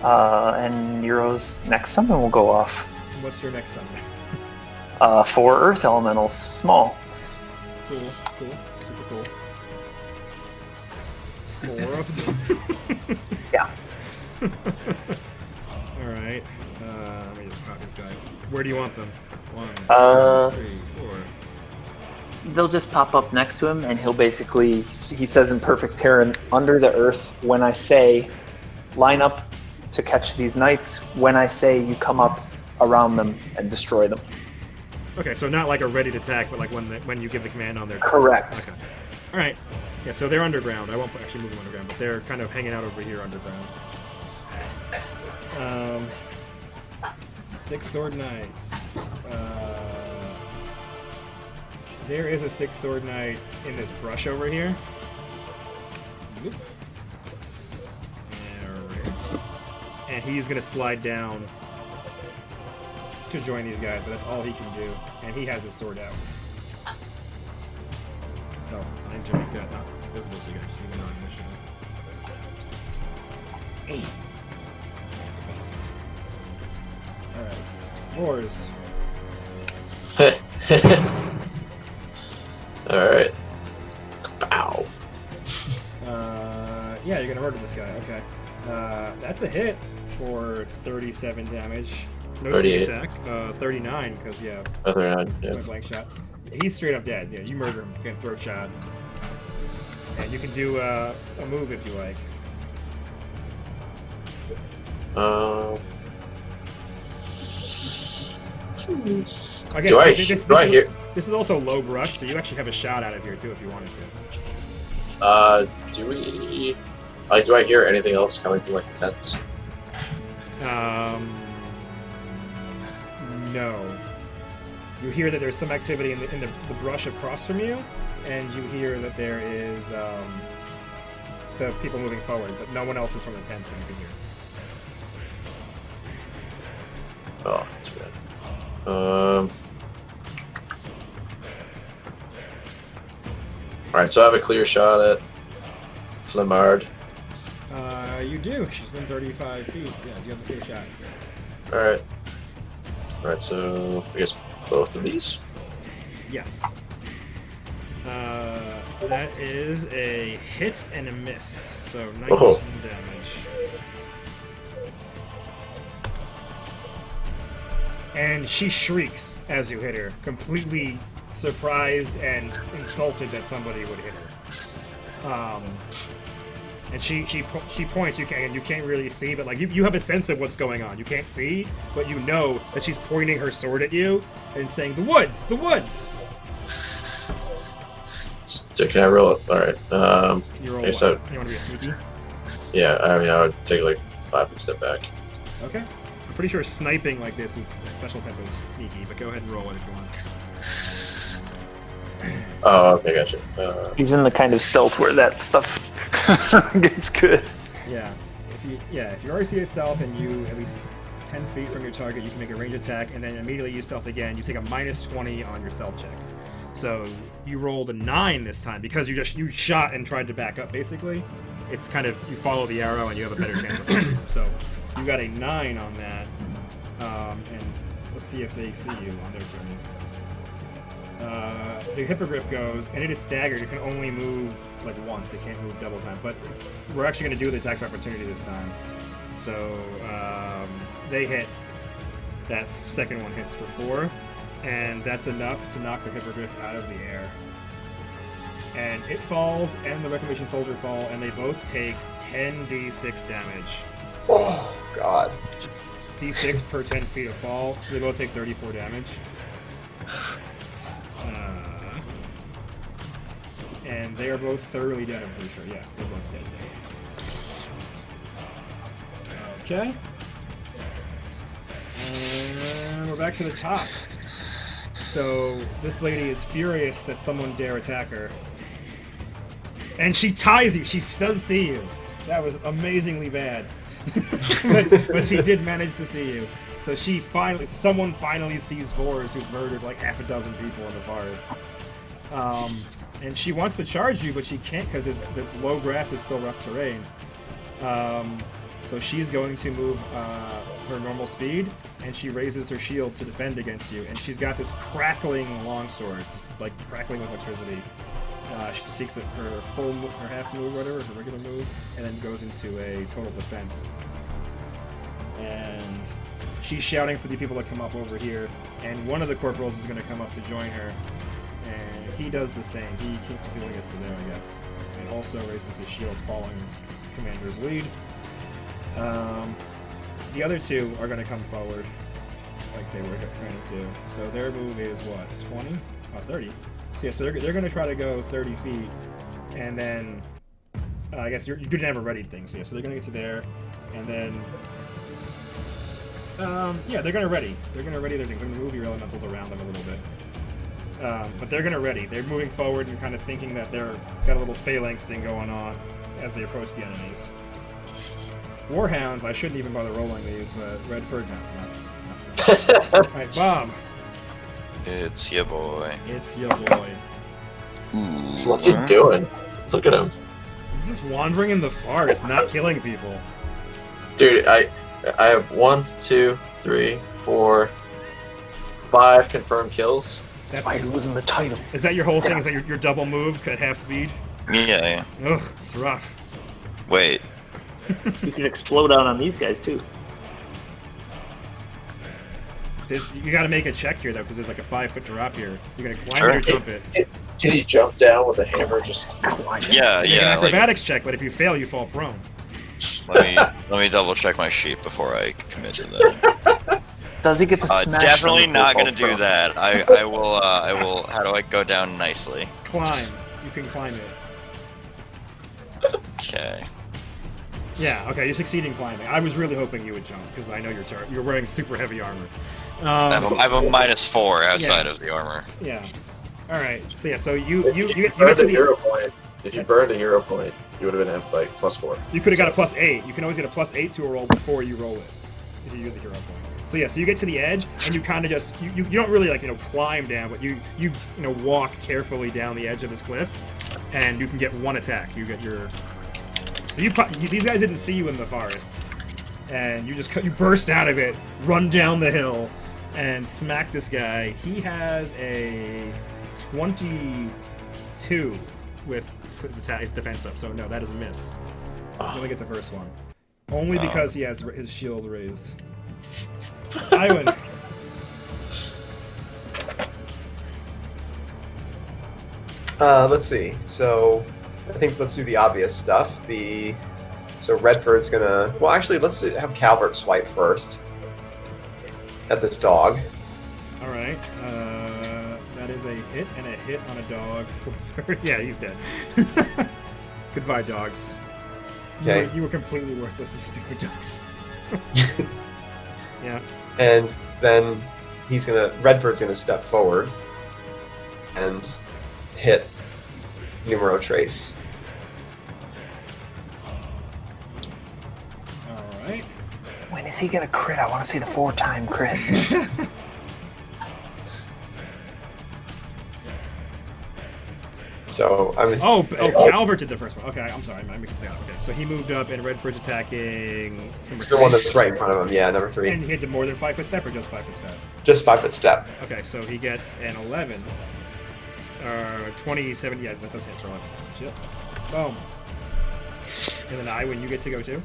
And Nero's next summon will go off. What's your next summon? 4 Earth Elementals, small. Cool, super cool. 4 of them? Yeah. Alright, let me just copy this guy. Where do you want them? 1, 2, 3, 4. They'll just pop up next to him, and he'll basically, he says in perfect Terran, under the earth, when I say, line up to catch these knights, when I say you come up around them and destroy them. Okay, so not like a ready to attack, but like when you give the command on their... Correct. Okay. Alright. Yeah, so they're underground. I won't actually move them underground, but they're kind of hanging out over here underground. 6 Sword Knights. There is a 6 Sword Knight in this brush over here. Whoop. Alright. And he's gonna slide down to join these guys, but that's all he can do. And he has his sword out. Oh, I need to make that not visible so you guys see the non-initiative. 8. Alright. Wars. Alright. Pow. Yeah, you're gonna murder this guy. Okay. That's a hit for 37 damage. No sneak 38. attack. 39, because, yeah, Other hand, yeah. point blank shot. He's straight up dead. Yeah, you murder him. You can throat shot. And you can do a move if you like. Again, Do I hear? This is also low brush, so you actually have a shot out of here too if you wanted to. Do we? Like, do I hear anything else coming from like the tents? No. You hear that there's some activity in the brush across from you, and you hear that there is the people moving forward, but no one else is from the tents that you can hear. Oh, that's bad. Alright, so I have a clear shot at Flamard. You do. She's in 35 feet. Yeah, you have a clear shot. Alright. Alright, so I guess both of these? Yes. That is a hit and a miss. So 19 Oh. damage. And she shrieks as you hit her, completely surprised and insulted that somebody would hit her. And she points. You can't really see, but like you have a sense of what's going on. You can't see, but you know that she's pointing her sword at you and saying, "The woods, the woods." So can I roll it? Alright. Can you roll Okay, what? so- You want to be a sneaky? Yeah, I mean, I would take like 5 and step back. Okay. I'm pretty sure sniping like this is a special type of sneaky, but go ahead and roll it if you want. Oh, okay, gotcha. He's in the kind of stealth where that stuff gets good. Yeah. If you already see stealth and you at least 10 feet from your target, you can make a range attack, and then immediately use stealth again. You take a minus 20 on your stealth check. So you rolled a 9 this time because you shot and tried to back up. Basically, it's kind of you follow the arrow and you have a better chance of hitting. So you got a 9 on that, and let's see if they see you on their turn. The Hippogriff goes, and it is staggered. It can only move like once. It can't move double time. But we're actually going to do the attacks of opportunity this time. So they hit. That second one hits for 4, and that's enough to knock the Hippogriff out of the air. And it falls, and the Reclamation Soldier fall, and they both take 10d6 damage. Oh, God. It's d6 per 10 feet of fall, so they both take 34 damage. And they are both thoroughly dead, I'm pretty sure. Yeah, they're both dead. Okay. And we're back to the top. So this lady is furious that someone dare attack her. And she ties you. She does see you. That was amazingly bad. but she did manage to see you. So someone finally sees Vors, who's murdered like half a dozen people in the forest. And she wants to charge you, but she can't because the low grass is still rough terrain. So she's going to move her normal speed, and she raises her shield to defend against you. And she's got this crackling longsword, just like crackling with electricity. She takes her half move, whatever, her regular move, and then goes into a total defense. And she's shouting for the people to come up over here, and one of the corporals is going to come up to join her, and he does the same. He only gets to there, I guess, and also raises his shield following his commander's lead. The other two are going to come forward, like they were trying to. So their move is what, 20? 30. So yeah, so they're going to try to go 30 feet, and then I guess you didn't have a ready thing. So yeah, so they're going to get to there, and then yeah, they're going to ready. They're going to ready their things. They're going to move your elementals around them a little bit. But they're going to ready. They're moving forward and kind of thinking that they're got a little phalanx thing going on as they approach the enemies. Warhounds, I shouldn't even bother rolling these, but Redford, no. Alright, Bob. It's your boy. It's your boy. What's he doing? Look at him. He's just wandering in the forest, not killing people. Dude, I have 1, 2, 3, 4, 5 confirmed kills. That's why it was in the title. Is that your whole thing? Is that your double move at half speed? Yeah. Ugh, it's rough. Wait. You can explode out on these guys too. You got to make a check here though, because there's like a 5-foot drop here. You're gonna climb it or jump it. Can he jump down with a hammer? Just Yeah, Make an yeah. acrobatics check, but if you fail, you fall prone. Let me double check my sheet before I commit to that. Does he get to smash? Definitely them not before gonna do fall that. I will. How do I go down nicely? Climb. You can climb it. Okay. Yeah. Okay. You're succeeding climbing. I was really hoping you would jump because I know you're wearing super heavy armor. I have a -4 outside of the armor. Yeah. All right. So yeah. So you get burned to a the. hero point. If you burned a hero point, you would have been at like +4. You could have got a +8. You can always get a +8 to a roll before you roll it if you use a hero point. So yeah. So you get to the edge and you kind of just you don't really like climb down, but you walk carefully down the edge of this cliff, and you can get one attack. You get your. So these guys didn't see you in the forest, and you burst out of it, run down the hill, and smack this guy. He has a 22 with his defense up, so no, that is a miss. You only get the first one, only because he has his shield raised. Iwan. Let's see. So, I think let's do the obvious stuff. So Redford's gonna. Well, actually, let's have Calvert swipe first at this dog. All right. That is a hit and a hit on a dog. Yeah, he's dead. Goodbye, dogs. Okay. You were completely worthless, you stupid dogs. Yeah. And then Redford's gonna step forward and hit Numero Trace. All right. When is he gonna crit? I want to see the 4-time crit. So I'm. Calvert did the first one. Okay, I'm sorry, I mixed that up. Okay, so he moved up, and Redford's attacking. The one that's right in front of him. Yeah, number 3. And he hit the more than 5-foot step, or just 5-foot step? Just 5-foot step. Okay, so he gets an 11. 27. Yeah, that does hit for 11. Shit. Boom. And then when you get to go too.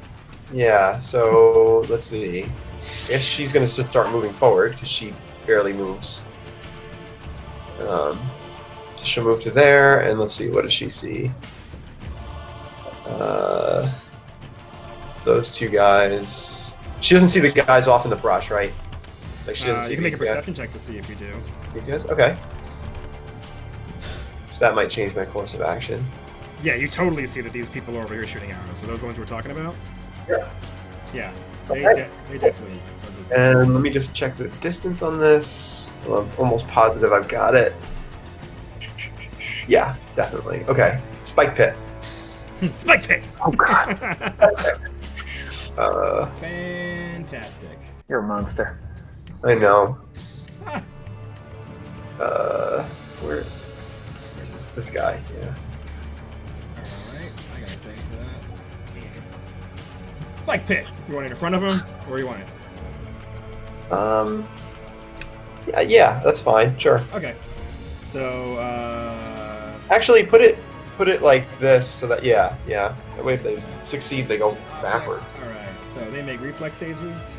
Yeah. So let's see. If she's gonna just start moving forward because she barely moves. She'll move to there, and let's see. What does she see? Those two guys. She doesn't see the guys off in the brush, right? Like she doesn't see. You can make a these guys. perception check to see if you do. These guys? Okay. So that might change my course of action. Yeah, you totally see that these people are over here shooting arrows. So those are the ones we're talking about? Yeah. Yeah. Okay. They definitely are just... And let me just check the distance on this. Well, I'm almost positive I've got it. Yeah, definitely. Okay. Spike pit. Spike pit! Oh god. Fantastic. You're a monster. I know. Ah, Where's this guy? Yeah. Alright, I got a thing for that. Spike Pit. You want it in front of him, or you want it? Yeah, that's fine. Sure. Okay. So, Actually, put it like this, so that yeah. That way, if they succeed, they go backwards. Alright, so they make reflex saves.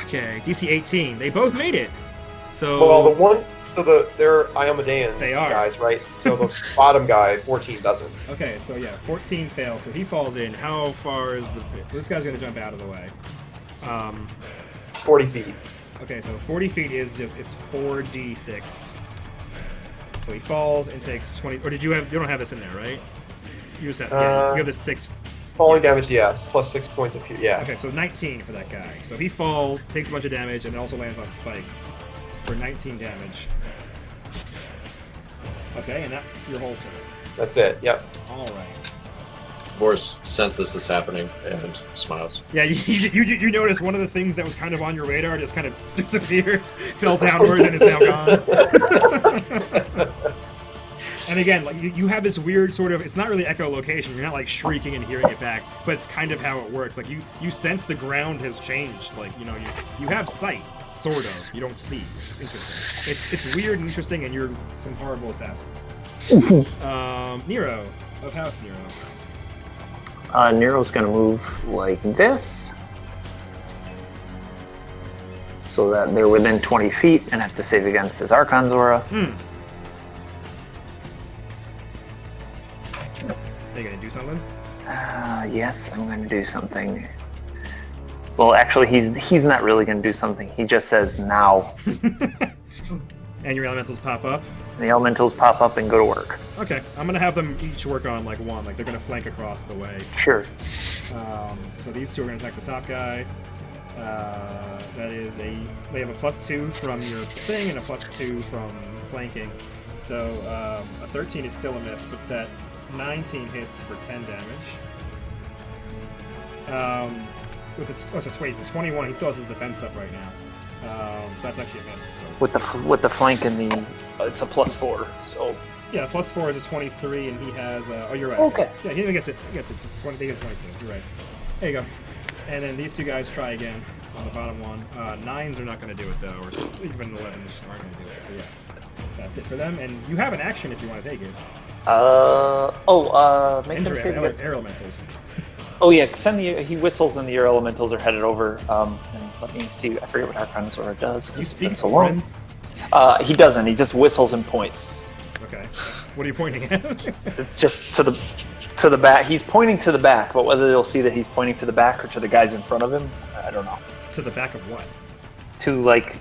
Okay, DC 18. They both made it. So Well, they're Iomedean They are. guys, right? So the bottom guy, 14, doesn't. okay, so yeah, 14 fails, so he falls in. How far is the pit? So this guy's gonna jump out of the way. 40 feet. Okay, so 40 feet is just it's 4d6. So he falls and takes 20. Or you don't have this in there, right? You just have you have the 6. Falling damage, yes, plus 6 points of yeah. Okay, so 19 for that guy. So he falls, takes a bunch of damage, and also lands on spikes for 19 damage. Okay, and that's your whole turn. That's it. Yep. All right. Vorse senses this happening and smiles. Yeah, you notice one of the things that was kind of on your radar just kind of disappeared, fell downward, and is now gone. And again, like you have this weird sort of, it's not really echolocation, you're not like shrieking and hearing it back, but it's kind of how it works. Like you sense the ground has changed. Like, you have sight, sort of. You don't see. It's interesting. It's weird and interesting, and you're some horrible assassin. Nero, of House Nero. Nero's gonna move like this, so that they're within 20 feet and have to save against his Archon's Aura. Are you gonna do something? Yes, I'm gonna do something. Well, actually, he's not really gonna do something. He just says now. And your elementals pop up? The elementals pop up and go to work. Okay, I'm gonna have them each work on like one, like they're gonna flank across the way. Sure. So these two are gonna attack the top guy. They have a +2 from your thing and a +2 from flanking. So a 13 is still a miss, but that 19 hits for 10 damage. It's a 20, so 21. He still has his defense up right now. So that's actually a miss. So. With the flank and the, it's a +4. So Yeah, +4 is a 23, and he has. Oh, you're right. Okay. Yeah, he gets it. He gets it. It's 20. He gets 22. You're right. There you go. And then these two guys try again on the bottom one. 9s are not going to do it though, or even 11s aren't going to do it. So yeah, that's it for them. And you have an action if you want to take it. Make them save against air elementals. Oh yeah, he whistles and the air elementals are headed over. And let me see. I forget what Archon's Aura does. You speak It's alone. He doesn't. He just whistles and points. Okay. What are you pointing at? Just to the back. He's pointing to the back, but whether they'll see that he's pointing to the back or to the guys in front of him, I don't know. To the back of what? To like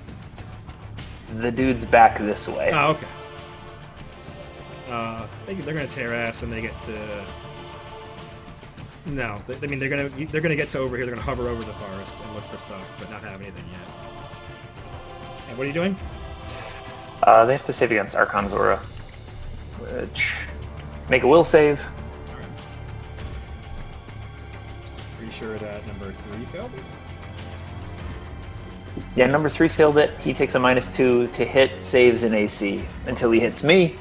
the dude's back this way. Oh, okay. They're gonna tear ass, and they get to. No, I mean they're gonna get to over here. They're gonna hover over the forest and look for stuff, but not have anything yet. And what are you doing? They have to save against Archon's Aura, which make a will save. All right. Pretty sure that number 3 failed it. Yeah, number 3 failed it. He takes a -2 to hit, saves, and AC until he hits me.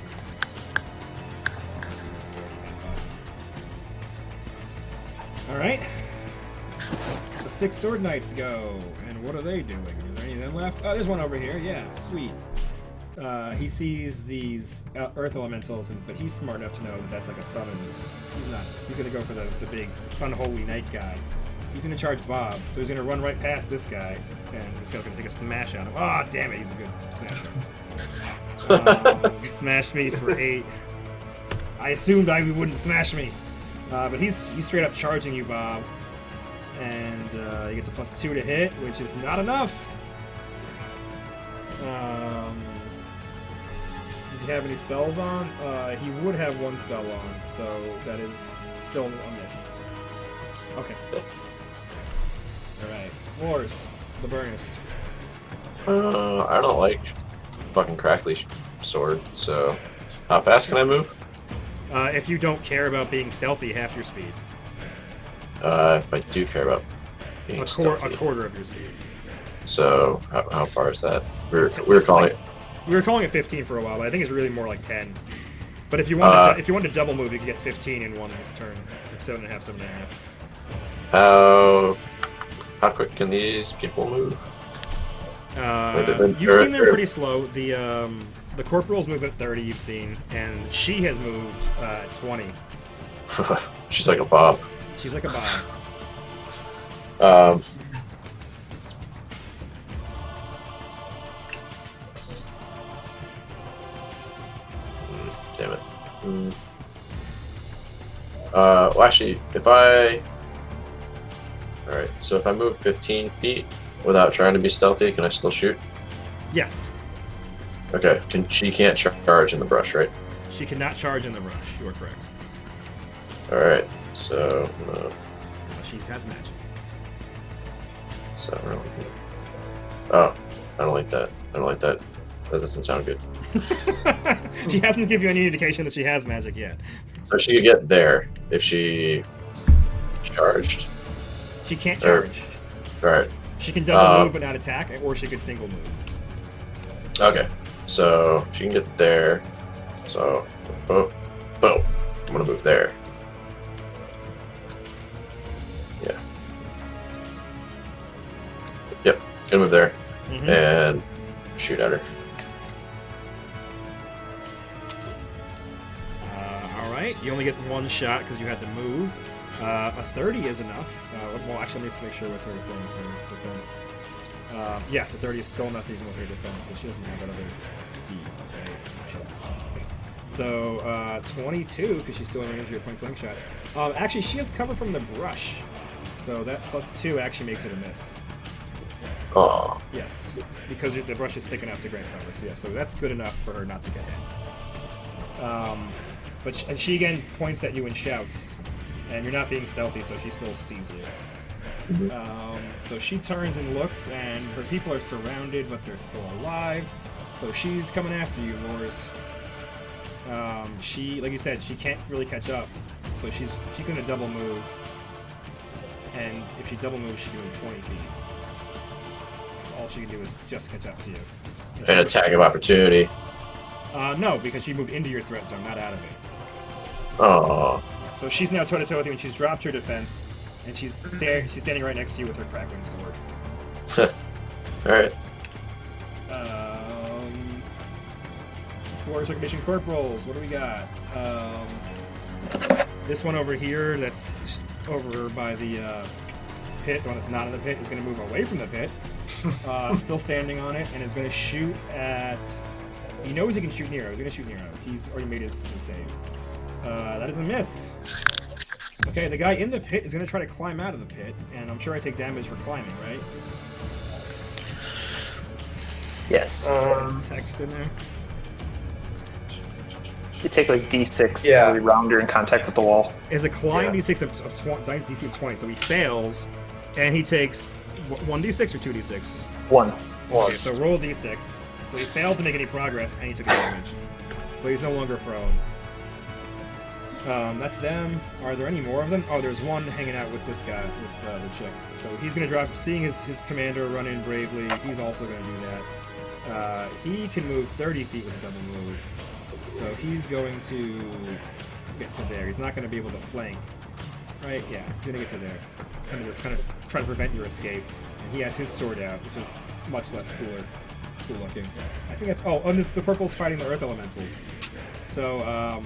All right. The 6 Sword Knights go, and what are they doing? Is there any of them left? Oh, there's one over here. Yeah, sweet. He sees these earth elementals, but he's smart enough to know that that's like a summons. He's not. He's gonna go for the big unholy knight guy. He's gonna charge Bob, so he's gonna run right past this guy, and this guy's gonna take a smash out of him. Ah, damn it, he's a good smasher. He smashed me for 8. I assumed he wouldn't smash me, but he's straight up charging you, Bob, and he gets a +2 to hit, which is not enough. Does he have any spells on? He would have 1 spell on, so that is still a miss. Okay. Alright. Wars. Laburnus. I don't like fucking crackly sword, so how fast can I move? If you don't care about being stealthy, half your speed. if I do care about being A stealthy. quarter of your speed. So how far is that? We were calling it. We were calling it 15 for a while, but I think it's really more like 10. But if you want to double move, you can get 15 in one turn, like 7.5, 7.5. How quick can these people move? You've seen them pretty slow. The corporals move at 30. You've seen, and she has moved at 20. She's like a Bob. She's like a bomb. Damn it. Well, actually, if I... Alright, so if I move 15 feet without trying to be stealthy, can I still shoot? Yes. Okay, she can't charge in the brush, right? She cannot charge in the rush. You are correct. Alright, so... She has magic. so oh, I don't like that. I don't like that. That doesn't sound good. She hasn't given you any indication that she has magic yet. So she could get there if she charged. She can't charge. Alright. She can double move but not attack, or she could single move. Okay. So she can get there. So boom. I'm gonna move there. Yeah. Yep. Gonna move there. And shoot at her. Alright, you only get one shot because you had to move. A 30 is enough. Well, actually, let me make sure with her defense. Yes, a 30 is still enough even with her defense, but she doesn't have that other feat. Okay. So, 22, because she's still in range of your point-blank shot. Actually, she has cover from the brush. So that +2 actually makes it a miss. Aw. Yes, because the brush is thick enough to grant cover. So, yeah, so that's good enough for her not to get hit. But she again points at you and shouts, and you're not being stealthy, so she still sees you. So she turns and looks, and her people are surrounded, but they're still alive. So she's coming after you, Loris. She, like you said, she can't really catch up, so she's gonna double move. And if she double moves, she can move 20 feet. So all she can do is just catch up to you. An attack of opportunity. No, because she moved into your threat zone, not out of it. Oh. So she's now toe-to-toe with you, and she's dropped her defense, and she's standing right next to you with her crackling sword. Alright. Glorious Recognition Corporals, what do we got? This one over here, that's over by the pit, the one that's not in the pit, is going to move away from the pit. Still standing on it, and is going to shoot at... He knows he can shoot Nero. He's going to shoot Nero. He's already made his save. That is a miss. Okay, the guy in the pit is going to try to climb out of the pit, and I'm sure I take damage for climbing, right? Yes. Text in there. You take like D6 Yeah. every round you're in contact with the wall. Is a climb Yeah. D6 of 20, dice DC of 20, so he fails, and he takes 1d6 or 2d6? One. Okay, so roll d6. So he failed to make any progress, and he took a damage. But he's no longer prone. That's them. Are there any more of them? Oh, there's one hanging out with this guy, with the chick. So he's going to drop, seeing his commander run in bravely, he's also going to do that. He can move 30 feet with a double move. So he's going to get to there. He's not going to be able to flank. Right? Yeah, he's going to get to there. Just kind of try to prevent your escape. And he has his sword out, which is much less cool looking. I think that's... Oh, and the purple's fighting the Earth Elementals. So,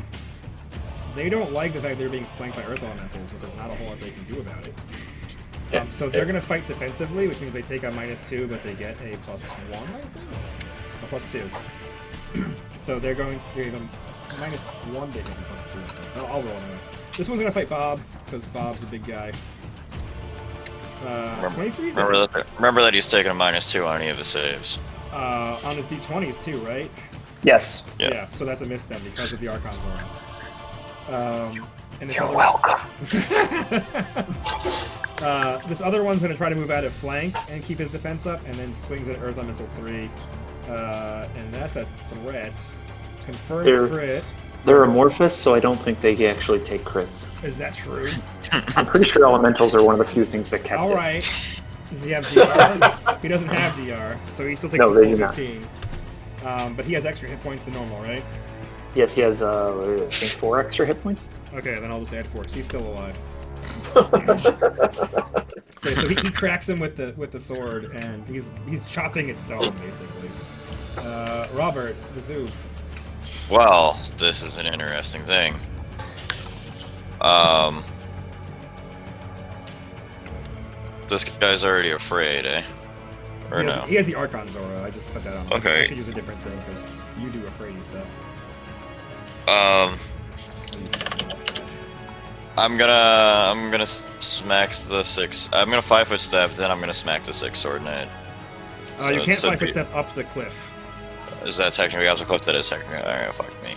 they don't like the fact they're being flanked by Earth Elementals, but there's not a whole lot they can do about it. So they're going to fight defensively, which means they take a -2, but they get a +1, I think? A +2. So they're going to give them -1, they get a +2. I'll roll anyway. This one's going to fight Bob, because Bob's a big guy. 23? Remember that he's taking a -2 on any of his saves. On his D20s too, right? Yes. Yeah. So that's a miss then, because of the Archon's aura. And this You're other, welcome. this other one's going to try to move out of flank and keep his defense up, and then swings at Earth Elemental 3. And that's a threat. Confirmed Here. crit. They're amorphous, so I don't think they actually take crits. Is that true? I'm pretty sure elementals are one of the few things that kept All it. right. Does he have DR? He doesn't have DR, so he still takes No, the they full do not. 15. But he has extra hit points than normal, right? Yes, he has, I think 4 extra hit points. Okay, then I'll just add 4, because he's still alive. So he cracks him with the sword, and he's chopping at stone, basically. Robert, the zoo. Well, this is an interesting thing. This guy's already afraid, eh? Or no? He has the Archon Zora. I just put that on. Okay. I should use a different thing because you do afraidy stuff. I'm gonna smack the 6. I'm gonna 5-foot step, then I'm gonna smack the 6 sword knight. You can't so 5-foot step up the cliff. Is that technically up the cliff? That is technically. Alright, fuck me.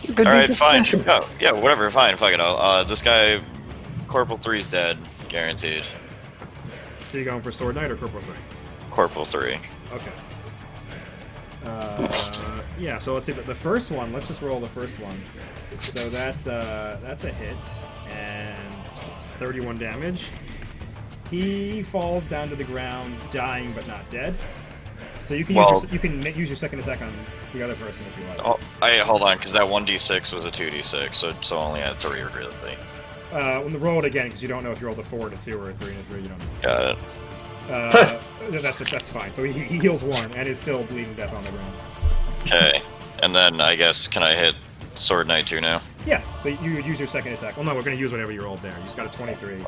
You could Alright, be fine. just Oh, yeah, whatever, fine, fuck it. This guy, Corporal 3's dead, guaranteed. So you're going for sword knight or corporal 3? Corporal 3. Okay. Yeah. So let's see. The first one. Let's just roll the first one. So that's a hit, and it's 31 damage. He falls down to the ground, dying but not dead. So you can use your second attack on the other person if you like. Oh, hold on, because that 1d6 was a 2d6, so only had 3 really. Roll it again because you don't know if you rolled a 4 and a 2 or a 3 and a 3. You don't know. Got it. That's fine. So he heals 1 and is still bleeding death on the ground. Okay, and then I guess can I hit Sword Knight 2 now? Yes. So you would use your second attack. Well, no, we're going to use whatever you rolled there. You just got a 23,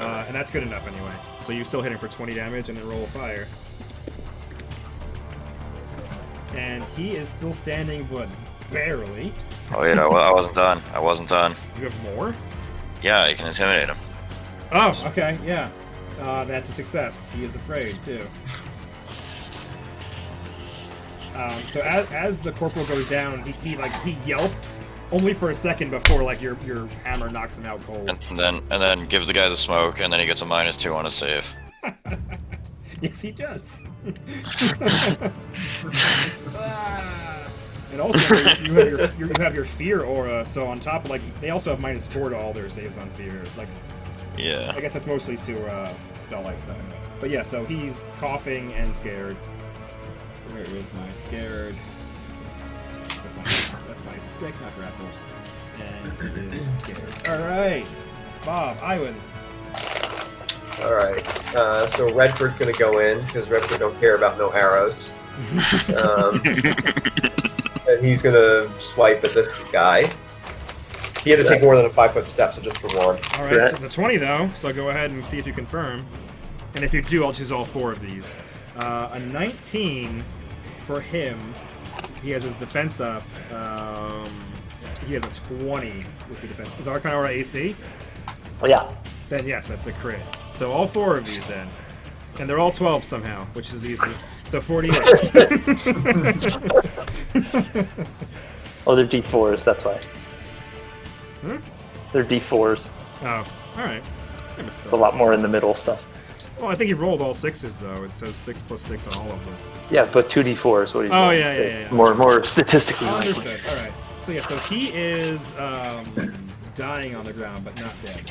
and that's good enough anyway. So you still hit him for 20 damage and then roll a fire. And he is still standing, but barely. Oh wait, I wasn't done. I wasn't done. You have more? Yeah, I can intimidate him. Oh, okay, yeah. That's a success. He is afraid too. So as the corporal goes down, he yelps only for a second before your hammer knocks him out cold. And then gives the guy the smoke, and then he gets a -2 on his save. Yes, he does. And also, you have your fear aura. So on top of they also have -4 to all their saves on fear. Yeah. I guess that's mostly to spell-like stuff. Anyway. But yeah, so he's coughing and scared. Where is my scared? That's my sick, not grappled. And he is scared. All right, it's Bob. Iwan. All right. So Redford's gonna go in because Redford don't care about no arrows. And he's gonna swipe at this guy. He had to take more than a 5-foot step, so just for 1. All right, so the 20 though. So go ahead and see if you confirm. And if you do, I'll choose all 4 of these. A 19 for him. He has his defense up. He has a 20 with the defense. Is Archon Aura AC? Oh, yeah. Then yes, that's a crit. So all 4 of these then. And they're all 12 somehow, which is easy. So 48. Oh, they're D4s, that's why. Hmm? They're D4s. Oh, alright. It's a lot more in the middle stuff. Well, I think he rolled all 6s though. It says 6 + 6 on all of them. Yeah, but 2D4s. What do you Oh, yeah. More statistically Oh, likely. understood. Alright. So yeah, so he is dying on the ground, but not dead.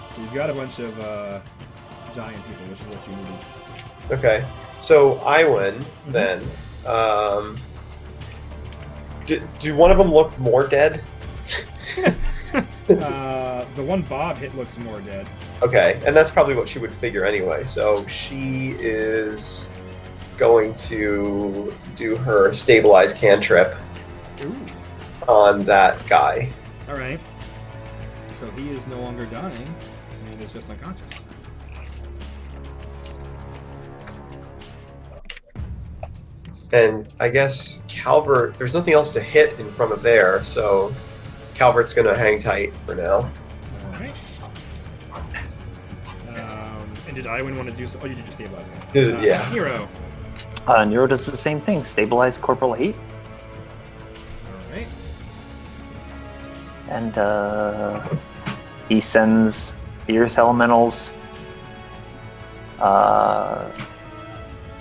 So you've got a bunch of dying people, which is what you need. Okay. So Iwan then. Do one of them look more dead? The one Bob hit looks more dead. Okay, and that's probably what she would figure anyway. So she is going to do her stabilize cantrip Ooh. on that guy. Alright. So he is no longer dying, and is just unconscious. And I guess Calvert, there's nothing else to hit in front of there, so Calvert's going to hang tight for now. Alright. And did Iwan want to do so? Oh, you did your stabilizing. Yeah. Hero. Nero does the same thing. Stabilize Corporal 8. Alright. And he sends the Earth Elementals. I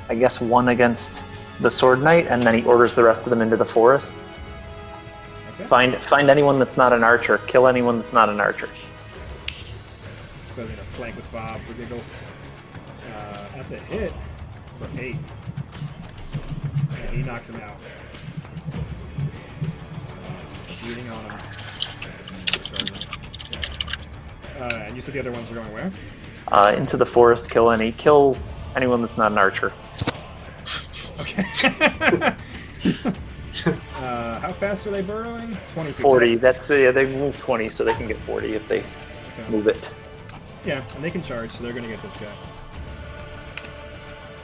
guess 1 against the Sword Knight, and then he orders the rest of them into the forest. Okay. Find anyone that's not an archer. Kill anyone that's not an archer. So I'm gonna flank with Bob for giggles. That's a hit for 8. And he knocks him out. So it's beating on him. And you said the other ones are going where? Into the forest. Kill anyone that's not an archer. Okay. How fast are they burrowing? 20 feet. 40. That's they move 20, so they can get 40 if they move it. Yeah, and they can charge, so they're gonna get this guy.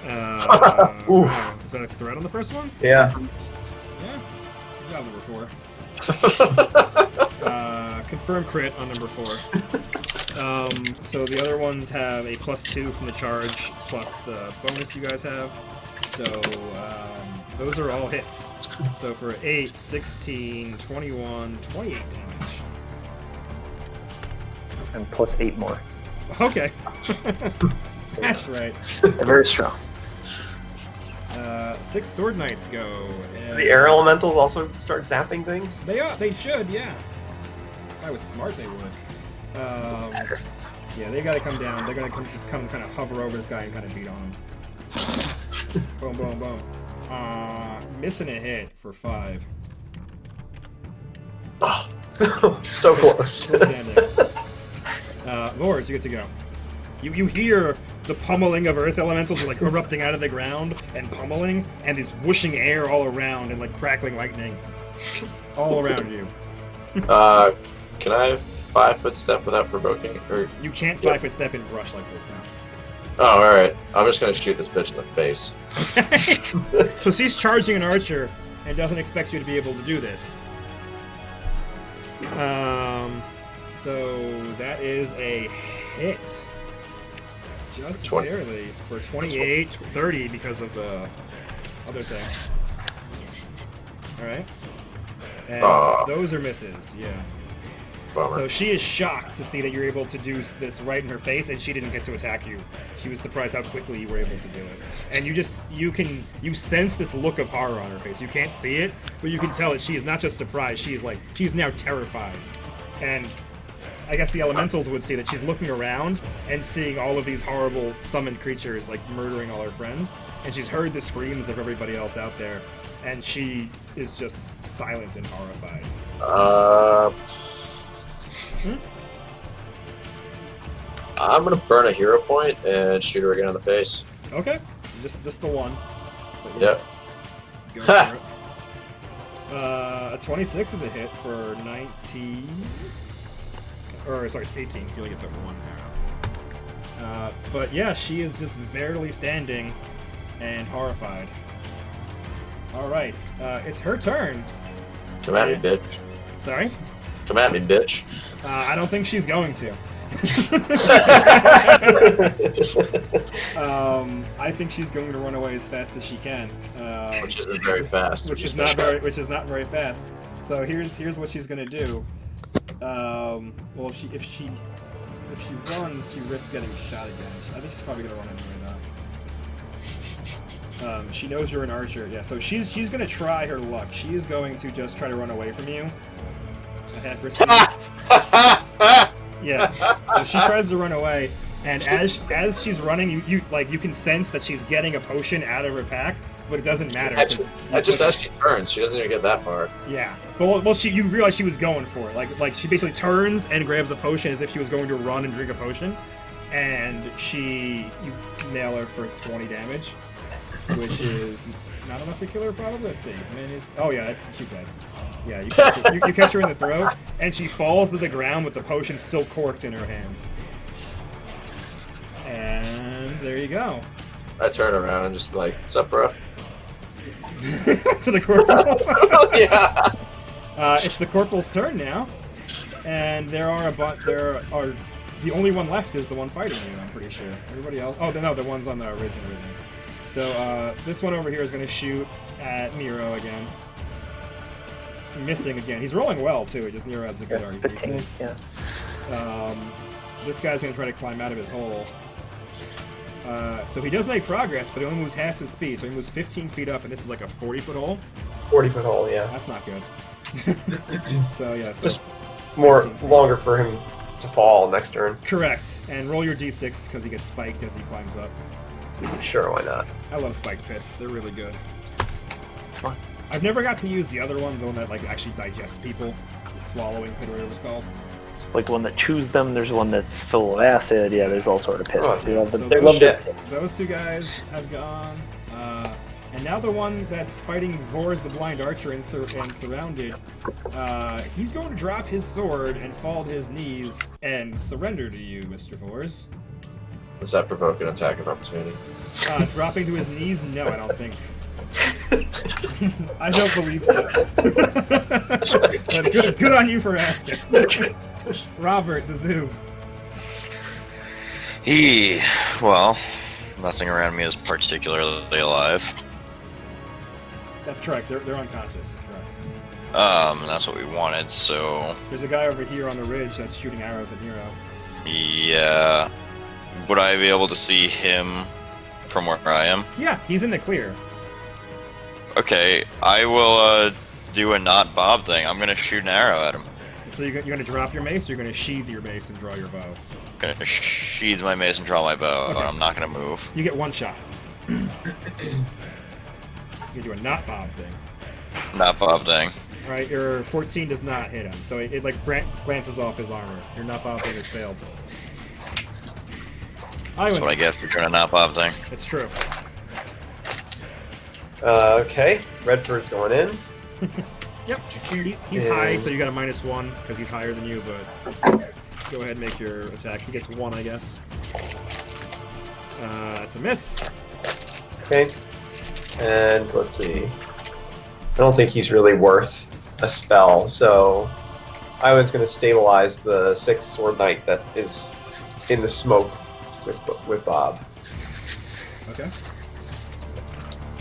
Is that a threat on the first one? Yeah. Yeah. Good job, number 4. Confirm crit on number 4. So the other ones have a +2 from the charge, plus the bonus you guys have. So those are all hits. So for 8, 16, 21, 28 damage. And plus 8 more. Okay. That's right. They're very strong. 6 sword knights go. And Do the air elementals also start zapping things? They should, yeah. If I was smart, they would. Yeah, they gotta come down. They're gonna just come kind of hover over this guy and kind of beat on him. Boom, boom, boom. Missing a hit for 5. So close. Still standing. Lords, you get to go. You hear the pummeling of earth elementals like erupting out of the ground and pummeling, and is whooshing air all around and like crackling lightning all around you. Can I 5-foot step without provoking? Or You can't 5-foot step in brush like this now. oh, all right. I'm just gonna shoot this bitch in the face. So she's charging an archer and doesn't expect you to be able to do this. So that is a hit. Just 20. barely. For 28, 30 because of the other thing. Alright. And those are misses, yeah. Bummer. So she is shocked to see that you're able to do this right in her face, and she didn't get to attack you. She was surprised how quickly you were able to do it. And you sense this look of horror on her face. You can't see it, but you can tell that she is not just surprised, she's now terrified. And I guess the elementals would see that she's looking around and seeing all of these horrible summoned creatures like murdering all her friends, and she's heard the screams of everybody else out there, and she is just silent and horrified. I'm gonna burn a hero point and shoot her again in the face. Okay, just the one. But Yep. Go for it. A 26 is a hit for 19. Or, sorry, it's 18. You only get the one arrow. But yeah, she is just barely standing and horrified. Alright, it's her turn. Come at me, bitch. Sorry? Come at me, bitch. I don't think she's going to. I think she's going to run away as fast as she can. Which isn't very fast. Which is not very fast. So here's what she's gonna do. Well, if she runs, she risks getting shot again. I think she's probably gonna run anyway though. She knows you're an archer, yeah. So she's gonna try her luck. She is going to just try to run away from you. Half risky. Yes. So she tries to run away, and as she's running, you can sense that she's getting a potion out of her pack, but it doesn't matter. Just as she turns, she doesn't even get that far. Yeah. Well, you realize she was going for it. Like she basically turns and grabs a potion as if she was going to run and drink a potion, and you nail her for 20 damage, which is not enough to kill her probably. Let's see. I mean, she's dead. Yeah, you catch her in the throat, and she falls to the ground with the potion still corked in her hand. And there you go. I turn around and just be like, "What's up, bro?" To the corporal. Yeah. It's the corporal's turn now, and the only one left is the one fighting you. I'm pretty sure. Everybody else. Oh no, the one's on the original. So this one over here is going to shoot at Nero again. Missing again. He's rolling well too. Just Nero has a good RP. 15, yeah. This guy's going to try to climb out of his hole. So he does make progress, but he only moves half his speed. So he moves 15 feet up, and this is like a 40-foot hole. 40-foot hole, yeah. That's not good. So yeah, so Just more 15 feet. longer for him to fall next turn. Correct. And roll your d6 because he gets spiked as he climbs up. Sure, why not? I love spike pits. They're really good. Fun. I've never got to use the other one, the one that like actually digests people. The swallowing pit or whatever it's called. It's like one that chews them. There's one that's full of acid. Yeah, there's all sort of pits. Oh, They love so the- they those- love their pits. Those two guys have gone. And now the one that's fighting Vors the Blind Archer and surrounded, he's going to drop his sword and fall to his knees and surrender to you, Mr. Vors. Does that provoke an attack of opportunity? Dropping to his knees? No, I don't think. I don't believe so. But good on you for asking. Robert, the Zoo. Well, nothing around me is particularly alive. That's correct. They're unconscious. Correct. That's what we wanted, so There's a guy over here on the ridge that's shooting arrows at Nero. yeah. Would I be able to see him from where I am? Yeah, he's in the clear. Okay, I will do a not Bob thing. I'm gonna shoot an arrow at him. So you're going to drop your mace, or you're going to sheathe your mace and draw your bow? Gonna sheathe my mace and draw my bow, Okay. and I'm not gonna move. You get one shot. You do a not Bob thing. Not Bob thing. All right, your 14 does not hit him, so it like glances off his armor. Your not Bob thing has failed. That's what I get for doing a not Bob thing. It's true. Okay, Redford's going in. Yep. He's high, so you got a -1 because he's higher than you. But go ahead and make your attack. He gets 1, I guess. It's a miss. Okay. And let's see. I don't think he's really worth a spell, so I was going to stabilize the 6th Sword Knight that is in the smoke with Bob. Okay.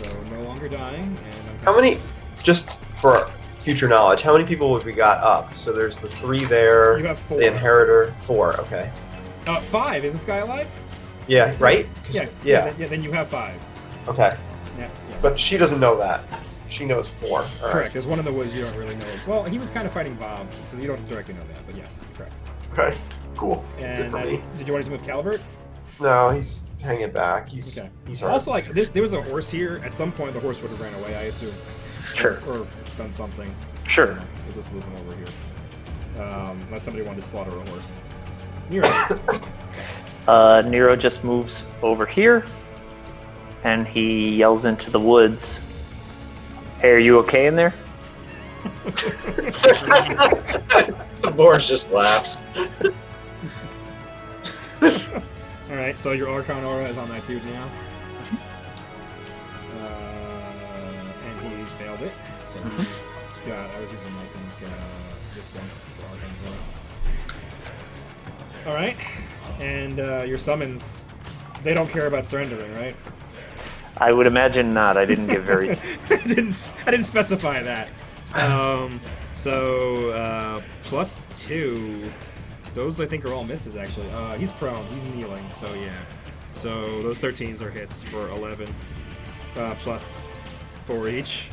So no longer dying, and How many, just for future knowledge, how many people have we got up? So there's the 3 there, You have 4. the Inheritor, 4, okay. 5. Is this guy alive? Yeah, right? 'Cause- Yeah. Then you have 5. Okay. Yeah. But she doesn't know that. She knows 4. All right. Correct. There's one in the woods you don't really know. Well, he was kind of fighting Bob, so you don't directly know that. But yes, correct. Okay, cool. That's it And for me. did you want to do with Calvert? No, he's hanging back. He's Okay. he's hurt. Also, like this, there was a horse here. At some point, the horse would have ran away, I assume. Sure. Or done something. Sure. We'll just move him over here. Unless somebody wanted to slaughter a horse. Nero. Nero just moves over here, and he yells into the woods, "Hey, are you okay in there?" Boris just laughs. All right. So your Archon aura is on that dude now. And he failed it. So he's got. I was using, I think, this one for Archon's aura. All right. And your summons, they don't care about surrendering, right? I would imagine not. I didn't give very. I didn't specify that. So +2. Those I think are all misses actually. He's prone. He's kneeling. So yeah. So those 13s are hits for 11. +4 each.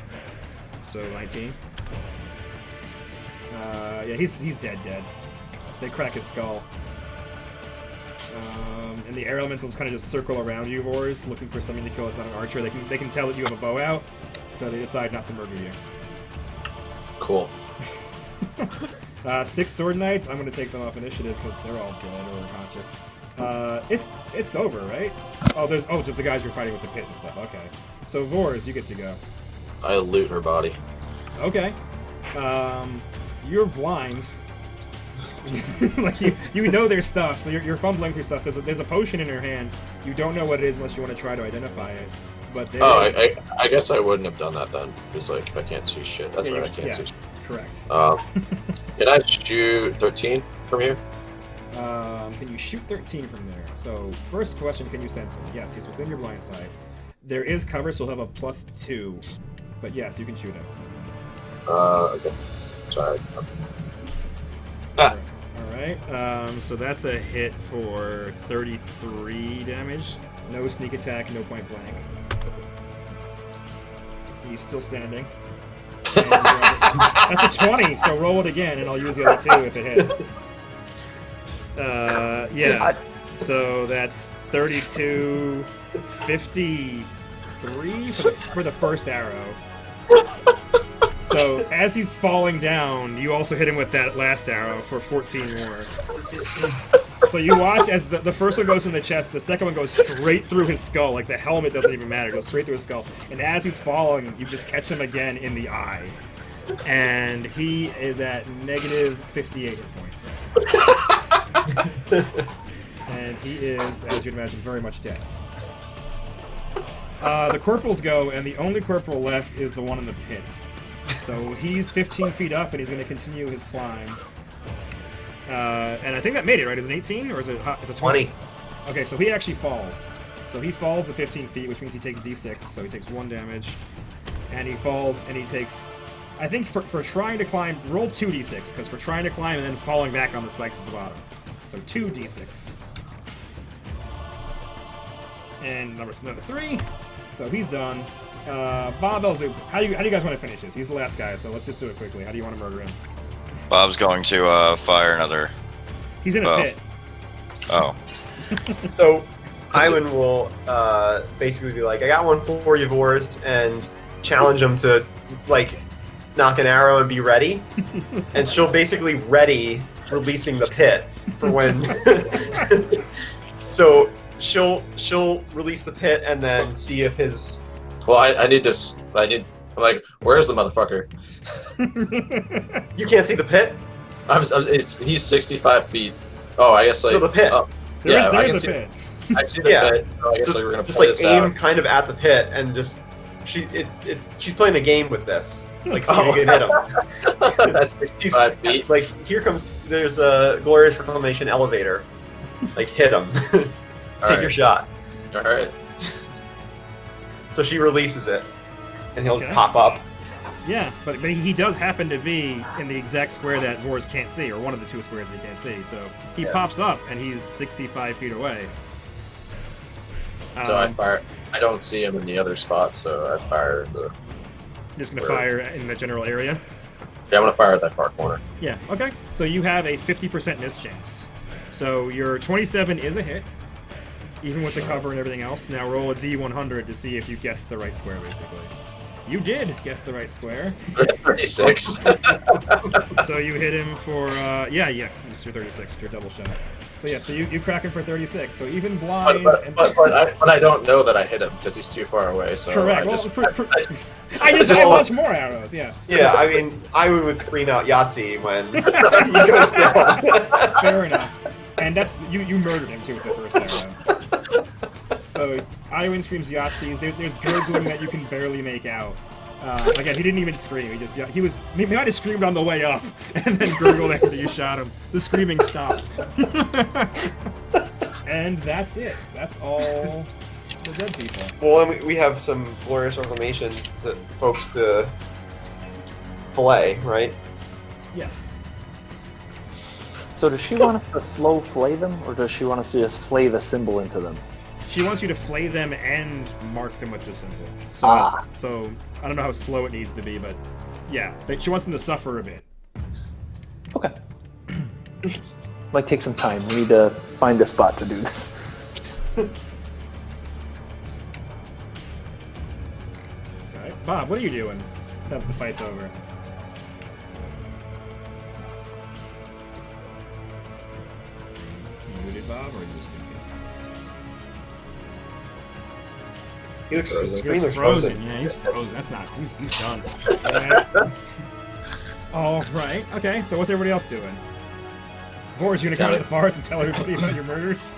So 19. Yeah, he's dead. They crack his skull. And the air elementals kind of just circle around you, Vors, looking for something to kill. If not an archer, they can tell that you have a bow out, so they decide not to murder you. Cool. 6 sword knights. I'm going to take them off initiative because they're all dead or unconscious. It's over, right? Oh, the guys you're fighting with the pit and stuff. Okay, so Vors, you get to go. I loot her body. Okay. You're blind. Like you know their stuff, so you're fumbling through stuff. There's a potion in your hand. You don't know what it is unless you want to try to identify it. But there Oh, is- I guess I wouldn't have done that then. Because, like, if I can't see shit. That's yeah, right, I can't see yes, shit. correct. Can I shoot 13 from here? Can you shoot 13 from there? So first question, can you sense him? Yes, he's within your blind sight. There is cover, so he'll have a +2. But yes, you can shoot him. Okay. Sorry. Alright, so that's a hit for 33 damage. No sneak attack, no point blank. He's still standing. And, that's a 20, so roll it again, and I'll use the other 2 if it hits. Yeah. So that's 32, 53 for the first arrow. So as he's falling down, you also hit him with that last arrow for 14 more. So you watch as the first one goes in the chest, the second one goes straight through his skull. Like the helmet doesn't even matter, it goes straight through his skull. And as he's falling, you just catch him again in the eye. And he is at negative 58 hit points. And he is, as you'd imagine, very much dead. The corporals go, and the only corporal left is the one in the pit. So he's 15 feet up, and he's going to continue his climb. And I think that made it, right? Is it 18, or is it 20? Okay, so he actually falls. So he falls the 15 feet, which means he takes d6, so he takes 1 damage. And he falls, and he takes... I think for trying to climb, roll 2d6, because for trying to climb and then falling back on the spikes at the bottom. So 2d6. And number 3. So he's done. Bob Elzoop, how do you guys want to finish this? He's the last guy, so let's just do it quickly. How do you want to murder him? Bob's going to fire another. He's in a pit. Oh. So Iwan will basically be like, I got one for you, Vors, and challenge him to, like, knock an arrow and be ready. And she'll basically ready releasing the pit for when... So she'll release the pit and then see if his... Well, I need, like, where's the motherfucker? You can't see the pit? He's 65 feet. Oh, I guess, like... No, the pit. Yeah, I There's can a see. pit. I see the pit, so I guess like, we're gonna just play like this aim out. kind of at the pit and just she's playing a game with this. Like see Oh. if you can hit him. That's 65 feet. Like there's a glorious reclamation elevator. Like hit him. Take your shot. All right. So she releases it, and he'll Okay. pop up. Yeah, but he does happen to be in the exact square that Vors can't see, or one of the 2 squares he can't see. So he pops up, and he's 65 feet away. So I fire. I don't see him in the other spot, so I fire the. Just gonna fire in the general area. Yeah, I'm gonna fire at that far corner. Yeah. Okay. So you have a 50% miss chance. So your 27 is a hit, even with the cover and everything else. Now roll a d100 to see if you guessed the right square, basically. You did guess the right square. 36. So you hit him for, yeah, it's your 36, it's your double shot. So yeah, so you crack him for 36. So even blind... But I don't know that I hit him because he's too far away. So Correct. I just, I just had much more arrows, yeah. Yeah, I mean, I would scream out Yahtzee when he goes down. Fair enough. And that's, you murdered him too with the first arrow. So Iwan screams Yahtzees. There's gurgling that you can barely make out. Again, he didn't even scream. He might have screamed on the way up and then gurgled after you shot him. The screaming stopped. And that's it. That's all the dead people. Well, and we have some glorious reclamation that folks to fillet, right? Yes. So does she want us to slow flay them, or does she want us to just flay the symbol into them? She wants you to flay them and mark them with the symbol. So, so I don't know how slow it needs to be, but yeah, she wants them to suffer a bit. Okay. Might take some time. We need to find a spot to do this. Alright. Bob, what are you doing now that the fight's over? You muted Bob, or are you just thinking? He looks the He screen looks looks frozen. Yeah, he's frozen. That's not. He's done. Alright. All right. Okay. So what's everybody else doing? Vors, you gonna come to the forest and tell everybody about your murders?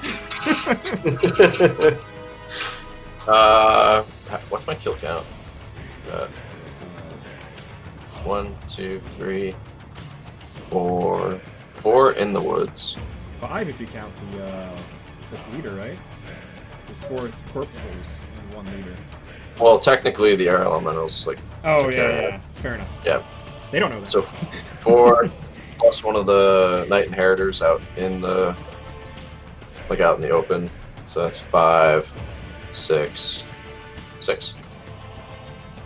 What's my kill count? 1, 2, 3, 4. 4 in the woods. 5 if you count the leader, right? There's 4 corporals and 1 leader. Well, technically the air elementals like. Oh took care of yeah. it. Fair enough. Yeah. They don't know that. So 4 plus one of the Knight Inheritors out in the out in the open. So that's 5. 6.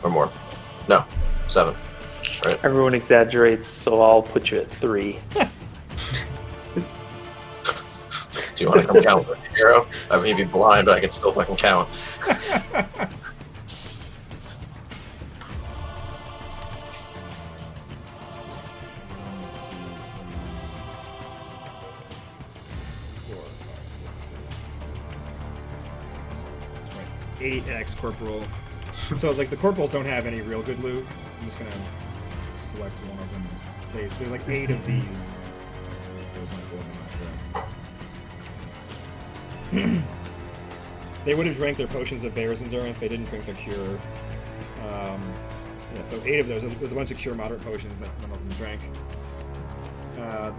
Or more. No, 7. Right. Everyone exaggerates, so I'll put you at 3. Do you want to come count with me, hero? I may be blind, but I can still fucking count. Eight X corporal. So like the corporals don't have any real good loot. I'm just gonna select one of them. There's like 8 of these. There's my goal, I'm not sure. They would have drank their potions of Bear's Endurance. They didn't drink their cure. Yeah, so 8 of those. There's a bunch of cure moderate potions that none of them drank.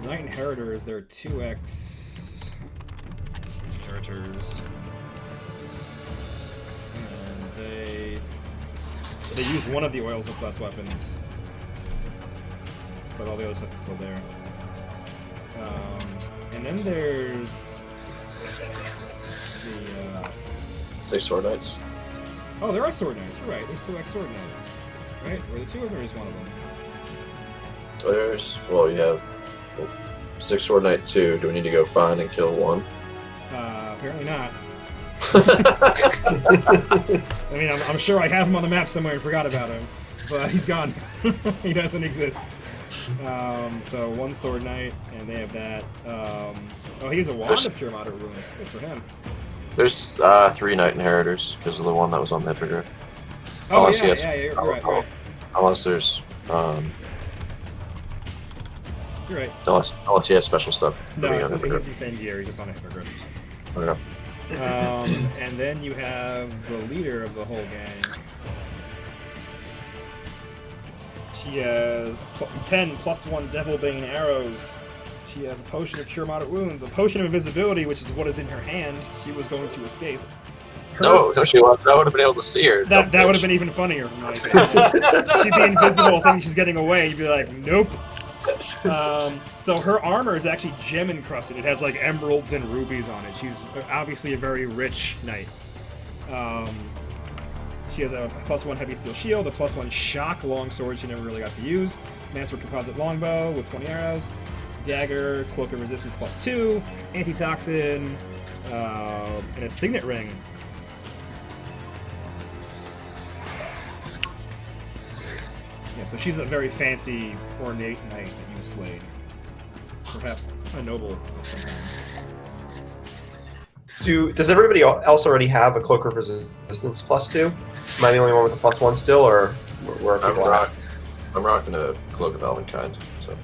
Knight Inheritors, they're 2x Inheritors. And they use one of the oils of plus weapons. But all the other stuff is still there. And then there's the... Say Sword Knights. Oh, there are Sword Knights. You're right. There's 2x Sword Knights. Right? Were the 2 of them or just one of them? Well, you have 6 Sword Knight 2. Do we need to go find and kill 1? Apparently not. I mean, I'm sure I have him on the map somewhere and forgot about him. But he's gone. He doesn't exist. So 1 Sword Knight, and they have that. Oh, he has a wand of Pure Moderate Runes. Good for him. There's 3 Knight Inheritors, because of the one that was on the Hippogriff. Oh, Unless yeah, he has- yeah, you're right. Unless there's... You're right. Unless he has special stuff. for No, being it's on the Hippogriff. same gear. He's just on a Hippogriff. I don't know. And then you have the leader of the whole gang. She has 10 plus 1 Devil Bane arrows. She has a potion of Cure Moderate Wounds, a potion of Invisibility, which is what is in her hand. She was going to escape. No, she wasn't. I would have been able to see her. That would have been even funnier from my opinion. She'd be invisible, thinking she's getting away. You'd be like, nope. So her armor is actually gem encrusted. It has like emeralds and rubies on it. She's obviously a very rich knight. She has a +1 heavy steel shield, a +1 shock longsword she never really got to use, master composite longbow with 20 arrows, dagger, cloak of resistance +2, antitoxin, and a signet ring. Yeah, so she's a very fancy, ornate knight that you slayed. Perhaps a noble of some kind. Does everybody else already have a Cloak of Resistance +2? Am I the only one with a +1 still, or where are people at? I'm rocking a Cloak of Elvenkind, so...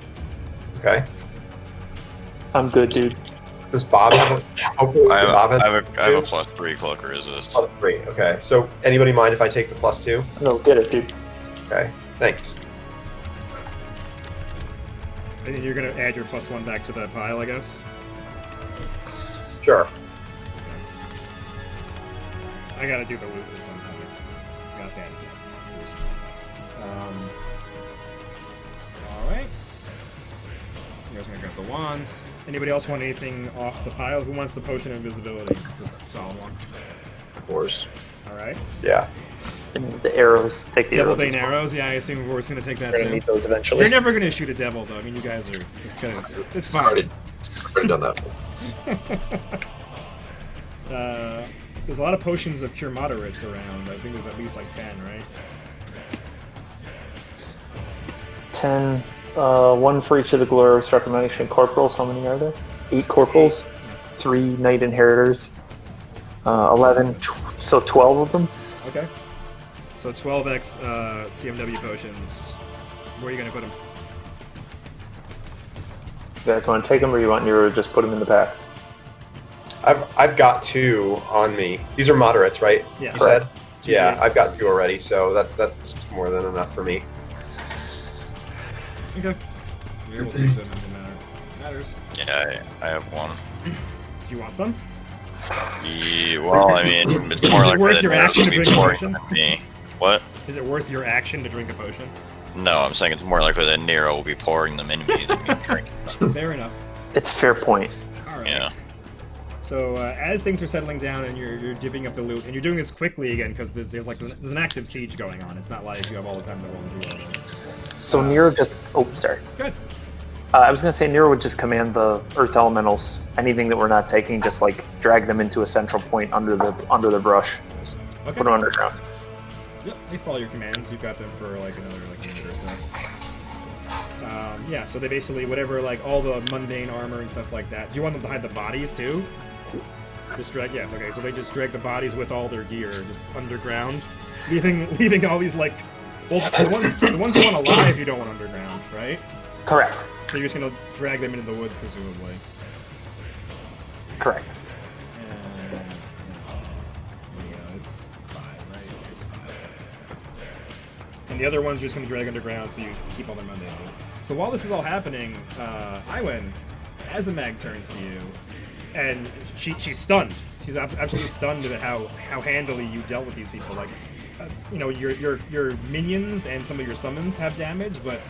Okay. I'm good, dude. Does Bob have a... Oh, I Bob have a two? +3 cloak resist. +3, okay. So, anybody mind if I take the +2? No, get it, dude. Okay, thanks. And then you're gonna add your +1 back to that pile, I guess? Sure. I gotta do the loot at some point. Got that again. Alright. You guys are gonna grab the wand. Anybody else want anything off the pile? Who wants the potion of invisibility? It's a solid one. Force. Alright. Yeah. And the arrows, take the Devil arrows. Bane as well. arrows, yeah, I assume we're gonna take that We're gonna too. need those eventually. You're never gonna shoot a devil though. I mean, you guys are. It's fine. Already done that. There's a lot of potions of Cure Moderates around. I think there's at least like 10, right? 10, 1 for each of the glorious reclamation corporals. How many are there? 8 corporals, 3 knight inheritors, 11, so 12 of them. Okay. So 12x CMW potions. Where are you gonna put them? You guys want to take them, or you want to just put them in the pack? I've got 2 on me. These are moderates, right? Yeah. You said? Two Yeah, D8s. I've got 2 already, so that's more than enough for me. Okay. You're able to take them, it doesn't matter. Matters. Yeah, I have 1. Do you want some? Yeah, well, I mean, it's more Is it like worth the your Nero's action gonna to be drink a pouring potion? on me. What? Is it worth your action to drink a potion? No, I'm saying it's more likely that Nero will be pouring them into me than me drinking them. Fair enough. It's a fair point. Alright. Yeah. So as things are settling down and you're divvying up the loot, and you're doing this quickly again because there's an active siege going on. It's not like you have all the time in the world to do all this. So Nero just... Oh, sorry. Good. I was going to say Nero would just command the Earth Elementals, anything that we're not taking, just like drag them into a central point under the brush. Just Okay. put them underground. Yep, they follow your commands. You've got them for like another minute or so. Yeah, so they basically whatever like all the mundane armor and stuff like that. Do you want them to hide the bodies too? Just drag. Yeah. Okay. So they just drag the bodies with all their gear just underground, leaving all these like. Well, the ones you want alive, you don't want underground, right? Correct. So you're just gonna drag them into the woods, presumably. Correct. Yeah, it's 5, right? It's 5. And the other ones you're just gonna drag underground, so you just keep all their mundane. So while this is all happening, Iwen, Azimag turns to you, and she's stunned. She's absolutely stunned at how handily you dealt with these people. Like, you know, your minions and some of your summons have damage, but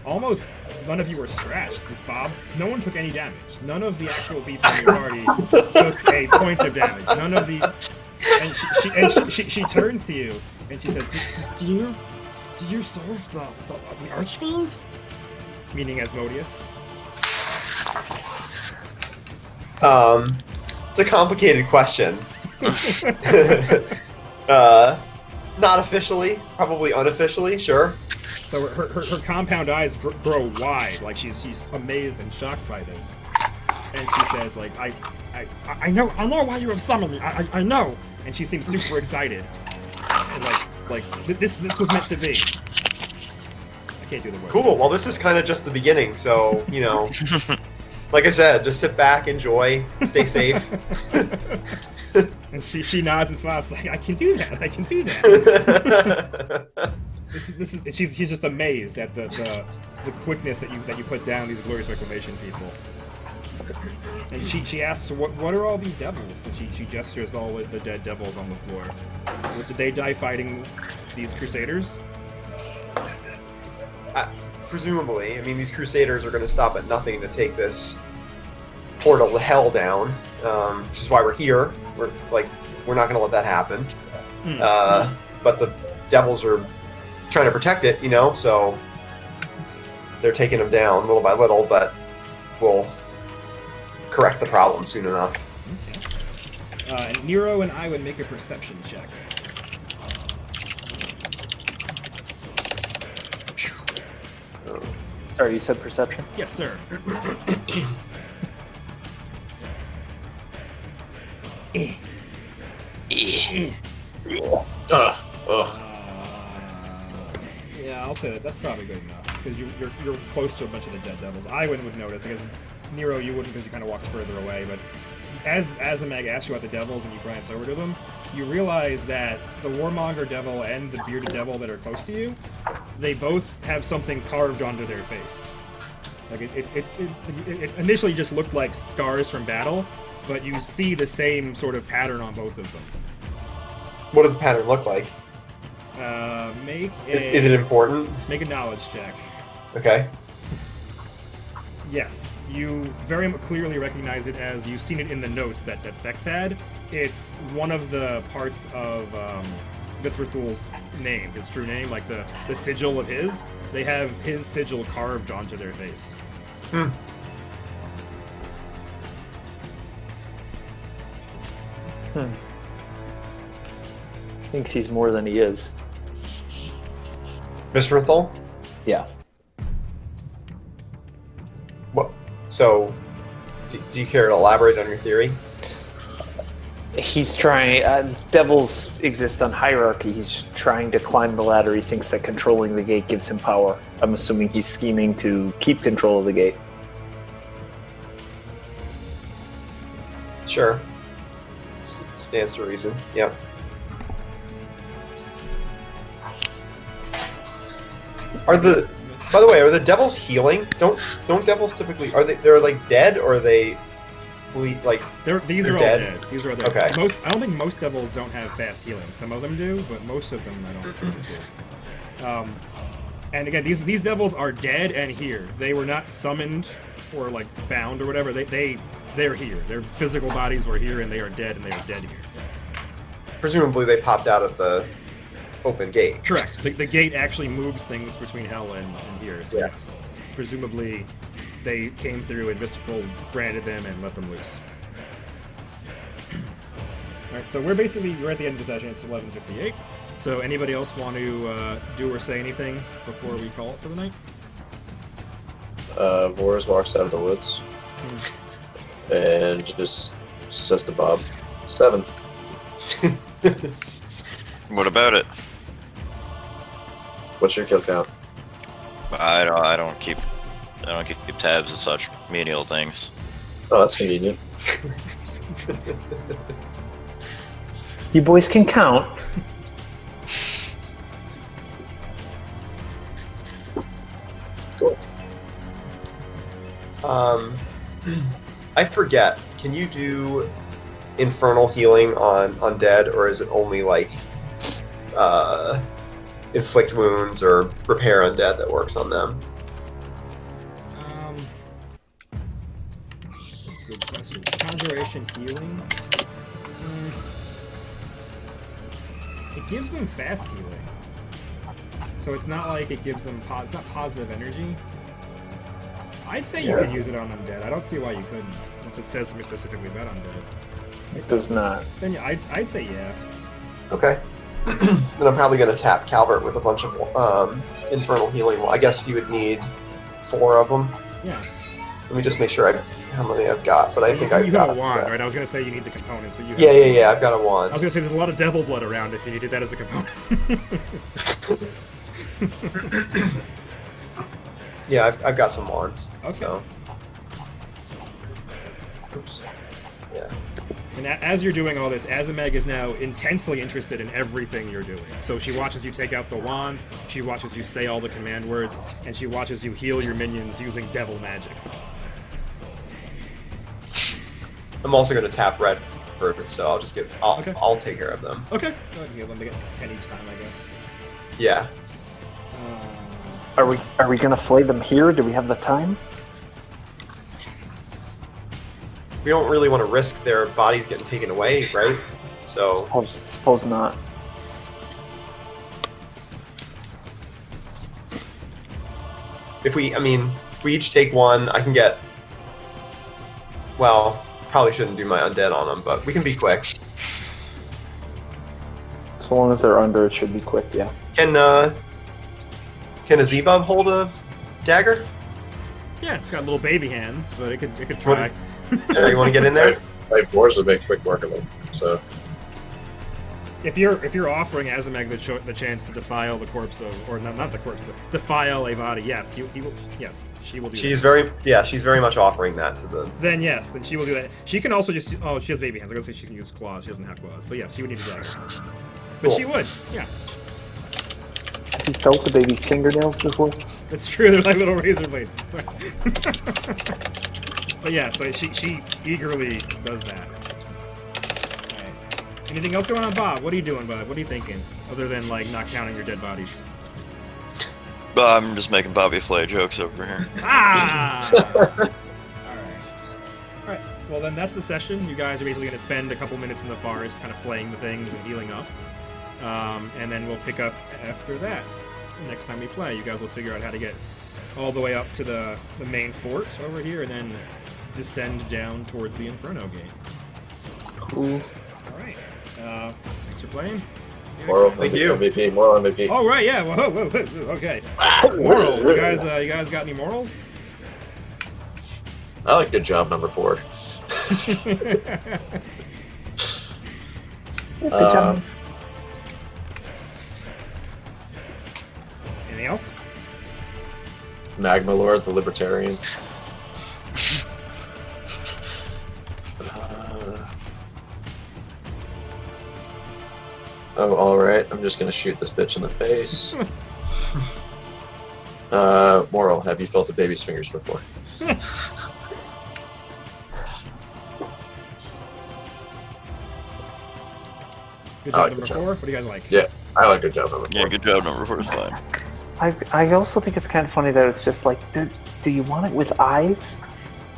almost none of you were scratched. Because Bob, no one took any damage. None of the actual people in your party took a point of damage. None of the. And she turns to you and she says, "Do you serve the Archfiend?" Meaning Asmodeus. It's a complicated question. Not officially, probably unofficially, sure. So her compound eyes grow wide, like she's amazed and shocked by this, and she says, like, I know why you have summoned me. I know, and she seems super excited, and like this was meant to be. I can't do the words. Cool. Well, this is kind of just the beginning, so you know, like I said, just sit back, enjoy, stay safe. And she nods and smiles, like, I can do that. I can do that. This is she's just amazed at the quickness that you put down these glorious reclamation people. And she asks, what are all these devils? And she gestures all the dead devils on the floor. Did they die fighting these crusaders? Presumably. I mean, these crusaders are going to stop at nothing to take this portal to hell down, which is why we're here. We're not going to let that happen. But the devils are trying to protect it, you know, so they're taking them down little by little, but we'll correct the problem soon enough. Okay. Nero and I would make a perception check. Sorry, you said perception? Yes, sir. Yeah, I'll say that's probably good enough because you're close to a bunch of the dead devils. Iwan would notice. I guess Nero, you wouldn't because you kind of walked further away. But as Azimag asked you about the devils and you glance over to them, you realize that the Warmonger devil and the bearded devil that are close to you, they both have something carved onto their face. Like it initially just looked like scars from battle, but you see the same sort of pattern on both of them. What does the pattern look like? Is it important? Make a knowledge check. Okay. Yes, you very clearly recognize it as you've seen it in the notes that Fex had. It's one of the parts of Visperthul's name, his true name, like the sigil of his. They have his sigil carved onto their face. Thinks he's more than he is. Visperthul? Yeah. What? So, do you care to elaborate on your theory? He's trying. Devils exist on hierarchy. He's trying to climb the ladder. He thinks that controlling the gate gives him power. I'm assuming he's scheming to keep control of the gate. Sure. Stands to reason. Yep. By the way, are the devils healing? Don't devils typically they're like dead or are they These are all dead. These are all dead. Okay. I don't think most devils don't have fast healing. Some of them do, but most of them I don't think do. And again, these devils are dead and here. They were not summoned or like bound or whatever. They they're here. Their physical bodies were here, and they are dead, and they are dead here. Presumably they popped out of the open gate. Correct. The gate actually moves things between hell and here. So Yeah. yes. Presumably, they came through and Vistful branded them and let them loose. Alright, so we're at the end of the session. It's 11:58. So anybody else want to do or say anything before we call it for the night? Vors walks out of the woods and just says to Bob, 7. What about it? What's your kill count? I don't keep tabs of such menial things. Oh, that's convenient. You boys can count. Cool. I forget. Can you do infernal healing on undead, or is it only like inflict wounds or repair undead that works on them? Good question. Conjuration healing. It gives them fast healing, so it's not like it gives them it's not positive energy. I'd say you could use it on undead. I don't see why you couldn't, once it says something specifically about undead. It does not. Then yeah, I'd say yeah. Okay. Then I'm probably going to tap Calvert with a bunch of infernal healing. Well, I guess you would need 4 of them. Yeah. Let me just make sure how many I've got, but I think I've You got have a wand, yeah. right? I was gonna say you need the components, but you have Yeah, I've got a I wand. was gonna say there's a lot of devil blood around if you needed that as a component. Yeah, I've got some wands. Okay. So. Oops. Yeah. And as you're doing all this, Azimeg is now intensely interested in everything you're doing. So she watches you take out the wand, she watches you say all the command words, and she watches you heal your minions using devil magic. I'm also going to tap red first, so I'll just Okay. I'll take care of them. Okay. Go ahead and heal them. They get 10 each time, I guess. Yeah. Are we gonna flay them here? Do we have the time? We don't really want to risk their bodies getting taken away, right? So Suppose not. if we each take one, I can get. Well, probably shouldn't do my undead on them, but we can be quick. So long as they're under, it should be quick. Yeah. Can a Zebub hold a dagger? Yeah, it's got little baby hands, but it could try. You want to get in there? Like, Vors would make quick work of them, so... If you're offering Azimeg the chance to defile the corpse of, or not the corpse, defile a body, yes, he will. Yes, she will do. She's that. she's very much offering that to them. Then yes, then she will do that. She can also just. Oh, she has baby hands. I was gonna say she can use claws. She doesn't have claws. So yes, she would need a dagger. But Cool. she would. Yeah, Have you felt the baby's fingernails before? that's true. They're like little razor blades. Sorry. But yeah, so she eagerly does that. Alright. Anything else going on, Bob? What are you doing, Bob? What are you thinking? Other than like not counting your dead bodies. I'm just making Bobby Flay jokes over here. Ah! Alright, well then that's the session. You guys are basically going to spend a couple minutes in the forest kind of flaying the things and healing up. And then we'll pick up after that. Next time we play, you guys will figure out how to get all the way up to the main fort over here and then descend down towards the Inferno gate. Cool. Alright, thanks for playing. See you next Moral time. Thank you. MVP, moral MVP. Oh right, yeah. Whoa, okay. Moral. You guys got any morals? I like good job number 4. Good job. Anything else? Magma Lord, the Libertarian. Oh, alright. I'm just gonna shoot this bitch in the face. Moral, have you felt a baby's fingers before? Good I job like number good job. 4. What do you guys like? Yeah, I like good job number 4. Yeah, good job. Number 4 is fine. I also think it's kind of funny that it's just like, do you want it with eyes?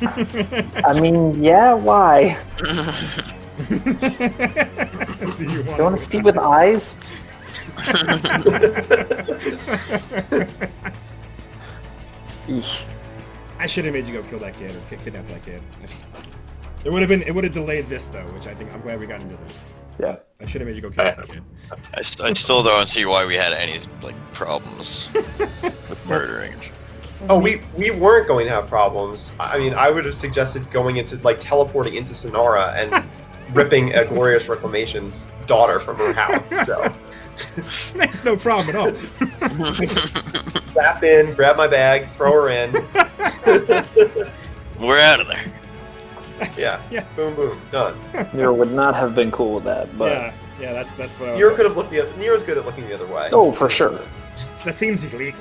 I mean, yeah, why? Do you You want to see with eyes? Eesh. I should have made you go kill that kid or kidnap that kid. It would have delayed this though, which I think I'm glad we got into this. Yeah. I should have made you go kill that kid. I still don't see why we had any like problems with murdering. Oh, we weren't going to have problems. I mean, I would have suggested going into like teleporting into Sonara and ripping a Glorious Reclamation's daughter from her house. So Makes no problem at all. zap in, grab my bag, throw her in. We're out of there. Yeah. Yeah. Boom, boom, done. Nero would not have been cool with that, but Yeah, that's what I was Nero could have looked Nero's good at looking the other way. oh, for sure. That seems illegal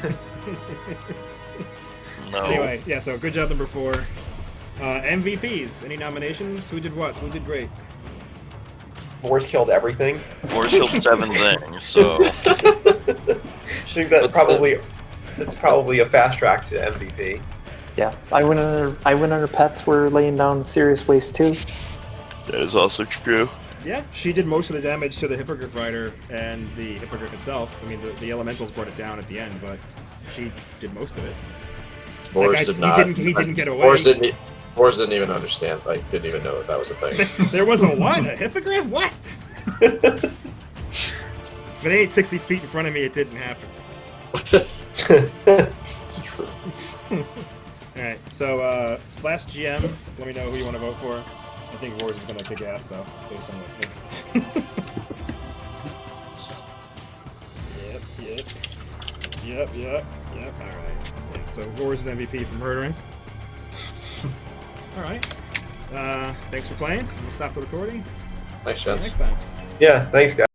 though. No. Anyway, yeah, so good job number 4. MVPs, any nominations? Who did what? Who did great? Force killed everything. Force killed 7 things, so I think that's probably a fast track to MVP. Yeah, I went under pets were laying down serious waste too. that is also true. Yeah, she did most of the damage to the Hippogriff Rider and the Hippogriff itself. I mean, the Elementals brought it down at the end, but she did most of it. Boris Like, did not. He didn't get away. Boris didn't even understand. Like, didn't even know that was a thing. There was a what? A Hippogriff? What? If it ain't 60 feet in front of me, it didn't happen. It's true. Alright, so, slash GM, let me know who you want to vote for. I think Wars is going to kick ass, though, based on what... Yep, alright. Yeah, so Wars is MVP for murdering. Alright. Thanks for playing. I'm going to stop the recording. Thanks, See you gents. next time. Yeah, thanks, guys.